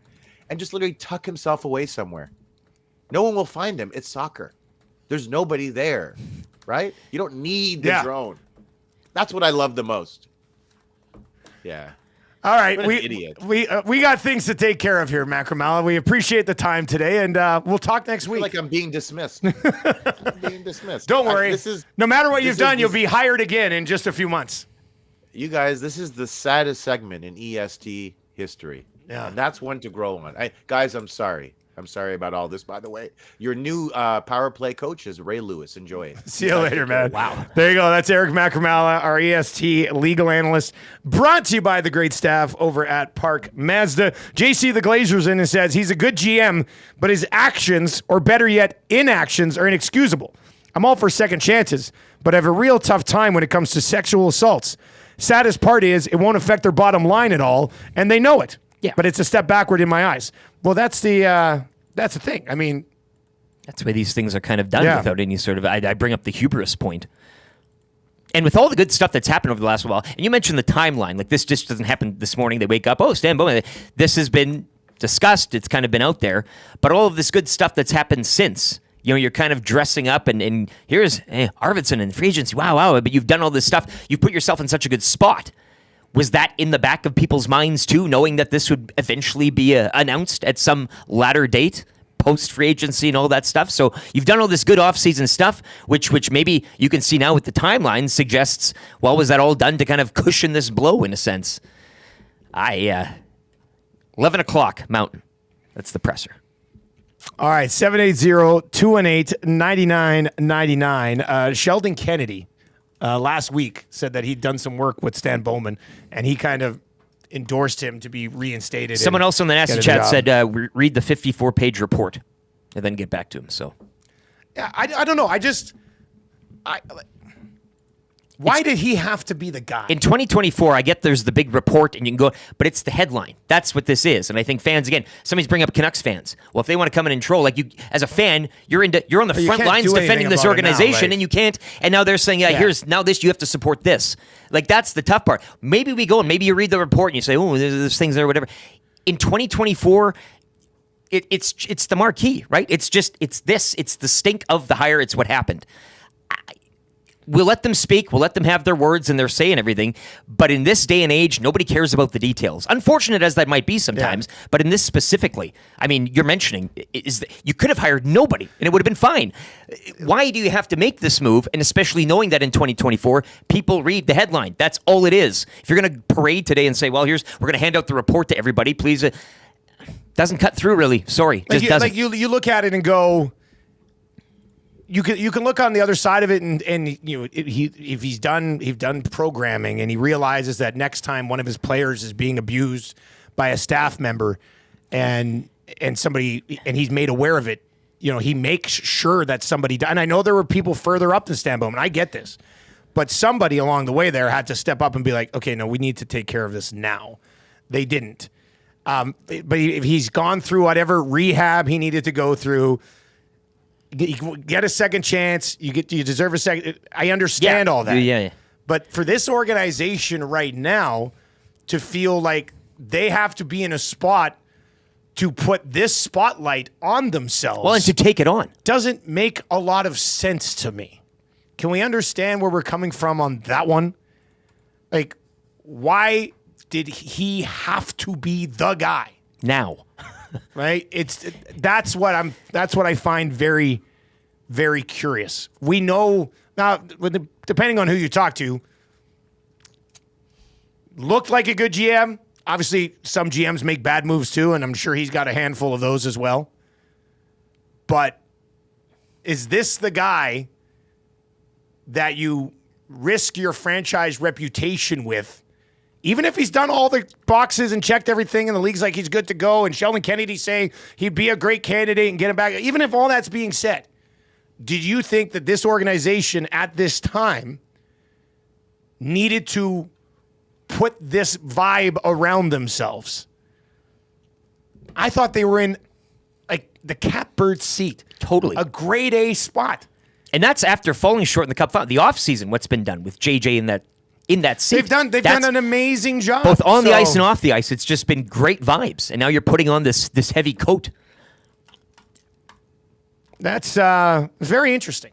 and just literally tuck himself away somewhere? No one will find him. It's soccer. There's nobody there, right? You don't need the drone. That's what I love the most. Yeah. All right, What an idiot. we got things to take care of here, Macramalla. We appreciate the time today, and we'll talk next week. Like I'm being dismissed. Don't worry. No matter what you've done, you'll be hired again in just a few months. You guys, this is the saddest segment in EST history. Yeah, and that's one to grow on. Guys, I'm sorry. I'm sorry about all this, by the way. Your new power play coach is Ray Lewis. Enjoy it. See you later, man. Wow. There you go. That's Eric Macramalla, our EST legal analyst, brought to you by the great staff over at Park Mazda. JC the Glazer's in and says he's a good GM, but his actions, or better yet, inactions, are inexcusable. I'm all for second chances, but I have a real tough time when it comes to sexual assaults. Saddest part is it won't affect their bottom line at all, and they know it. Yeah. But it's a step backward in my eyes. Well, that's the thing. I mean, that's the way these things are kind of done without any sort of. I bring up the hubris point. And with all the good stuff that's happened over the last while, and you mentioned the timeline, like this just doesn't happen this morning. They wake up, oh, Stan Bowman. This has been discussed. It's kind of been out there. But all of this good stuff that's happened since, you're kind of dressing up, and here's Arvidsson and free agency. Wow. But you've done all this stuff. You put yourself in such a good spot. Was that in the back of people's minds too, knowing that this would eventually be announced at some latter date, post free agency and all that stuff? So you've done all this good offseason stuff, which maybe you can see now with the timeline suggests, well, was that all done to kind of cushion this blow in a sense? 11 o'clock Mountain. That's the presser. All right, 780-218-9999. Sheldon Kennedy last week said that he'd done some work with Stan Bowman, and he kind of endorsed him to be reinstated. Someone else on the Nasty Chat said, read the 54-page report and then get back to him. So, yeah, I don't know. Why did he have to be the guy? In 2024, I get there's the big report and you can go, but it's the headline. That's what this is. And I think fans, again, somebody's bringing up Canucks fans. Well, if they want to come in and troll, like you, as a fan, you're on the front lines defending this organization, and you can't. And now they're saying, here's now this, you have to support this. Like, that's the tough part. Maybe we go and maybe you read the report and you say, oh, there's things there, whatever. In 2024, it's the marquee, right? It's the stink of the hire. It's what happened. we'll let them speak. We'll let them have their words and their say and everything. But in this day and age, nobody cares about the details. Unfortunate as that might be sometimes, but in this specifically, I mean, you're mentioning you could have hired nobody and it would have been fine. Why do you have to make this move? And especially knowing that in 2024, people read the headline. That's all it is. If you're going to parade today and say, well, we're going to hand out the report to everybody, please. Doesn't cut through really. Sorry, just doesn't. Like you look at it and go. You can look on the other side of it, and if he's done programming and he realizes that next time one of his players is being abused by a staff member, and he's made aware of it, he makes sure that somebody. And I know there were people further up than Stan Bowman. I get this, but somebody along the way there had to step up and be like, okay, no, we need to take care of this now. They didn't. But if he's gone through whatever rehab he needed to go through. You get a second chance. You deserve a second. I understand all that. Yeah. But for this organization right now to feel like they have to be in a spot to put this spotlight on themselves, well, and to take it on, doesn't make a lot of sense to me. Can we understand where we're coming from on that one? Like, why did he have to be the guy now? Right? That's what I find very, very curious. We know now, depending on who you talk to, looked like a good GM. Obviously, some GMs make bad moves too, and I'm sure he's got a handful of those as well. But is this the guy that you risk your franchise reputation with? Even if he's done all the boxes and checked everything and the league's like he's good to go, and Sheldon Kennedy saying he'd be a great candidate and get him back, even if all that's being said, did you think that this organization at this time needed to put this vibe around themselves? I thought they were in like the catbird seat. Totally. A grade A spot. And that's after falling short in the Cup final. The offseason, what's been done with JJ in that seat. They've done an amazing job. Both on the ice and off the ice. It's just been great vibes. And now you're putting on this heavy coat. That's very interesting.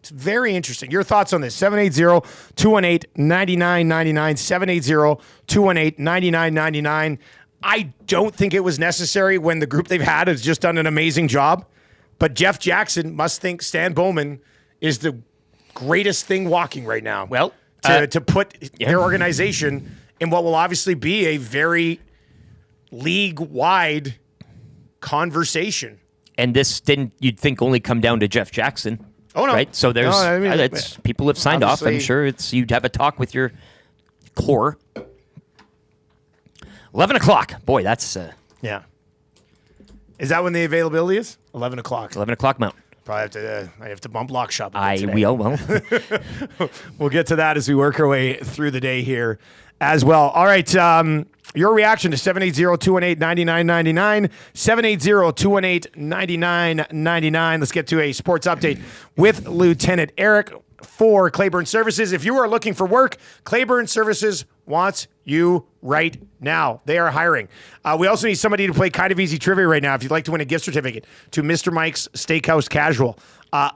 It's very interesting. Your thoughts on this? 780-218-9999. 780-218-9999. I don't think it was necessary when the group they've had has just done an amazing job. But Jeff Jackson must think Stan Bowman is the greatest thing walking right now. Well, to put their organization in what will obviously be a very league-wide conversation. And this didn't, you'd think, only come down to Jeff Jackson. Oh, no. Right? So there's people have signed off. I'm sure you'd have a talk with your core. 11 o'clock. Boy, that's... yeah. Is that when the availability is? 11 o'clock. 11 o'clock Mountain. Probably I have to bump lock shop. We all will. We'll get to that as we work our way through the day here as well. All right. Your reaction to 780-218-9999. 780-218-9999. Let's get to a sports update with Lieutenant Eric for Claiborne Services. If you are looking for work, Claiborne Services wants you right now. They are hiring. We also need somebody to play kind of easy trivia right now if you'd like to win a gift certificate to Mr. Mike's Steakhouse Casual.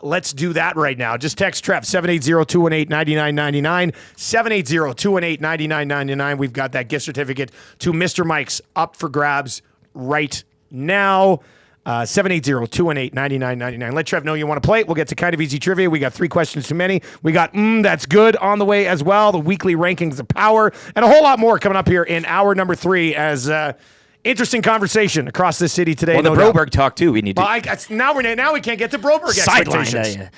Let's do that right now. Just text Trev, 780-218-9999. 780-218-9999. We've got that gift certificate to Mr. Mike's up for grabs right now. 780-218-9999. Let Trev know you want to play. We'll get to kind of easy trivia. We got 3 questions too many. We got that's good on the way as well. The weekly rankings of power and a whole lot more coming up here in hour number 3 as interesting conversation across the city today. Well, the Broberg talk too. We need to. Well, now we can't get to Broberg expectations.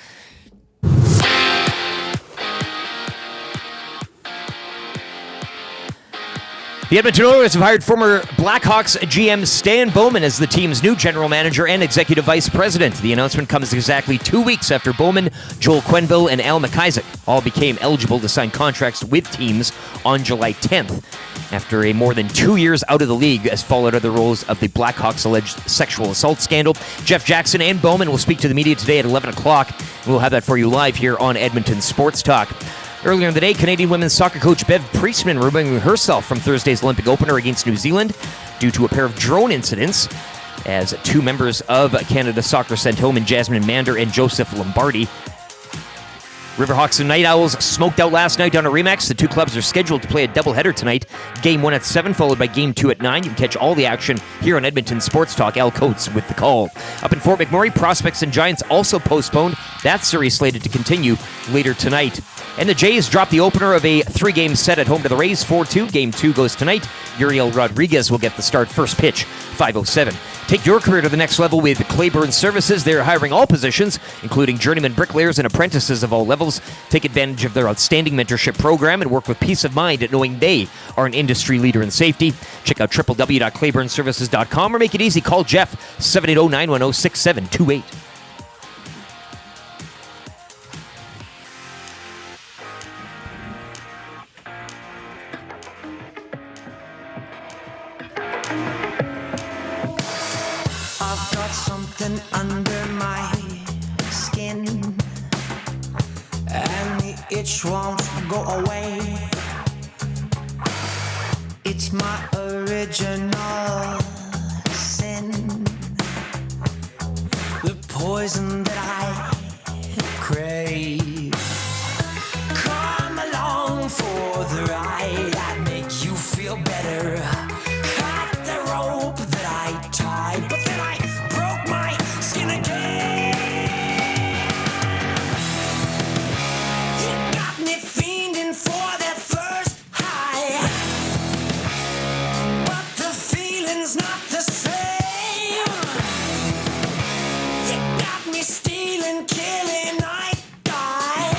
The Edmonton Oilers have hired former Blackhawks GM Stan Bowman as the team's new general manager and executive vice president. The announcement comes exactly 2 weeks after Bowman, Joel Quenneville, and Al McIsaac all became eligible to sign contracts with teams on July 10th. After a more than 2 years out of the league as fallout of the roles of the Blackhawks' alleged sexual assault scandal, Jeff Jackson and Bowman will speak to the media today at 11 o'clock. We'll have that for you live here on Edmonton Sports Talk. Earlier in the day, Canadian women's soccer coach Bev Priestman removing herself from Thursday's Olympic opener against New Zealand due to a pair of drone incidents, as 2 members of Canada Soccer sent home in Jasmine Mander and Joseph Lombardi. Riverhawks and Night Owls smoked out last night on a Remax. The two clubs are scheduled to play a doubleheader tonight. Game 1 at 7, followed by Game 2 at 9. You can catch all the action here on Edmonton Sports Talk. Al Coates with the call. Up in Fort McMurray, Prospects and Giants also postponed. That series slated to continue later tonight. And the Jays dropped the opener of a 3-game set at home to the Rays, 4-2. Game 2 goes tonight. Uriel Rodriguez will get the start. First pitch, 5:07. Take your career to the next level with Claiborne Services. They're hiring all positions, including journeyman bricklayers and apprentices of all levels. Take advantage of their outstanding mentorship program and work with peace of mind at knowing they are an industry leader in safety. Check out www.claiborneservices.com or make it easy. Call Jeff, 780-910-6728. Something under my skin, and the itch won't go away. It's my original sin, the poison that I crave. Come along for the ride, I'd make you feel better. Cut the rope that I tied, but then I broke my skin again. You got me fiending for that first high, but the feeling's not the same. You got me stealing, killing, I die,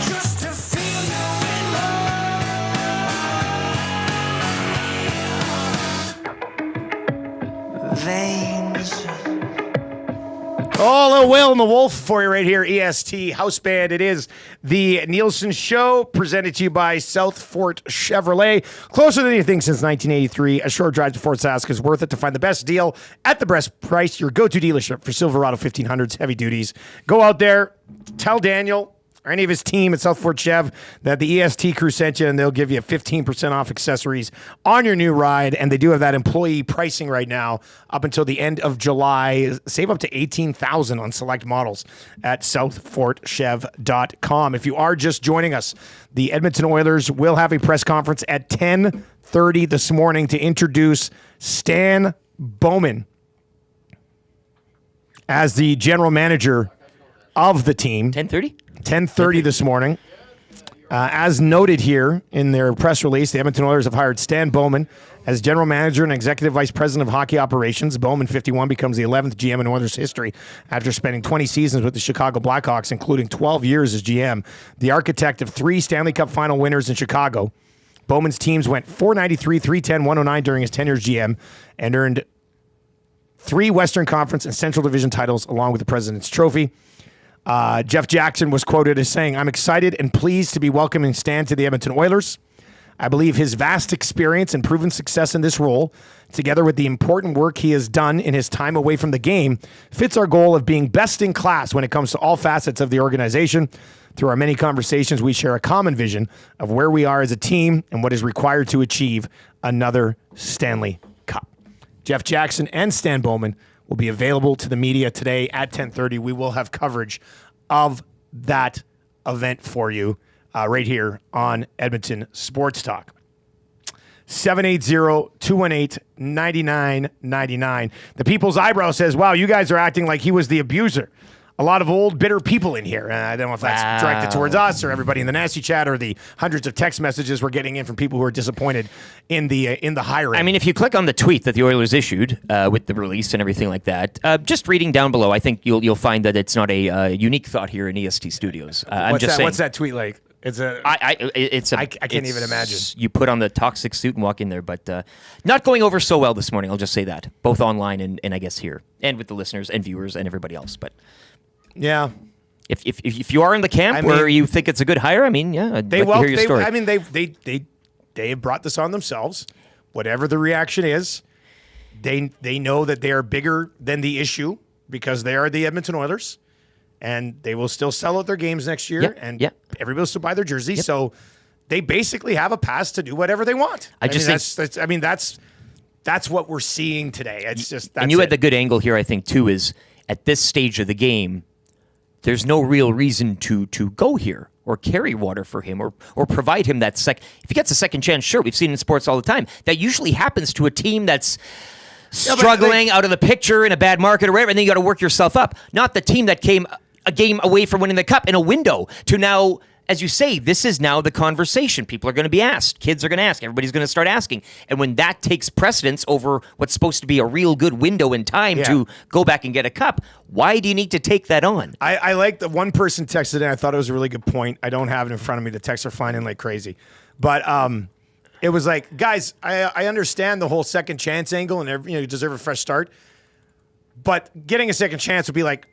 just to feel you in my veins. Oh, a little Whale and the Wolf for you right here. EST House Band. It is the Nielsen Show, presented to you by South Fort Chevrolet. Closer than anything since 1983. A short drive to Fort Sask is worth it to find the best deal at the best price. Your go-to dealership for Silverado 1500s, heavy duties. Go out there, tell Daniel or any of his team at South Fort Chev that the EST crew sent you, and they'll give you 15% off accessories on your new ride. And they do have that employee pricing right now up until the end of July. Save up to $18,000 on select models at southfortchev.com. If you are just joining us, the Edmonton Oilers will have a press conference at 10:30 this morning to introduce Stan Bowman as the general manager of the team. 10:30? 10:30 this morning. As noted here in their press release, the Edmonton Oilers have hired Stan Bowman as general manager and executive vice president of hockey operations. Bowman, 51, becomes the 11th GM in Oilers history after spending 20 seasons with the Chicago Blackhawks, including 12 years as GM. The architect of 3 Stanley Cup final winners in Chicago. Bowman's teams went .493, .310, .109 during his tenure as GM and earned 3 Western Conference and Central Division titles along with the President's Trophy. Jeff Jackson was quoted as saying, "I'm excited and pleased to be welcoming Stan to the Edmonton Oilers. I believe his vast experience and proven success in this role, together with the important work he has done in his time away from the game, fits our goal of being best in class when it comes to all facets of the organization. Through our many conversations, we share a common vision of where we are as a team and what is required to achieve another Stanley Cup." Jeff Jackson and Stan Bowman will be available to the media today at 10:30. We will have coverage of that event for you right here on Edmonton Sports Talk. 780-218-9999. The People's Eyebrow says, wow, you guys are acting like he was the abuser. A lot of old, bitter people in here. I don't know if that's directed towards us or everybody in the nasty chat or the hundreds of text messages we're getting in from people who are disappointed in the hiring. I mean, if you click on the tweet that the Oilers issued with the release and everything like that, just reading down below, I think you'll find that it's not a unique thought here in EST Studios. I'm just saying. What's that tweet like? I can't even imagine. You put on the toxic suit and walk in there, but not going over so well this morning. I'll just say that, both online and I guess here, and with the listeners and viewers and everybody else. But yeah, if you are in the camp where you think it's a good hire, I mean, yeah, I'd like to hear your story. I mean, they have brought this on themselves. Whatever the reaction is, they know that they are bigger than the issue because they are the Edmonton Oilers. And they will still sell out their games next year, everybody will still buy their jerseys. Yep. So they basically have a pass to do whatever they want. That's what we're seeing today. It's just and you had the good angle here, I think, too, is at this stage of the game there's no real reason to go here or carry water for him or provide him that if he gets a second chance, sure, we've seen in sports all the time. That usually happens to a team that's struggling out of the picture in a bad market or whatever, and then you got to work yourself up. Not the team that came a game away from winning the cup in a window to now, as you say, this is now the conversation. People are going to be asked. Kids are going to ask. Everybody's going to start asking. And when that takes precedence over what's supposed to be a real good window in time to go back and get a cup, why do you need to take that on? I like the one person texted in. I thought it was a really good point. I don't have it in front of me. The texts are flying in like crazy. But it was like, guys, I understand the whole second chance angle and you deserve a fresh start. But getting a second chance would be like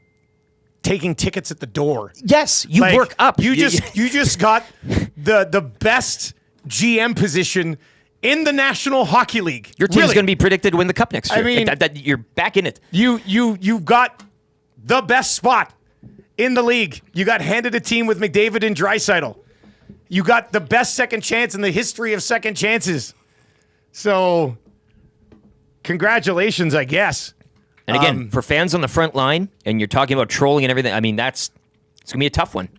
taking tickets at the door. Yes, you work up. You just got the best GM position in the National Hockey League. Your team's going to be predicted to win the cup next year. I mean, you're back in it. You've got the best spot in the league. You got handed a team with McDavid and Draisaitl. You got the best second chance in the history of second chances. So, congratulations, I guess. And again, for fans on the front line, and you're talking about trolling and everything, I mean, it's going to be a tough one.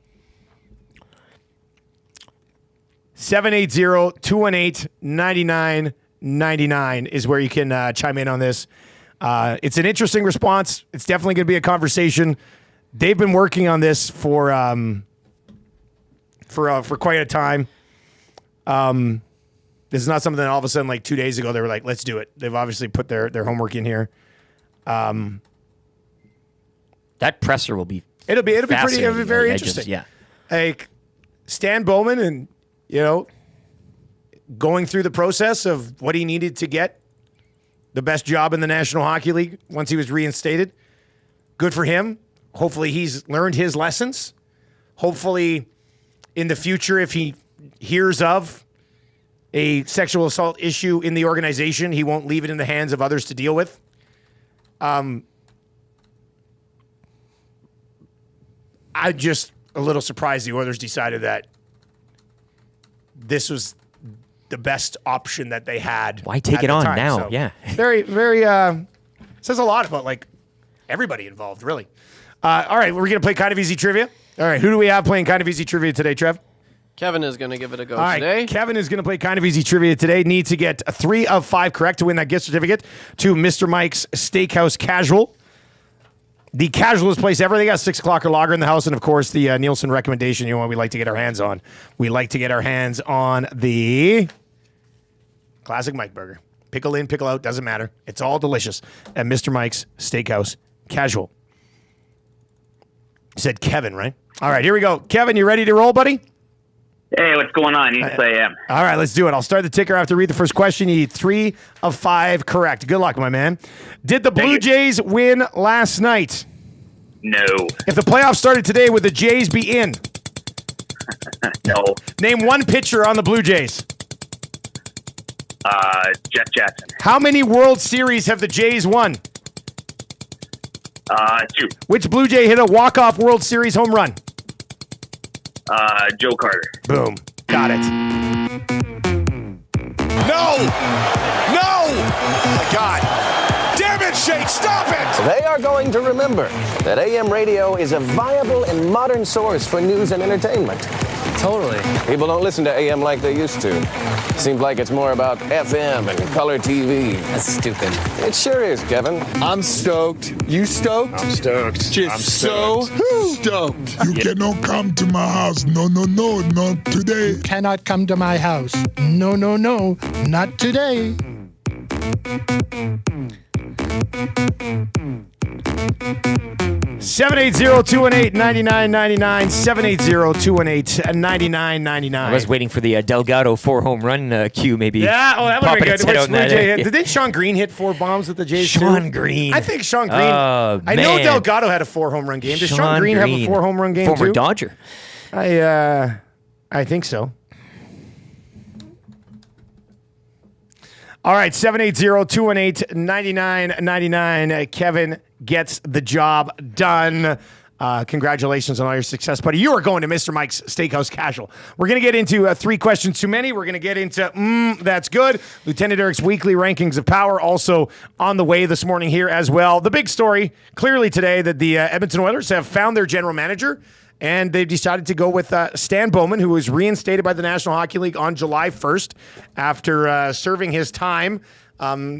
780-218-9999 is where you can chime in on this. It's an interesting response. It's definitely going to be a conversation. They've been working on this for quite a time. This is not something that all of a sudden, like 2 days ago, they were like, let's do it. They've obviously put their homework in here. That presser will be it'll be very interesting. Like Stan Bowman and going through the process of what he needed to get the best job in the National Hockey League once he was reinstated. Good for him. Hopefully he's learned his lessons. Hopefully in the future, if he hears of a sexual assault issue in the organization, he won't leave it in the hands of others to deal with. I'm just a little surprised the Oilers decided that this was the best option that they had. Why take it on now? So yeah. Very, very, says a lot about like everybody involved, really. All right, we're going to play Kind of Easy Trivia. All right, who do we have playing Kind of Easy Trivia today, Trev? Kevin is going to give it a go All right, today. Kevin is going to play Kind of Easy Trivia today. Needs to get 3 of 5 correct to win that gift certificate to Mr. Mike's Steakhouse Casual. The casualest place ever. They got 6 o'clock or lager in the house. And, of course, the Nielsen recommendation, what we like to get our hands on. We like to get our hands on the classic Mike burger. Pickle in, pickle out, doesn't matter. It's all delicious at Mr. Mike's Steakhouse Casual. You said Kevin, right? All right, here we go. Kevin, you ready to roll, buddy? Hey, what's going on? Yes, I am. All right, let's do it. I'll start the ticker after read the first question. You need 3 of 5 correct. Good luck, my man. Did the Blue Jays win last night? No. If the playoffs started today, would the Jays be in? No. Name one pitcher on the Blue Jays. Jeff Jackson. How many World Series have the Jays won? 2. Which Blue Jay hit a walk-off World Series home run? Joe Carter. Boom. Got it. No! No! Oh, my God. Damn it, Shake, stop it! They are going to remember that AM radio is a viable and modern source for news and entertainment. Totally. People don't listen to AM like they used to. Seems like it's more about FM and color TV. That's stupid. It sure is, Kevin. I'm stoked. You stoked? I'm stoked. Just I'm so stoked. You cannot come to my house. No, no, no, not today. Cannot come to my house. No, no, no, not today. 780-218-9999. 780-218-9999. I was waiting for the Delgado 4 home run cue, maybe. Yeah, that would have been good. Which Blue Jay hit? Didn't Sean Green hit 4 bombs with the Jays? Sean Green. I think Sean Green. Oh, I know man. Delgado had a 4 home run game. Does Sean Green have a 4 home run game Former too? Dodger. I think so. All right, 780-218-9999. Kevin gets the job done. Congratulations on all your success, buddy. You are going to Mr. Mike's Steakhouse Casual. We're going to get into 3 questions too many. We're going to get into that's good. Lieutenant Eric's weekly rankings of power also on the way this morning here as well. The big story clearly today that the Edmonton Oilers have found their general manager, and they've decided to go with Stan Bowman, who was reinstated by the National Hockey League on July 1st after serving his time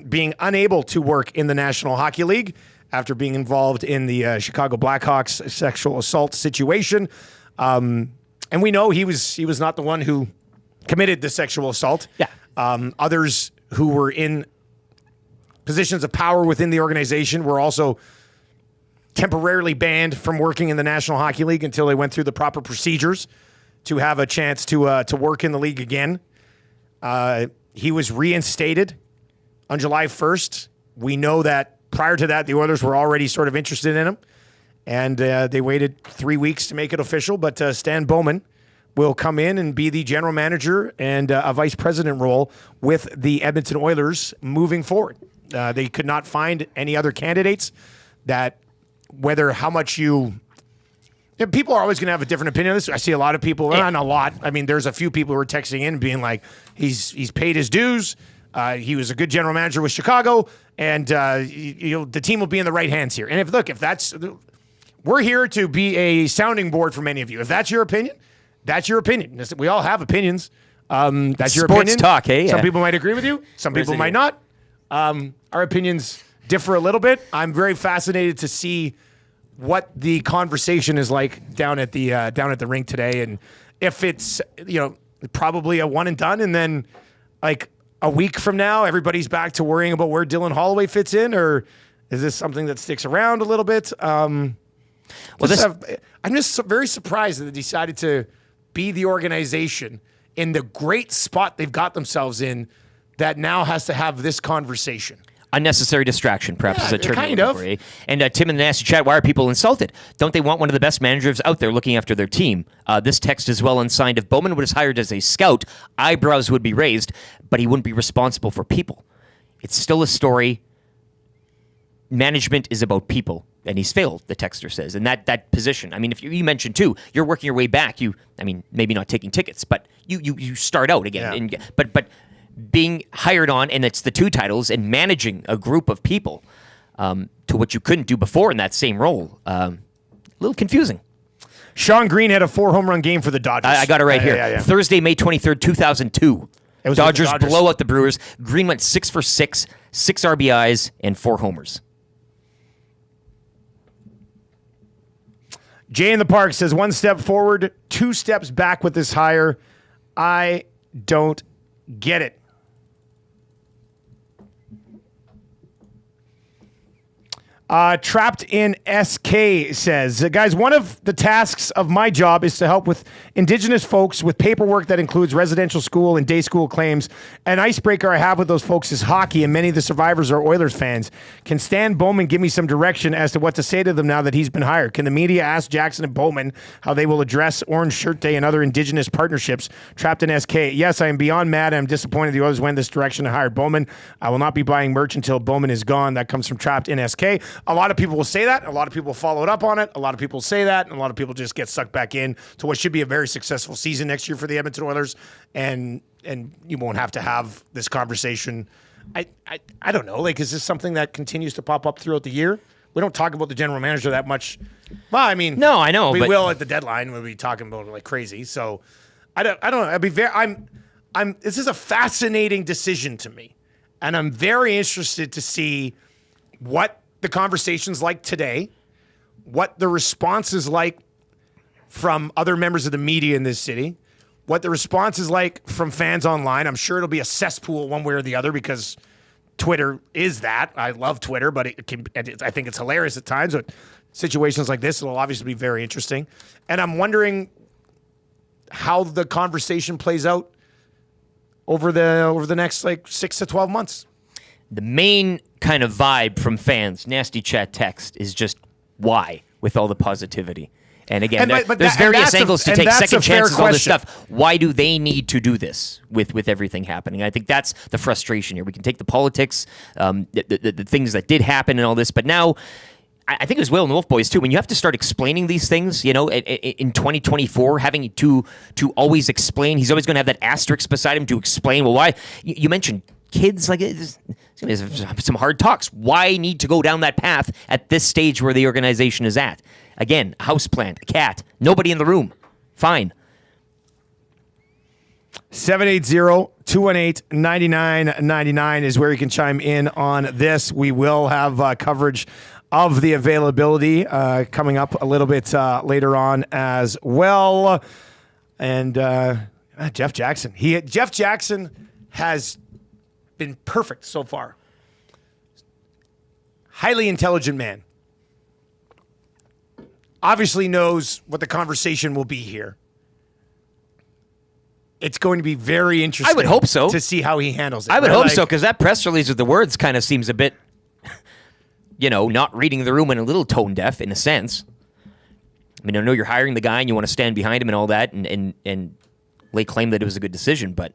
being unable to work in the National Hockey League after being involved in the Chicago Blackhawks sexual assault situation. And we know he was not the one who committed the sexual assault. Yeah. Others who were in positions of power within the organization were also temporarily banned from working in the National Hockey League until they went through the proper procedures to have a chance to work in the league again. He was reinstated on July 1st. We know that prior to that, the Oilers were already sort of interested in him, and they waited 3 weeks to make it official. But Stan Bowman will come in and be the general manager and a vice president role with the Edmonton Oilers moving forward. They could not find any other candidates that, whether how much people are always going to have a different opinion on this. I see a lot of people, not a lot. I mean, there's a few people who are texting in being like, he's paid his dues. He was a good general manager with Chicago, and the team will be in the right hands here. And if that's, we're here to be a sounding board for many of you. If that's your opinion, that's your opinion. We all have opinions. That's your opinion. Sports talk, hey? Some people might agree with you. Some people might not. Our opinions differ a little bit. I'm very fascinated to see what the conversation is like down at the rink today, and if it's probably a one and done, and then like a week from now everybody's back to worrying about where Dylan Holloway fits in, or is this something that sticks around a little bit? I'm just very surprised that they decided to be the organization in the great spot they've got themselves in that now has to have this conversation. Unnecessary distraction, perhaps, is a term. Kind of. And Tim in the nasty chat, why are people insulted? Don't they want one of the best managers out there looking after their team? This text is well unsigned. If Bowman was hired as a scout, eyebrows would be raised, but he wouldn't be responsible for people. It's still a story. Management is about people, and he's failed, the texter says. And that position, I mean, if you mentioned, too, you're working your way back. Maybe not taking tickets, but you start out again. Yeah. But being hired on, and it's the 2 titles, and managing a group of people to what you couldn't do before in that same role, a little confusing. Sean Green had a 4-home run game for the Dodgers. I got it right here. Yeah. Thursday, May 23rd, 2002. Dodgers blow out the Brewers. Green went 6 for 6, 6 RBIs, and 4 homers. Jay in the Park says 1 step forward, 2 steps back with this hire. I don't get it. Trapped in SK says, guys, one of the tasks of my job is to help with Indigenous folks with paperwork that includes residential school and day school claims. An icebreaker I have with those folks is hockey, and many of the survivors are Oilers fans. Can Stan Bowman give me some direction as to what to say to them now that he's been hired? Can the media ask Jackson and Bowman how they will address Orange Shirt Day and other Indigenous partnerships? Trapped in SK. Yes, I am beyond mad. I'm disappointed the Oilers went this direction and hired Bowman. I will not be buying merch until Bowman is gone. That comes from Trapped in SK. A lot of people will say that. A lot of people follow it up on it. A lot of people say that. And a lot of people just get sucked back in to what should be a very successful season next year for the Edmonton Oilers. And you won't have to have this conversation. I don't know. Like, is this something that continues to pop up throughout the year? We don't talk about the general manager that much. Well, I mean, no, I know. We will at the deadline. We'll be talking about it like crazy. So I don't know. I'd be this is a fascinating decision to me. And I'm very interested to see what the conversation's like today, what the response is like from other members of the media in this city, what the response is like from fans online. I'm sure it'll be a cesspool one way or the other because Twitter is that. I love Twitter, but I think it's hilarious at times. But situations like this, it'll obviously be very interesting. And I'm wondering how the conversation plays out over the next 6 to 12 months. The main kind of vibe from fans, nasty chat text, is just why with all the positivity. And again, there's various angles to take second chances, all this stuff. Why do they need to do this with everything happening? I think that's the frustration here. We can take the politics, the things that did happen and all this, but now I think it was Will and the Wolf Boys too. When you have to start explaining these things, in 2024, having to always explain, he's always going to have that asterisk beside him to explain. Well, why? You mentioned kids, like it's going to be some hard talks. Why need to go down that path at this stage where the organization is at? Again, a houseplant, a cat, nobody in the room. Fine. 780-218-9999 is where you can chime in on this. We will have coverage of the availability coming up a little bit later on as well. And Jeff Jackson. Jeff Jackson has been perfect so far. Highly intelligent man. Obviously knows what the conversation will be here. It's going to be very interesting. I would hope so. To see how he handles it. I would hope so, because that press release with the words kind of seems a bit, not reading the room and a little tone deaf in a sense. I mean, I know you're hiring the guy and you want to stand behind him and all that and lay claim that it was a good decision, but.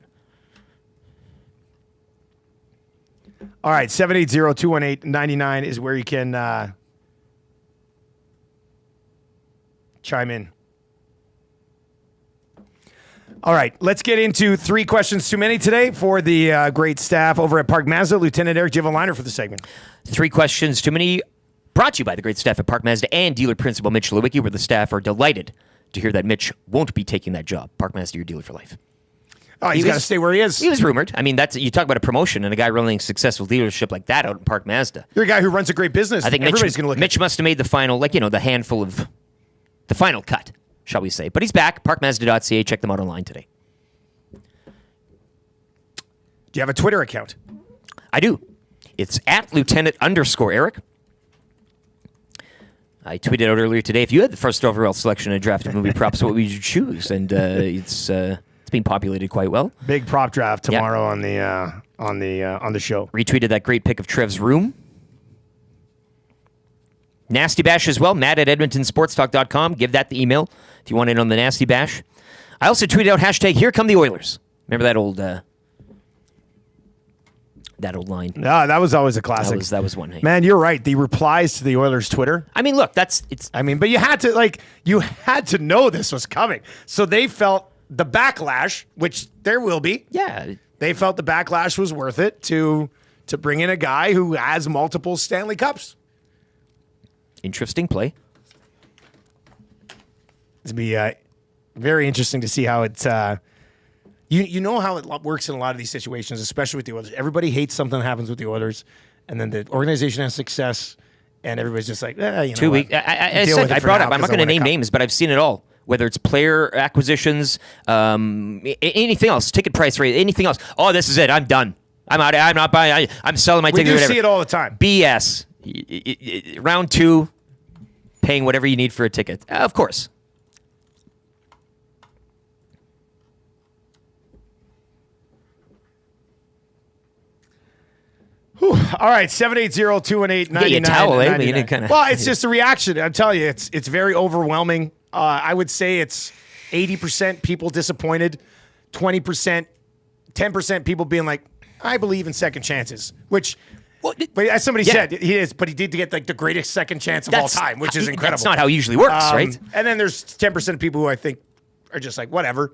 All right, 780-218-99 is where you can chime in. All right, let's get into 3 questions too many today for the great staff over at Park Mazda. Lieutenant Eric, do you have a liner for the segment? 3 questions too many, brought to you by the great staff at Park Mazda and dealer principal Mitch Lewicki, where the staff are delighted to hear that Mitch won't be taking that job. Park Mazda, your dealer for life. Oh, he's got to stay where he is. He was rumored. I mean, you talk about a promotion and a guy running a successful dealership like that out in Park Mazda. You're a guy who runs a great business. I think everybody's going to look. Mitch must have made the final, the handful of the final cut, shall we say? But he's back. ParkMazda.ca. Check them out online today. Do you have a Twitter account? I do. It's at Lieutenant_Eric. I tweeted out earlier today, if you had the first overall selection in drafted movie props, what would you choose? And it's being populated quite well. Big prop draft tomorrow on the show. Retweeted that great pic of Trev's room. Nasty Bash as well. Matt at EdmontonSportsTalk.com. Give that the email if you want in on the Nasty Bash. I also tweeted out hashtag Here Come the Oilers. Remember that old line? No, that was always a classic. That was one. Hey. Man, you're right. The replies to the Oilers Twitter. I mean, look, but you had to know this was coming. So they felt the backlash, which there will be. Yeah. They felt the backlash was worth it to bring in a guy who has multiple Stanley Cups. Interesting play. It's going to be very interesting to see how it. You know how it works in a lot of these situations, especially with the Oilers. Everybody hates something that happens with the Oilers, and then the organization has success, and everybody's just like, 2 weeks. I brought up. I'm not going to name names, but I've seen it all. Whether it's player acquisitions, anything else, ticket price rate, anything else. Oh, this is it. I'm done. I'm out. I'm not buying. I'm selling my ticket. We do see it all the time. BS. Round 2, paying whatever you need for a ticket. Of course. Whew. All right, 780-218-9999. Get you a towel, eh? Well, it's just a reaction. I'm telling you, it's very overwhelming. I would say it's 80% people disappointed, 20%, 10% people being like, I believe in second chances, which, but as somebody said, he is, but he did get like the greatest second chance of all time, which is incredible. That's not how it usually works, right? And then there's 10% of people who I think are just like, whatever.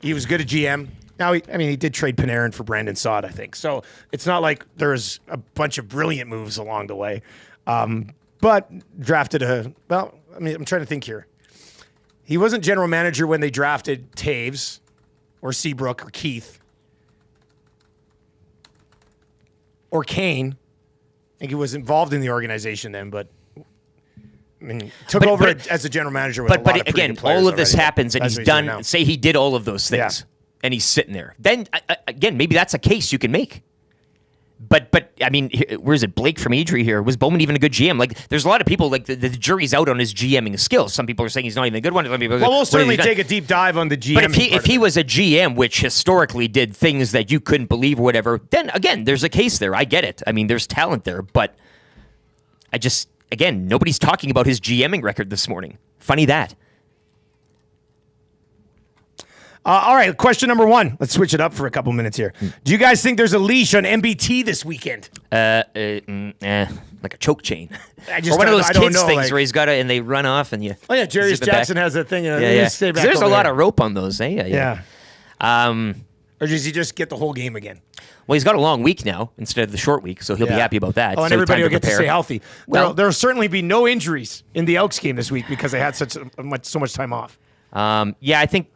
He was good at GM. Now, he did trade Panarin for Brandon Saad, I think. So it's not like there's a bunch of brilliant moves along the way. But drafted I'm trying to think here. He wasn't general manager when they drafted Taves or Seabrook or Keith or Kane. I think he was involved in the organization then, but took over as a general manager with a lot of again, all of this happens and he's done. Say he did all of those things and he's sitting there. Then, again, maybe that's a case you can make. But where is it? Blake from Adri here. Was Bowman even a good GM? Like, there's a lot of people, like, the jury's out on his GMing skills. Some people are saying he's not even a good one. We'll certainly take a deep dive on the GM. But if he was a GM, which historically did things that you couldn't believe or whatever, then, again, there's a case there. I get it. There's talent there. But again, nobody's talking about his GMing record this morning. Funny that. All right, question number 1. Let's switch it up for a couple minutes here. Do you guys think there's a leash on MBT this weekend? like a choke chain, I just or one of don't- those I don't kids know, things like- where he's got to and they run off and you. Oh yeah, Jarius zip it back. Jackson has that thing. Yeah, yeah. Stay 'Cause back there's a over lot there. of rope on those. Yeah. Um, Or does he just get the whole game again? well, he's got a long week now instead of the short week, so he'll be Yeah. happy about that. Oh, and So everybody time will to get to prepare. stay healthy. Well- Well, there will certainly be no injuries in the Elks game this week because they had so much time off. Yeah, I think.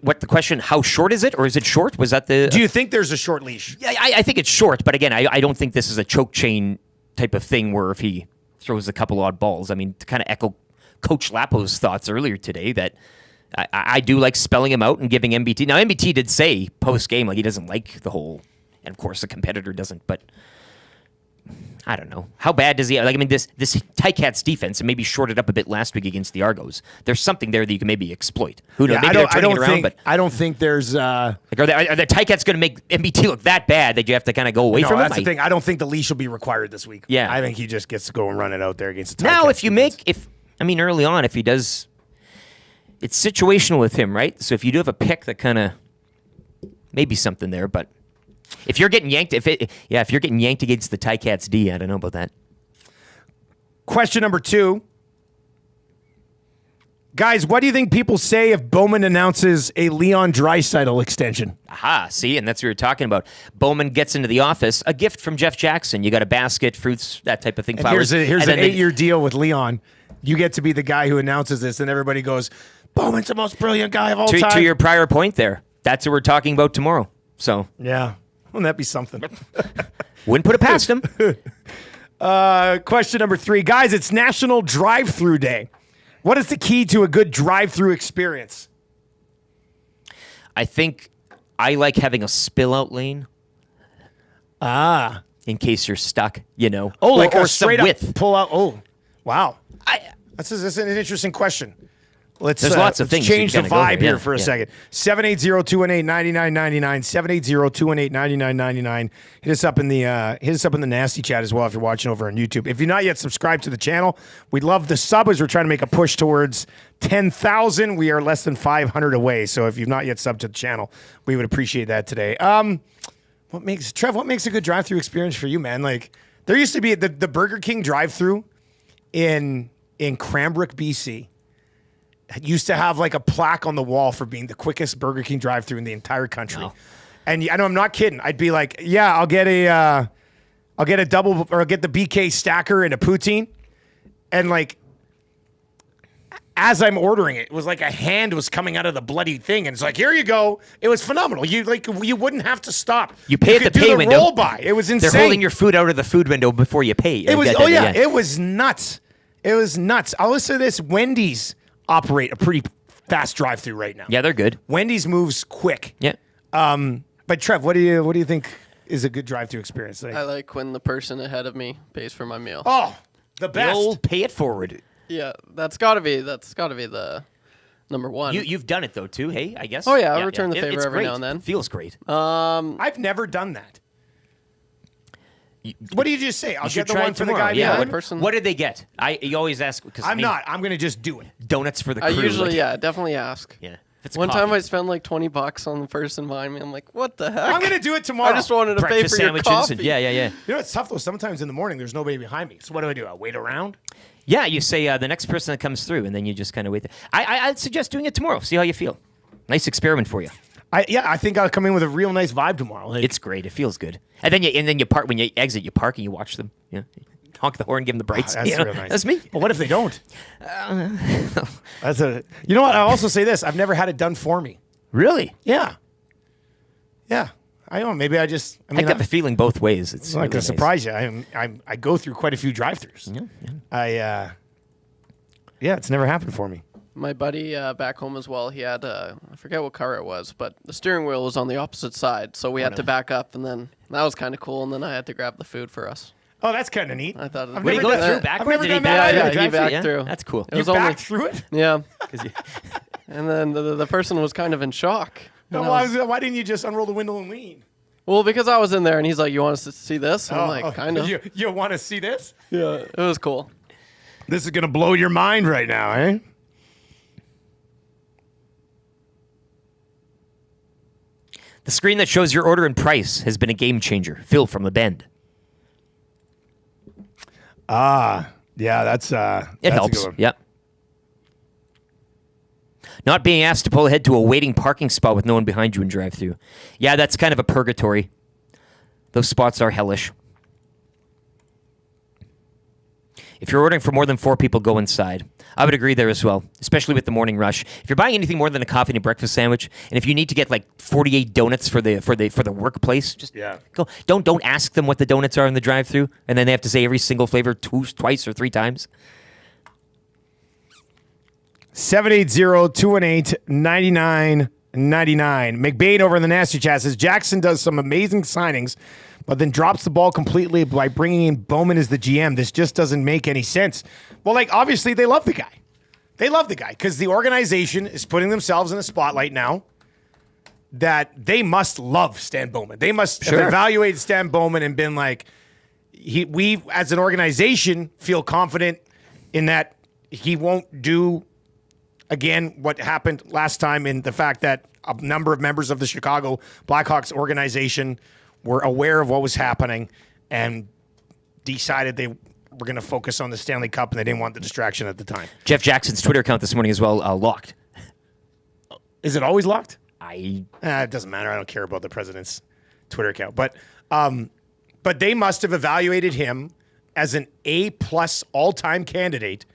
What the question? How short is it, or is it short? Was that the? Do you think there's a short leash? Yeah, I think it's short, but again, I don't think this is a choke chain type of thing where if he throws a couple odd balls. I mean, to kind of echo Coach Lapo's thoughts earlier today that I do like spelling him out and giving MBT. Now, MBT did say post game like he doesn't like the whole, and of course the competitor doesn't, but I don't know. How bad does he like? I mean, this Ticats defense and maybe shorted up a bit last week against the Argos. There's something there that you can maybe exploit. Who knows? Yeah, Maybe they're turning it around, but I don't think there's. like, are the Ticats going to make MBT look that bad that you have to kind of go away No, from that's him? the thing. I don't think the leash will be required this week. Yeah. I think he just gets to go and run it out there against the Now, Ticats if you defense. early on, if he does, it's situational with him, right? So if you do have a pick that kind of maybe something there, but if you're getting yanked, if you're getting yanked against the Ticats D, I don't know about that. Question number 2. Guys, what do you think people say if Bowman announces a Leon Draisaitl extension? Aha, see, and that's what we were talking about. Bowman gets into the office, a gift from Jeff Jackson. You got a basket, fruits, that type of thing, And flowers. here's And an then 8-year deal with Leon. You get to be the guy who announces this, and everybody goes, Bowman's the most brilliant guy of all time. To your prior point there, that's what we're talking about tomorrow. So Yeah. Wouldn't that be something? wouldn't put it past him. Question number 3. Guys, it's National Drive-Thru Day. What is the key to a good drive-thru experience? I think I like having a spill-out lane. In case you're stuck, you know. Oh, like or a some straight up width. pull out. Oh, wow. That's an interesting question. There's lots of things you change can the kinda go vibe there. here for a Yeah. second. 780-218-9999. 780-218-9999. Hit us up in the nasty chat as well if you're watching over on YouTube. If you're not yet subscribed to the channel, we'd love the sub as we're trying to make a push towards 10,000. We are less than 500 away. So if you've not yet subbed to the channel, we would appreciate that today. What makes a good drive-thru experience for you, man? Like there used to be the Burger King drive-thru in Cranbrook, BC. Used to have like a plaque on the wall for being the quickest Burger King drive-thru in the entire country. Wow. And I know I'm not kidding. I'd be like, yeah, I'll get a double, or I'll get the BK stacker and a poutine. And like, as I'm ordering it, it was like a hand was coming out of the bloody thing, and it's like, here you go. It was phenomenal. You wouldn't have to stop. You pay at could the do pay window. Roll by. It was insane. They're holding your food out of the food window before you pay. It was it was nuts. It was nuts. I'll listen to this. Wendy's operate a pretty fast drive-through right now. Yeah, they're good. Wendy's moves quick. Yeah. But Trev, what do you think is a good drive-through experience? I like when the person ahead of me pays for my meal. Oh, the best. The old pay it forward. Yeah, that's gotta be the number one. You've done it though too. Hey, I guess. Oh yeah, I return the favor It's every great. now and then. Feels great. I've never done that. What did you just say? I'll You should get the try one it for the tomorrow. guy Yeah. behind? What did they get? You always ask because I'm not. I'm gonna just do it. Donuts for the crew. I usually like- definitely ask. Yeah. If it's One time coffee. I spent like $20 on the person behind me. I'm like, what the heck? I'm gonna do it tomorrow. I just wanted to pay Breakfast for your sandwiches coffee. and yeah. You know it's tough though. Sometimes in the morning there's nobody behind me. So what do? I wait around? Yeah, you say the next person that comes through, and then you just kind of wait there. I'd suggest doing it tomorrow. See how you feel. Nice experiment for you. I think I'll come in with a real nice vibe tomorrow. Like, It's great. It feels good. And then you park when you exit. You park and you watch them. Yeah. Honk the horn, give them the brights. that's You know, real nice. That's me. But what if they don't? That's a. You know what? I also say this. I've never had it done for me. Really? Yeah. Yeah. I don't know. Maybe I just. I got the feeling both ways. It's I'm not really gonna nice. surprise you. I go through quite a few drive-throughs. Yeah. It's never happened for me. My buddy back home as well, he had, I forget what car it was, but the steering wheel was on the opposite side, so we had to back up, and then that was kind of cool, and then I had to grab the food for us. Oh, that's kind of neat. I thought I've Did he never go done through that. backwards? I've never Did he done back- that yeah, either. he drive-through? backed Yeah, through. that's cool. It was You only, backed through it? yeah. 'Cause you- And then the person was kind of in shock. No, And I was- why didn't you just unroll the window and lean? well, because I was in there, and he's like, you want us to see this? And I'm like, kind of. You want to see this? Yeah, it was cool. This is gonna blow your mind right now, eh? The screen that shows your order and price has been a game changer. Phil from the Bend. Yeah, that's It that's helps. a good one. Yep. Not being asked to pull ahead to a waiting parking spot with no one behind you in drive-thru. Yeah, that's kind of a purgatory. Those spots are hellish. If you're ordering for more than 4 people, go inside. I would agree there as well, especially with the morning rush. If you're buying anything more than a coffee and a breakfast sandwich, and if you need to get like 48 donuts for the workplace, just go. Don't ask them what the donuts are in the drive-thru, and then they have to say every single flavor twice or 3 times. 780-218-9999. McBain over in the Nasty Chat says, Jackson does some amazing signings, but then drops the ball completely by bringing in Bowman as the GM. This just doesn't make any sense. Well, like, obviously they love the guy. They love the guy because the organization is putting themselves in a spotlight now that they must love Stan Bowman. They must have evaluated Stan Bowman and been like, we as an organization feel confident in that he won't do again what happened last time in the fact that a number of members of the Chicago Blackhawks organization were aware of what was happening and decided they were going to focus on the Stanley Cup and they didn't want the distraction at the time. Jeff Jackson's Twitter account this morning as well, locked. Is it always locked? It doesn't matter. I don't care about the president's Twitter account. But they must have evaluated him as an A+ all-time candidate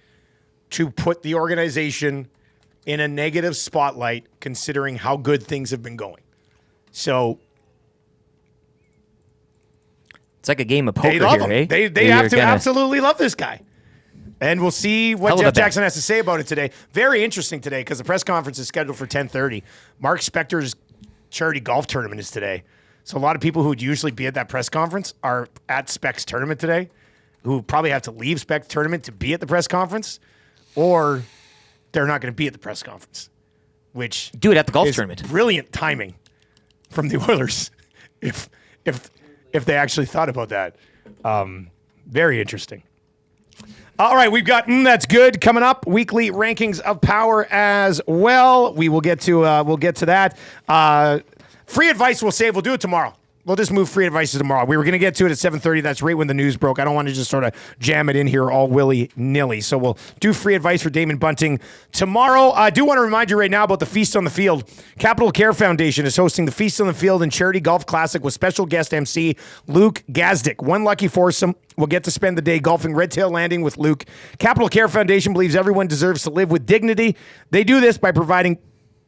to put the organization in a negative spotlight considering how good things have been going. So it's like a game of poker they love here, him. eh? They have to absolutely love this guy. And we'll see what Jeff Jackson has to say about it today. Very interesting today because the press conference is scheduled for 10:30. Mark Spector's charity golf tournament is today. So a lot of people who would usually be at that press conference are at Spec's tournament today, who probably have to leave Spec's tournament to be at the press conference, or they're not going to be at the press conference, which do it at the golf tournament. Brilliant timing from the Oilers, if they actually thought about that. Very interesting. All right, we've got That's Good coming up. Weekly rankings of power as well. We will get to that. Free advice we'll save. We'll do it tomorrow. We'll just move free advice to tomorrow. We were going to get to it at 7:30. That's right when the news broke. I don't want to just sort of jam it in here all willy-nilly. So we'll do free advice for Damon Bunting tomorrow. I do want to remind you right now about the Feast on the Field. Capital Care Foundation is hosting the Feast on the Field and Charity Golf Classic with special guest MC Luke Gazdick. One lucky foursome will get to spend the day golfing Red Tail Landing with Luke. Capital Care Foundation believes everyone deserves to live with dignity. They do this by providing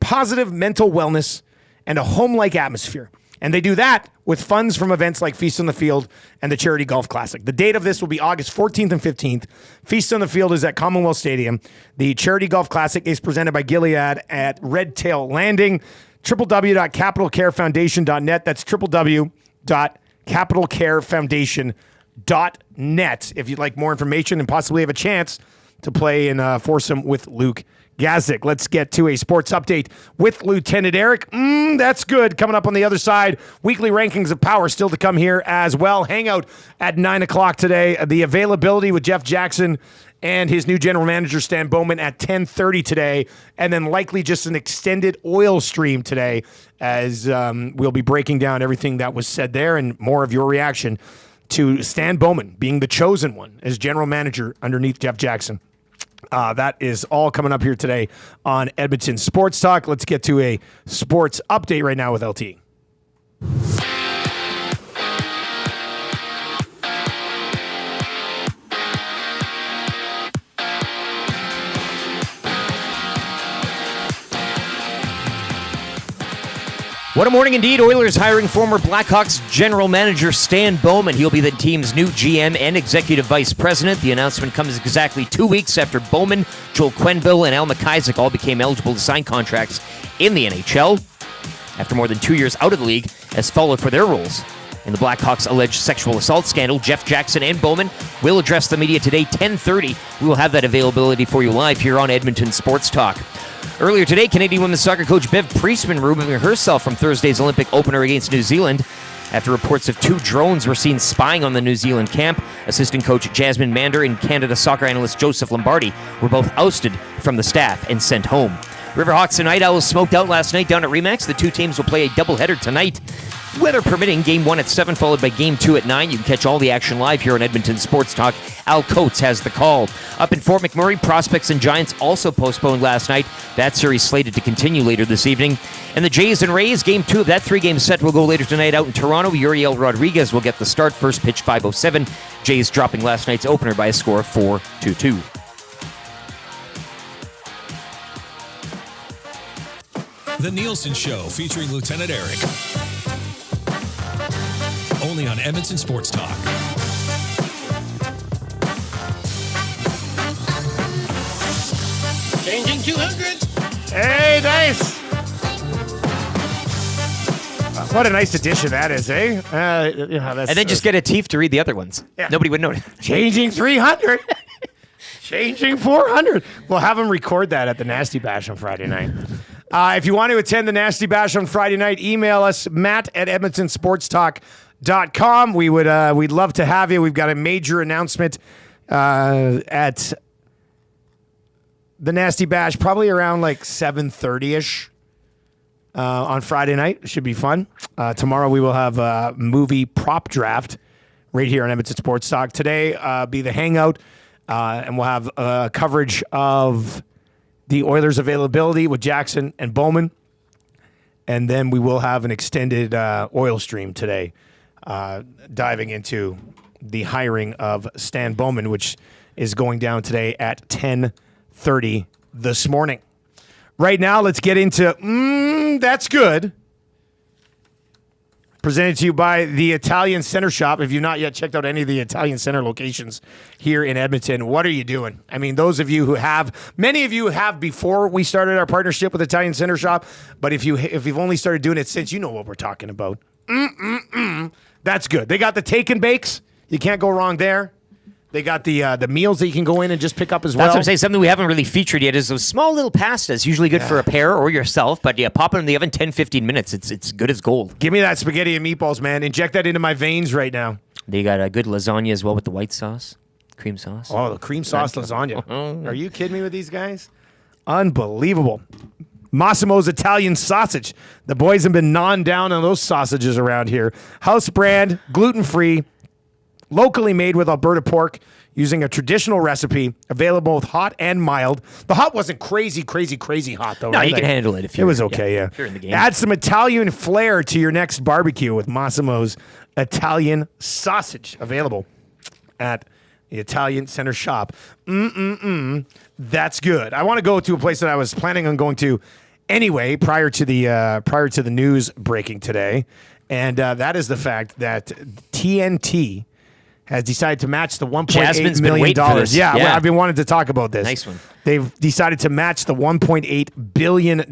positive mental wellness and a home-like atmosphere. And they do that with funds from events like Feast on the Field and the Charity Golf Classic. The date of this will be August 14th and 15th. Feast on the Field is at Commonwealth Stadium. The Charity Golf Classic is presented by Gilead at Red Tail Landing. www.capitalcarefoundation.net. That's www.capitalcarefoundation.net if you'd like more information and possibly have a chance to play in a foursome with Luke Gazdick. Let's get to a sports update with Lieutenant Eric. That's good. Coming up on the other side, weekly rankings of power still to come here as well. Hangout at 9 o'clock today. The availability with Jeff Jackson and his new general manager, Stan Bowman, at 10:30 today. And then likely just an extended oil stream today as we'll be breaking down everything that was said there and more of your reaction to Stan Bowman being the chosen one as general manager underneath Jeff Jackson. That is all coming up here today on Edmonton Sports Talk. Let's get to a sports update right now with LT. What a morning indeed. Oilers hiring former Blackhawks general manager Stan Bowman. He'll be the team's new GM and executive vice president. The announcement comes exactly 2 weeks after Bowman, Joel Quenneville, and Al McIsaac all became eligible to sign contracts in the NHL after more than 2 years out of the league as followed for their roles in the Blackhawks' alleged sexual assault scandal. Jeff Jackson and Bowman will address the media today, 10:30. We will have that availability for you live here on Edmonton Sports Talk. Earlier today, Canadian women's soccer coach Bev Priestman removing herself from Thursday's Olympic opener against New Zealand after reports of 2 drones were seen spying on the New Zealand camp. Assistant coach Jasmine Mander and Canada soccer analyst Joseph Lombardi were both ousted from the staff and sent home. Riverhawks and Night Owls smoked out last night down at Remax. The two teams will play a doubleheader tonight Weather permitting, Game 1 at 7, followed by Game 2 at 9. You can catch all the action live here on Edmonton Sports Talk. Al Coates has the call. Up in Fort McMurray, Prospects and Giants also postponed last night. That series slated to continue later this evening. And the Jays and Rays, Game 2 of that 3-game set will go later tonight out in Toronto. Uriel Rodriguez will get the start. First pitch, 5:07. Jays dropping last night's opener by a score of 4-2. The Nielsen Show featuring Lieutenant Eric. Only on Edmonton Sports Talk. Changing 200. Hey, nice. What a nice addition that is, eh? And then just get a Teef to read the other ones. Yeah. Nobody would notice. Changing 300. Changing 400. We'll have them record that at the Nasty Bash on Friday night. If you want to attend the Nasty Bash on Friday night, email us, matt@edmontonsportstalk.com. We'd love to have you. We've got a major announcement at the Nasty Bash, probably around like 7:30ish on Friday night. It should be fun. Tomorrow we will have a movie prop draft right here on Edmonton Sports Talk. Today be the hangout, and we'll have coverage of the Oilers' availability with Jackson and Bowman. And then we will have an extended oil stream today, diving into the hiring of Stan Bowman, which is going down today at 10:30 this morning. Right now, let's get into That's Good. Presented to you by the Italian Center Shop. If you've not yet checked out any of the Italian Center locations here in Edmonton, what are you doing? I mean, those of you who have, many of you have before we started our partnership with Italian Center Shop, but if you've only started doing it since, you know what we're talking about. That's good. They got the take and bakes. You can't go wrong there. They got the meals that you can go in and just pick up as well. That's what I'm saying. Something we haven't really featured yet is those small little pastas, usually good for a pair or yourself. But yeah, pop it in the oven 10, 15 minutes. It's good as gold. Give me that spaghetti and meatballs, man. Inject that into my veins right now. They got a good lasagna as well with the white sauce, cream sauce. Oh, the cream sauce lasagna. Are you kidding me with these guys? Unbelievable. Massimo's Italian sausage. The boys have been gnawing down on those sausages around here. House brand, gluten-free, locally made with Alberta pork using a traditional recipe, available with hot and mild. The hot wasn't crazy hot, though, No, right? you can handle it if you're It was okay, yeah. if you're in the game. Add some Italian flair to your next barbecue with Massimo's Italian sausage, available at the Italian Center Shop. That's good. I want to go to a place that I was planning on going to anyway prior to the news breaking today, and that is the fact that TNT has decided to match the $1.8 million. Yeah, I've been wanting to talk about this. Nice one. They've decided to match the $1.8 billion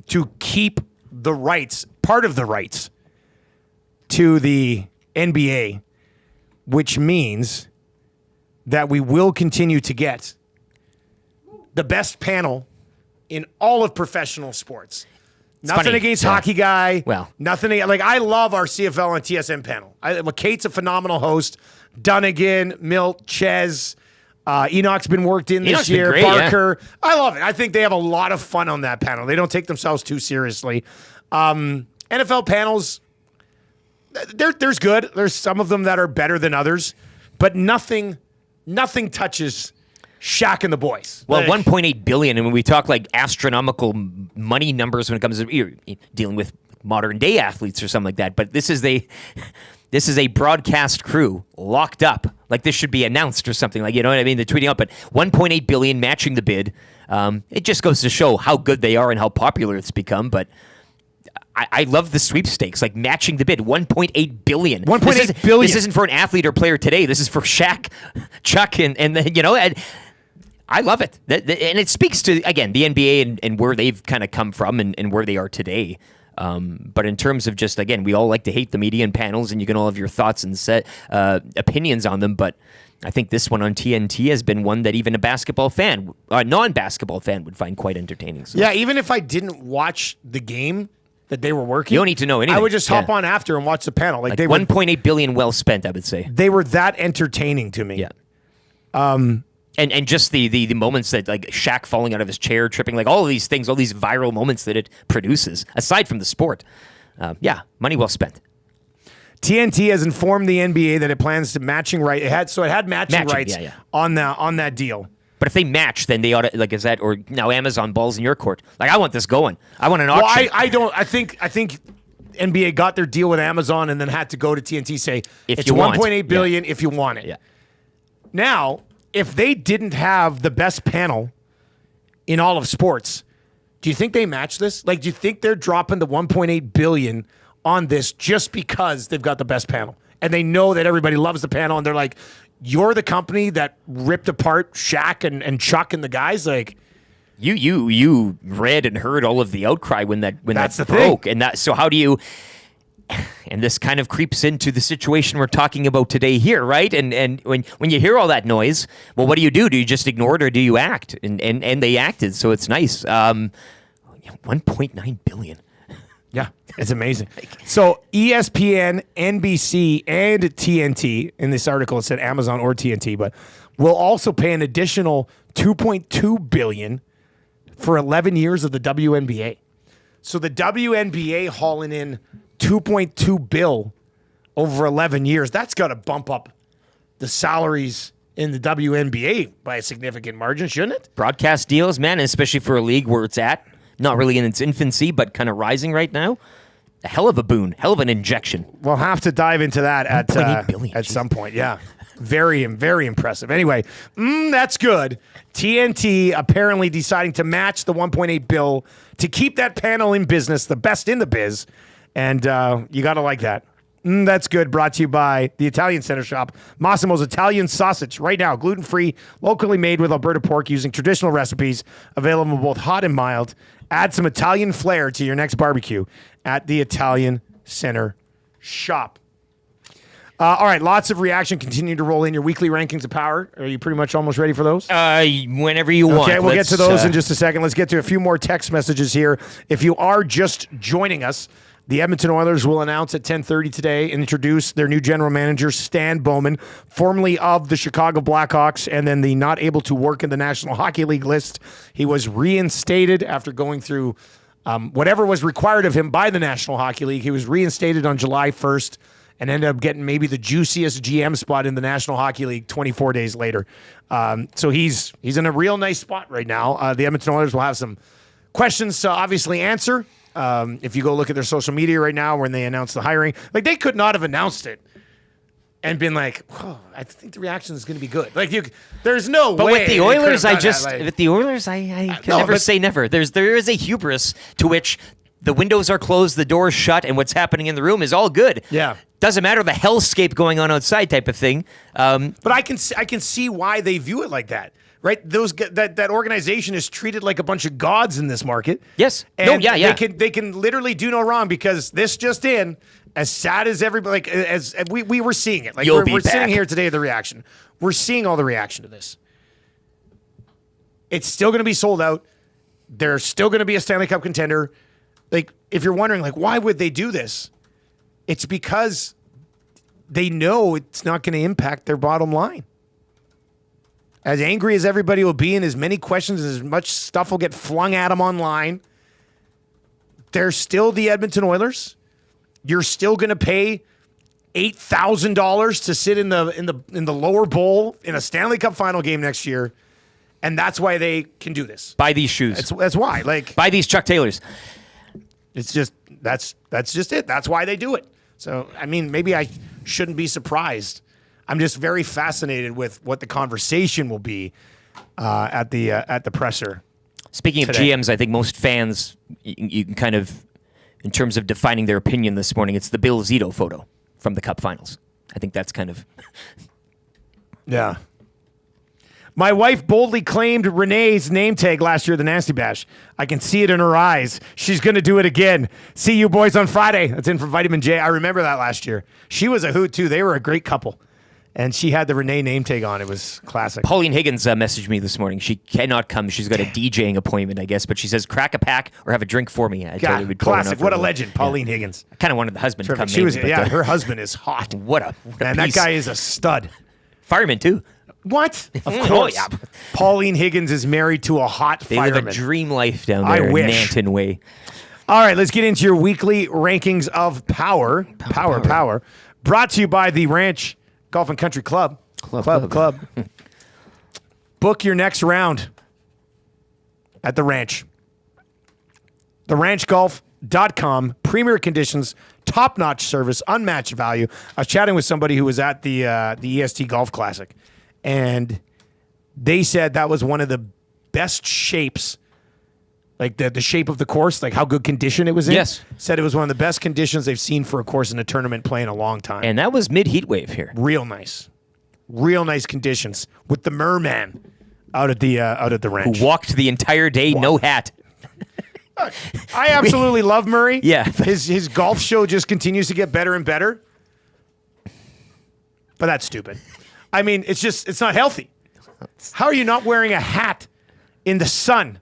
to keep the rights, part of the rights, to the NBA, which means that we will continue to get the best panel in all of professional sports. Nothing funny. against Hockey Guy. Well. Nothing. Like, I love our CFL and TSN panel. Kate's a phenomenal host. Dunnigan, Milt, Ches. Enoch's been worked in Enoch's this year. been great, Barker. Yeah. I love it. I think they have a lot of fun on that panel. They don't take themselves too seriously. NFL panels, there's good. There's some of them that are better than others, but nothing touches Shaq and the boys. Well, $1.8 billion, and when we talk like astronomical money numbers when it comes to you're dealing with modern day athletes or something like that, but this is a broadcast crew locked up. Like this should be announced or something. Like, you know what I mean? They're tweeting out, but $1.8 billion matching the bid. It just goes to show how good they are and how popular it's become. But I love the sweepstakes, like matching the bid. $1.8 billion. $1.8 billion. This isn't for an athlete or player today. This is for Shaq, Chuck, and I love it. And it speaks to, again, the NBA and where they've kind of come from and where they are today. But in terms of just, again, we all like to hate the media and panels, and you can all have your thoughts and set opinions on them. But I think this one on TNT has been one that even a basketball fan, a non-basketball fan, would find quite entertaining. So. Yeah, even if I didn't watch the game that they were working, you don't need to know anything. I would just hop on after and watch the panel. Like $1.8 billion well spent, I would say. They were that entertaining to me. Yeah. And just the moments that, like, Shaq falling out of his chair, tripping, like all of these things, all these viral moments that it produces, aside from the sport. Money well spent. TNT has informed the NBA that it plans to matching right. It had matching rights on that deal. But if they match, then they ought to, like, is that, or now Amazon balls in your court? Like, I want this going. I want an auction. Well, I think NBA got their deal with Amazon and then had to go to TNT, say it's $1.8 billion if you want it. Yeah. Now, if they didn't have the best panel in all of sports, do you think they match this? Like, do you think they're dropping the $1.8 billion on this just because they've got the best panel? And they know that everybody loves the panel, and they're like, you're the company that ripped apart Shaq and Chuck and the guys? Like, you read and heard all of the outcry when that the broke. thing. And so how do you... And this kind of creeps into the situation we're talking about today here, right? And when you hear all that noise, well, what do you do? Do you just ignore it or do you act? And they acted, so it's nice. $1.9 billion. Yeah, it's amazing. So ESPN, NBC, and TNT, in this article it said Amazon or TNT, but will also pay an additional $2.2 billion for 11 years of the WNBA. So the WNBA hauling in $2.2 billion over 11 years. That's got to bump up the salaries in the WNBA by a significant margin, shouldn't it? Broadcast deals, man, especially for a league where it's at, not really in its infancy, but kind of rising right now. A hell of a boon, hell of an injection. We'll have to dive into that at some point. Yeah, very, very impressive. Anyway, that's good. TNT apparently deciding to match the $1.8 billion to keep that panel in business, the best in the biz, and you got to like that. That's good. Brought to you by the Italian Center Shop. Massimo's Italian Sausage. Right now, gluten-free, locally made with Alberta pork using traditional recipes, available both hot and mild. Add some Italian flair to your next barbecue at the Italian Center Shop. All right, lots of reaction. Continue to roll in your weekly rankings of power. Are you pretty much almost ready for those? Whenever you want. Okay, we'll get to those in just a second. Let's get to a few more text messages here. If you are just joining us, the Edmonton Oilers will announce at 10:30 today and introduce their new general manager, Stan Bowman, formerly of the Chicago Blackhawks and then the not able to work in the National Hockey League list. He was reinstated after going through whatever was required of him by the National Hockey League. He was reinstated on July 1st and ended up getting maybe the juiciest GM spot in the National Hockey League 24 days later. So he's in a real nice spot right now. The Edmonton Oilers will have some questions to obviously answer. If you go look at their social media right now when they announced the hiring, like they could not have announced it and been like, oh, I think the reaction is going to be good. Like there's no way. But with the Oilers, I can never say never. There is a hubris to which the windows are closed, the doors shut, and what's happening in the room is all good. Yeah. Doesn't matter the hellscape going on outside type of thing. But I can see why they view it like that. Right, that organization is treated like a bunch of gods in this market. Yes, and they can literally do no wrong because this just in, as sad as everybody, like as we were seeing it, like we're sitting here today at the reaction, we're seeing all the reaction to this. It's still going to be sold out. There's still going to be a Stanley Cup contender. Like if you're wondering, like why would they do this? It's because they know it's not going to impact their bottom line. As angry as everybody will be and as many questions, as much stuff will get flung at them online, they're still the Edmonton Oilers. You're still going to pay $8,000 to sit in the lower bowl in a Stanley Cup final game next year, and that's why they can do this. Buy these shoes. That's why. Like buy these Chuck Taylors. It's just that's just it. That's why they do it. So I mean, maybe I shouldn't be surprised. I'm just very fascinated with what the conversation will be at the presser. Speaking today. of GMs, I think most fans, you can kind of, in terms of defining their opinion this morning, it's the Bill Zito photo from the Cup Finals. I think that's kind of... Yeah. My wife boldly claimed Renee's name tag last year at the Nasty Bash. I can see it in her eyes. She's going to do it again. See you boys on Friday. That's in for Vitamin J. I remember that last year. She was a hoot, too. They were a great couple. And she had the Renee name tag on. It was classic. Pauline Higgins messaged me this morning. She cannot come. She's got a DJing appointment, I guess. But she says, crack a pack or have a drink for me. Classic. What a legend, Pauline Higgins. I kind of wanted the husband to come. She was, her husband is hot. What a man, that guy is a stud. Fireman, too. What? Of Oh, course. yeah. Pauline Higgins is married to a hot They fireman. live a dream life down I there in wish. Nanton Way. All right, let's get into your weekly rankings of power. Power. Brought to you by the Ranch Golf and Country Club. Club. Book your next round at the Ranch. TheRanchGolf.com. Premier conditions, top-notch service, unmatched value. I was chatting with somebody who was at the EST Golf Classic, and they said that was one of the best shapes, like the shape of the course, like how good condition it was in. Yes. Said it was one of the best conditions they've seen for a course in a tournament play in a long time. And that was mid-heat wave here. Real nice conditions with the merman out at the Ranch. Who walked the entire day, no hat. I absolutely love Murray. Yeah. His golf show just continues to get better and better. But that's stupid. I mean, it's not healthy. How are you not wearing a hat in the sun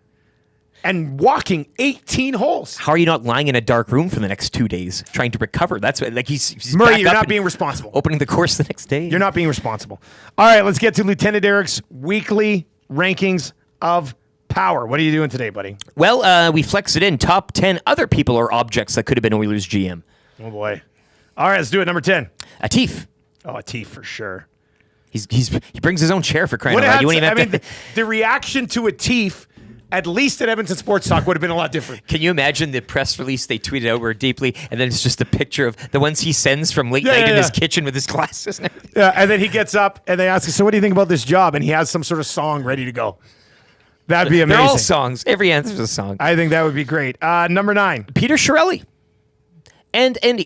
and walking 18 holes? How are you not lying in a dark room for the next 2 days trying to recover? That's what, like he's Murray, back you're up not and being responsible. Opening the course the next day. You're not being responsible. All right, let's get to Lieutenant Eric's weekly rankings of power. What are you doing today, buddy? Well, we flex it in. Top 10 other people or objects that could have been Oilers GM. Oh, boy. All right, let's do it. Number 10. Atif. Oh, Atif for sure. He brings his own chair for crying out loud. You wouldn't even have to... the reaction to Atif, at least at Edmonton Sports Talk, would have been a lot different. Can you imagine the press release they tweeted out where deeply, and then it's just a picture of the ones he sends from late night in his kitchen with his glasses. Yeah, and then he gets up and they ask him, so what do you think about this job? And he has some sort of song ready to go. That'd be amazing. They're all songs. Every answer is a song. I think that would be great. Number 9. Peter Chiarelli. And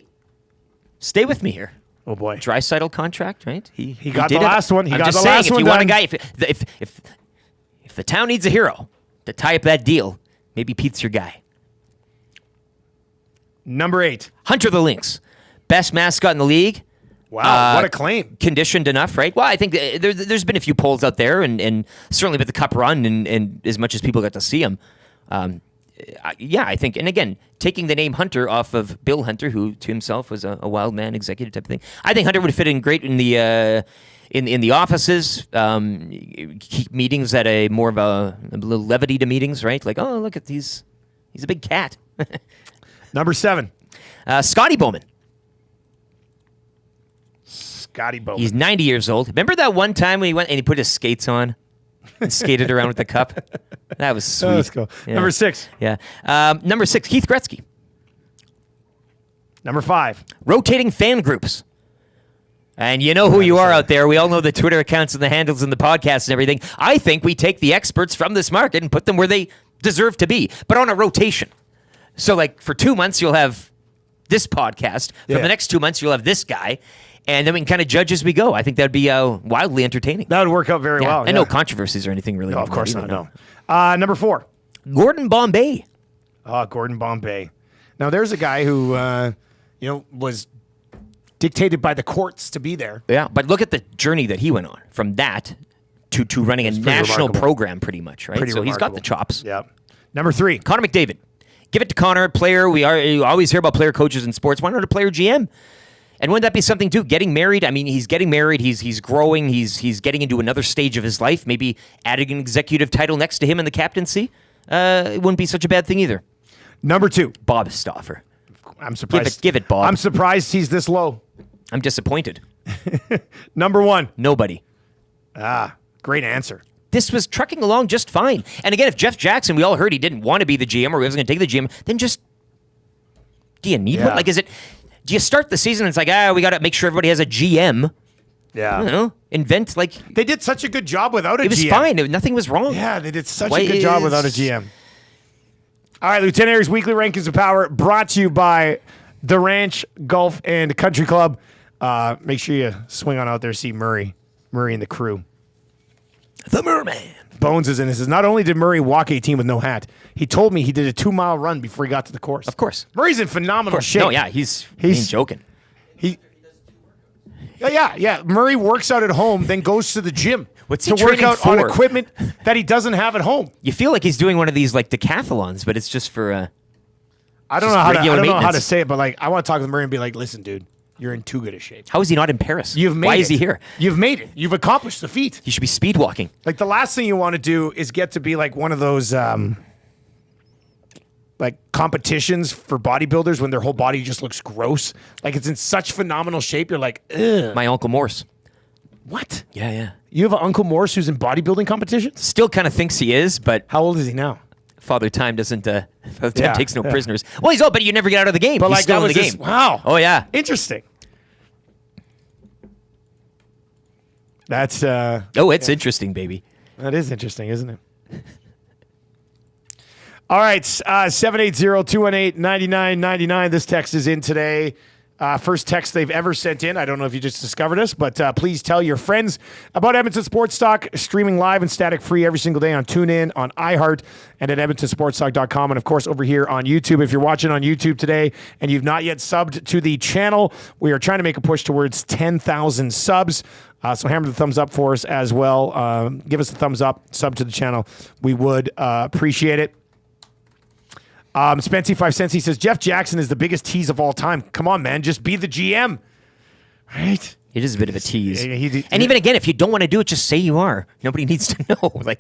stay with me here. Oh, boy. Draisaitl contract, right? He got did the last one. He I'm got just the saying, last if one you want a done. guy, if the town needs a hero to tie up that deal, maybe Pete's your guy. Number 8. Hunter the Lynx. Best mascot in the league. Wow, what a claim. Conditioned enough, right? Well, I think there's been a few polls out there, and certainly with the Cup run and as much as people got to see him. Yeah, I think, and again, taking the name Hunter off of Bill Hunter, who to himself was a wild man executive type of thing. I think Hunter would fit in great in the offices, keep meetings at a more of a little levity to meetings, right? Like, oh, look at these. He's a big cat. Number 7. Scotty Bowman. Scotty Bowman. He's 90 years old. Remember that one time when he went and he put his skates on and skated around with the cup? That was sweet. Oh, let's go. Yeah. Number 6. Yeah. Number 6, Keith Gretzky. Number 5. Rotating fan groups. And you know who you are out there. We all know the Twitter accounts and the handles and the podcasts and everything. I think we take the experts from this market and put them where they deserve to be, but on a rotation. So, like, for 2 months, you'll have this podcast. For the next 2 months, you'll have this guy. And then we can kind of judge as we go. I think that would be wildly entertaining. That would work out very well. And no controversies or anything really. No, of course not, no. Number 4. Gordon Bombay. Oh, Gordon Bombay. Now, there's a guy who, was dictated by the courts to be there. Yeah, but look at the journey that he went on from that to running a national remarkable. program pretty much, right? Pretty so he's got remarkable. the chops. Yeah. Number 3. Connor McDavid. Give it to Connor, player. You always hear about player coaches in sports. Why not a player GM? And wouldn't that be something too? Getting married. I mean, he's getting married. He's growing. He's getting into another stage of his life. Maybe adding an executive title next to him in the captaincy. It wouldn't be such a bad thing either. Number 2. Bob Stauffer. I'm surprised. Give it, Bob. I'm surprised he's this low. I'm disappointed. Number 1. Nobody. Great answer. This was trucking along just fine. And again, if Jeff Jackson, we all heard he didn't want to be the GM or he wasn't going to take the GM, then just, do you need one? Like, do you start the season and it's like, we got to make sure everybody has a GM? Yeah. I don't know. Invent, like. They did such a good job without a GM. It was fine. Nothing was wrong. Yeah, they did such a good job without a GM. All right, Lieutenant Eric's Weekly Rankings of Power brought to you by the Ranch Golf and Country Club. Make sure you swing on out there, see Murray and the crew. The Merman. Bones is in this. Not only did Murray walk 18 with no hat, he told me he did a 2-mile run before he got to the course. Of course. Murray's in phenomenal shape. No, yeah, he's joking. Yeah. Murray works out at home, then goes to the gym. What's he to work training out for? on equipment that he doesn't have at home. You feel like he's doing one of these like decathlons, but it's just for I don't know how to say it, but like I want to talk with Murray and be like, listen, dude, You're in too good a shape. How is he not in Paris? You've made Why it. is he here? You've made it. You've accomplished the feat. He should be speed walking. Like the last thing you want to do is get to be like one of those like competitions for bodybuilders when their whole body just looks gross. Like it's in such phenomenal shape. You're like, ugh. My Uncle Morse. What? Yeah. You have an Uncle Morse who's in bodybuilding competitions? Still kind of thinks he is, but how old is he now? Father Time doesn't. Father Time takes no prisoners. Well, he's old, but you never get out of the game. But He's like still that in the was game. Wow. Oh yeah. Interesting. That's it's interesting, baby. That is interesting, isn't it? All right, 780-218-9999. This text is in today. First text they've ever sent in. I don't know if you just discovered us, but please tell your friends about Edmonton Sports Talk, streaming live and static free every single day on TuneIn, on iHeart, and at edmontonsportstalk.com, and of course over here on YouTube. If you're watching on YouTube today and you've not yet subbed to the channel, we are trying to make a push towards 10,000 subs. So hammer the thumbs up for us as well. Give us a thumbs up, sub to the channel. We would appreciate it. Spency 5 cents, he says, Jeff Jackson is the biggest tease of all time. Come on, man. Just be the GM. Right? It is a bit of a tease. And even again, if you don't want to do it, just say you are. Nobody needs to know. Like,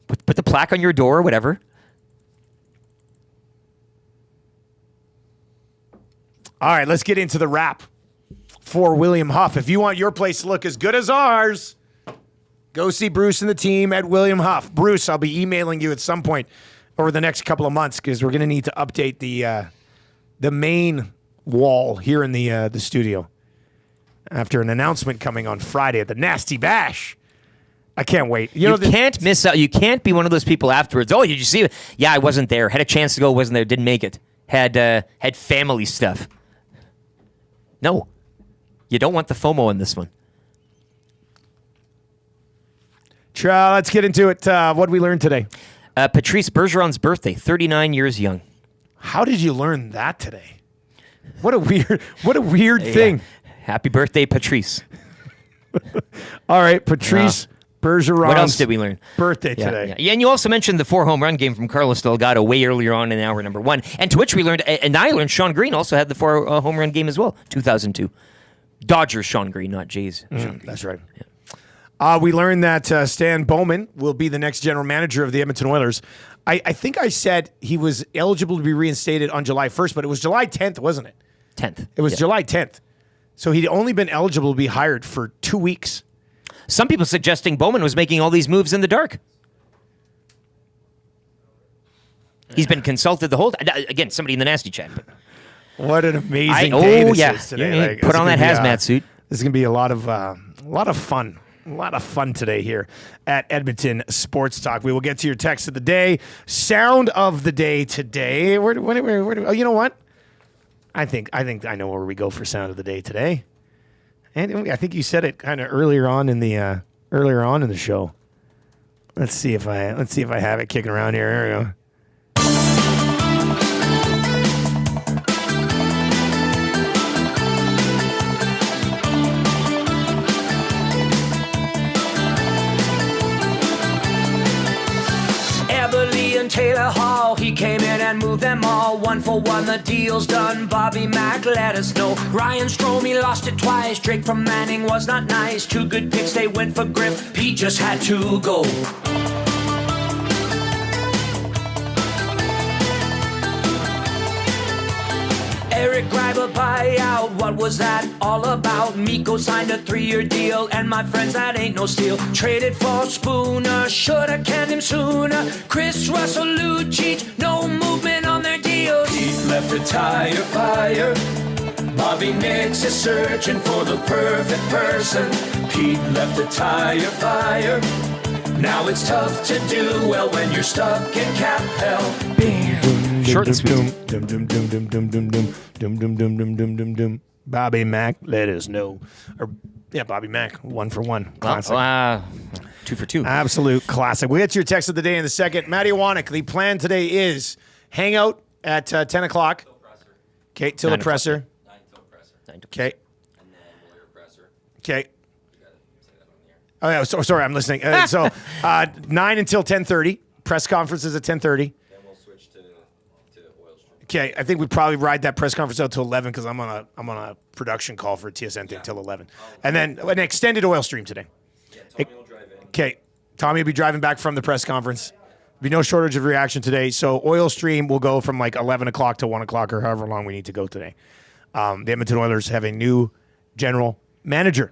put the plaque on your door or whatever. All right, let's get into the wrap for William Huff. If you want your place to look as good as ours, go see Bruce and the team at William Huff. Bruce, I'll be emailing you at some point over the next couple of months because we're going to need to update the main wall here in the studio after an announcement coming on Friday at the Nasty Bash. I can't wait. You can't miss out. You can't be one of those people afterwards. Oh, did you see it? Yeah, I wasn't there. Had a chance to go, wasn't there. Didn't make it. Had family stuff. No, you don't want the FOMO in this one. Let's get into it. What did we learn today? Patrice Bergeron's birthday, 39 years young. How did you learn that today? What a weird thing. Happy birthday, Patrice. All right, Patrice Bergeron's what else did we learn? Birthday today. Yeah, and you also mentioned the 4 home run game from Carlos Delgado way earlier on in hour number 1. And to which we learned, and I learned Sean Green also had the 4 home run game as well, 2002. Dodgers Sean Green, not Jays. Sean Green. That's right. Yeah. We learned that Stan Bowman will be the next general manager of the Edmonton Oilers. I think I said he was eligible to be reinstated on July 1st, but it was July 10th, wasn't it? 10th. It was July 10th. So he'd only been eligible to be hired for 2 weeks. Some people suggesting Bowman was making all these moves in the dark. He's been consulted the whole time. Again, somebody in the nasty chat. But what an amazing day this is today. Yeah, put on that hazmat suit. This is going to be a lot of fun. A lot of fun today here at Edmonton Sports Talk. We will get to your text of the day. Sound of the day today. Where oh, you know what? I think I know where we go for sound of the day today. And I think you said it kind of earlier on in the show. Let's see if I have it kicking around here. There we go. Taylor Hall, he came in and moved them all. 1 for 1, the deal's done. Bobby Mack let us know. Ryan Strome lost it twice. Drake from Manning was not nice. 2 good picks, they went for Griff. Pete just had to go. Eric Greiber buyout, what was that all about? Miko signed a 3-year deal, and my friends, that ain't no steal. Traded for Spooner, shoulda canned him sooner. Chris Russell, Lucic, no movement on their deals. Pete left a tire fire. Bobby Nix is searching for the perfect person. Pete left a tire fire. Now it's tough to do well when you're stuck in cap hell. Short and sweet. Bobby Mack, let us know. Bobby Mack, 1 for 1. Classic. 2 for 2. Absolute classic. We'll get to your text of the day in a second. Matty Wanek, the plan today is hang out at 10 o'clock. Okay, till the presser. 9 till presser. Okay. And then lawyer presser. Okay. Oh, yeah, sorry, I'm listening. 9 until 10:30. Press conferences at 10:30. Then we'll switch to Oil Stream. Okay, I think we probably ride that press conference out to 11 because I'm on a production call for TSN thing till 11, and then an extended oil stream today. Yeah, Tommy will drive in. Okay, Tommy will be driving back from the press conference. Be no shortage of reaction today. So oil stream will go from like 11 o'clock to 1 o'clock or however long we need to go today. The Edmonton Oilers have a new general manager,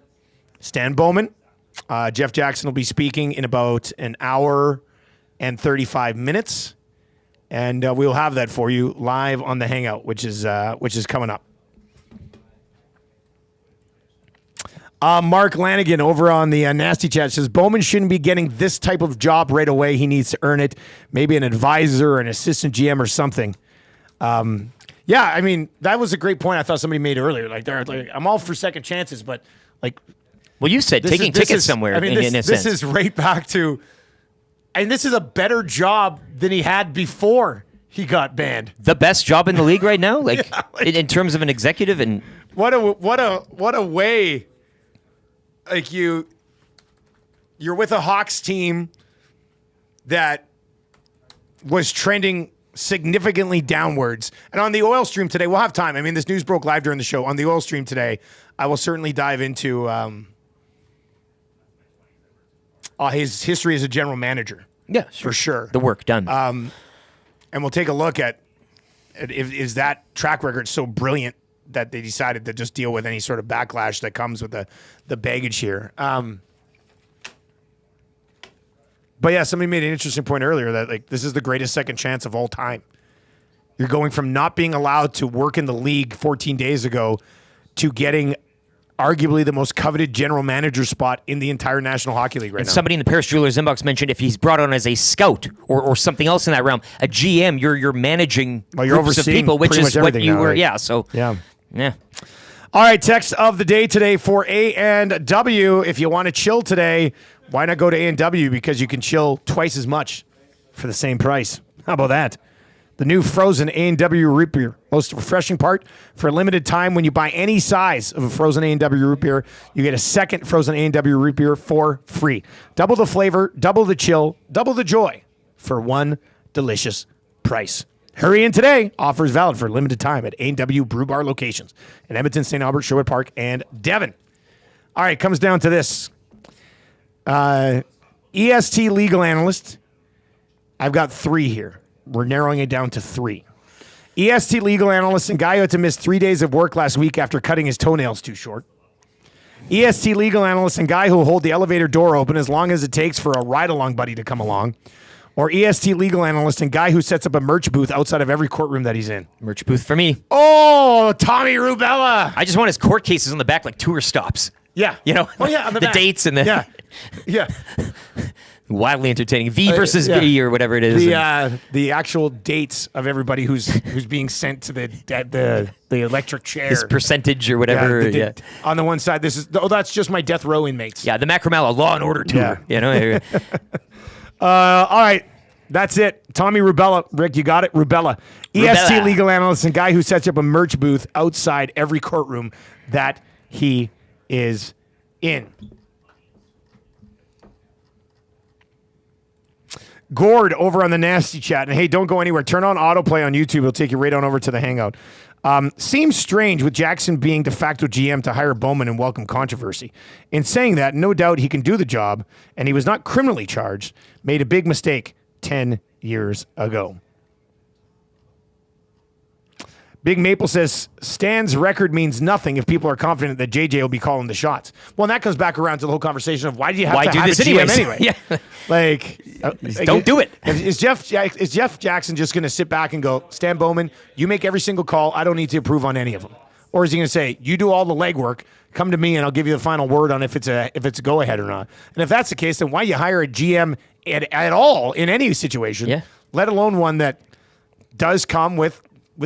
Stan Bowman. Jeff Jackson will be speaking in about an hour and 35 minutes. And we'll have that for you live on the Hangout, which is coming up. Mark Lanigan over on the Nasty Chat says, Bowman shouldn't be getting this type of job right away. He needs to earn it. Maybe an advisor or an assistant GM or something. Yeah, I mean, that was a great point I thought somebody made earlier. Like, I'm all for second chances, but like... Well, you said taking tickets somewhere. I mean, in a this sense. is right back to... And this is a better job than he had before he got banned. The best job in the league right now? Like, in terms of an executive and... What a way... Like you're with a Hawks team that was trending significantly downwards. And on the oil stream today, we'll have time. I mean, this news broke live during the show. On the oil stream today, I will certainly dive into his history as a general manager. Yeah, for sure. The work done. And we'll take a look at is that track record so brilliant that they decided to just deal with any sort of backlash that comes with the baggage here. But yeah, somebody made an interesting point earlier that like this is the greatest second chance of all time. You're going from not being allowed to work in the league 14 days ago to getting arguably the most coveted general manager spot in the entire National Hockey League right now. Somebody in the Paris Jewelers inbox mentioned if he's brought on as a scout or something else in that realm, a GM, you're managing you're groups of overseeing people, which pretty is much what everything you now, were. right? Yeah. So yeah. All right, text of the day today for A&W. If you want to chill today, why not go to A&W? Because you can chill twice as much for the same price. How about that? The new frozen A&W root beer. Most refreshing part, for a limited time, when you buy any size of a frozen A&W root beer, you get a second frozen A&W root beer for free. Double the flavor, double the chill, double the joy for one delicious price. Hurry in today. Offers valid for a limited time at A&W Brew Bar locations in Edmonton, St. Albert, Sherwood Park, and Devon. All right, comes down to this. EST legal analyst. I've got 3 here. We're narrowing it down to 3. EST legal analyst and guy who had to miss 3 days of work last week after cutting his toenails too short. EST legal analyst and guy who will hold the elevator door open as long as it takes for a ride-along buddy to come along. Or EST legal analyst and guy who sets up a merch booth outside of every courtroom that he's in. Merch booth for me. Oh, Tommy Rubella. I just want his court cases on the back like tour stops. Yeah. You know? Oh, yeah, on the the back. dates and the... Yeah. Yeah. Wildly entertaining. V versus B or whatever it is. The actual dates of everybody who's being sent to the electric chair. His percentage or whatever. Yeah, on the one side, that's just my death row inmates. Yeah, the Macramalla Law and Order tour. Yeah. You know? All right. That's it. Tommy Rubella. Rick, you got it? Rubella. EST legal analyst and guy who sets up a merch booth outside every courtroom that he is in. Gord over on the Nasty Chat. And hey, don't go anywhere. Turn on autoplay on YouTube. It'll take you right on over to the Hangout. Seems strange with Jackson being de facto GM to hire Bowman and welcome controversy. In saying that, no doubt he can do the job, and he was not criminally charged. Made a big mistake 10 years ago. Big Maple says, Stan's record means nothing if people are confident that JJ will be calling the shots. Well, and that comes back around to the whole conversation of why do you have to do have this a GM anyways? anyway? Yeah. Like, don't do it. Is Jeff Jackson just going to sit back and go, Stan Bowman, you make every single call. I don't need to approve on any of them. Or is he going to say, you do all the legwork, come to me and I'll give you the final word on if it's a go-ahead or not. And if that's the case, then why you hire a GM at all in any situation, let alone one that does come with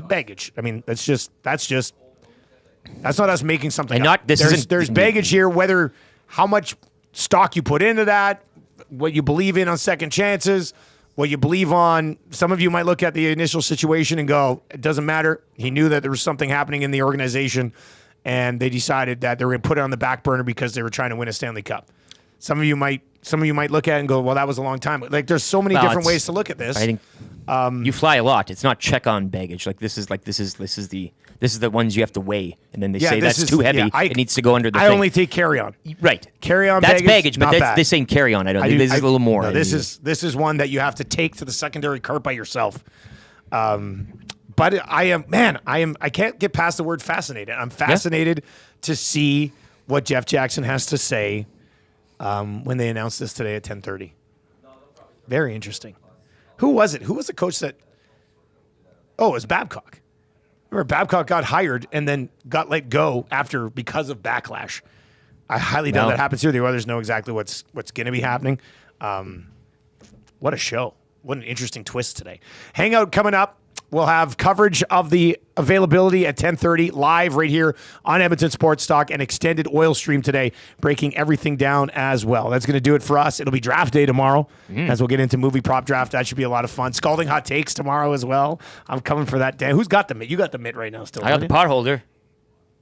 baggage. I mean, that's not us making something up. There's baggage here, whether how much stock you put into that, what you believe in on second chances, what you believe on. Some of you might look at the initial situation and go, it doesn't matter. He knew that there was something happening in the organization, and they decided that they were going to put it on the back burner because they were trying to win a Stanley Cup. Some of you might look at it and go, well, that was a long time. Like, there's so many different ways to look at this. I think You fly a lot. It's not check-on baggage. This is the ones you have to weigh, and then they say that's too heavy. Yeah, it needs to go under the I thing. only take carry-on. Right. Carry-on That's baggage, but not bad. this ain't carry-on. This is a little more. No, this is one that you have to take to the secondary cart by yourself. But I can't get past the word fascinated. I'm fascinated to see what Jeff Jackson has to say when they announced this today at 10:30. Very interesting. Who was it? Who was the coach that? Oh, it was Babcock. Remember, Babcock got hired and then got let go because of backlash. I highly doubt that happens here. The others know exactly what's going to be happening. What a show. What an interesting twist today. Hangout coming up. We'll have coverage of the availability at 10:30 live right here on Edmonton Sports Talk, and extended oil stream today, breaking everything down as well. That's going to do it for us. It'll be draft day tomorrow as we'll get into movie prop draft. That should be a lot of fun. Scalding hot takes tomorrow as well. I'm coming for that day. Who's got the mitt? You got the mitt right now still. I got the pot holder.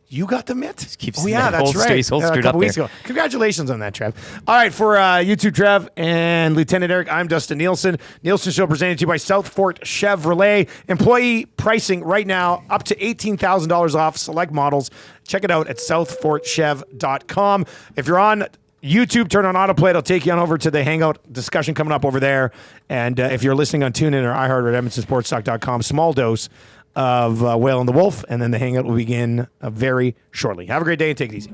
You got the mitt? Keeps that's right. Stays holstered a couple up weeks there. ago. Congratulations on that, Trev. All right, for YouTube, Trev and Lieutenant Eric, I'm Dustin Nielsen. Nielsen Show presented to you by South Fort Chevrolet. Employee pricing right now up to $18,000 off select models. Check it out at southfortchev.com. If you're on YouTube, turn on autoplay. It'll take you on over to the Hangout discussion coming up over there. And if you're listening on TuneIn or iHeart at EdmontonSportsTalk.com, small dose of Whale and the Wolf, and then the Hangout will begin very shortly. Have a great day and take it easy.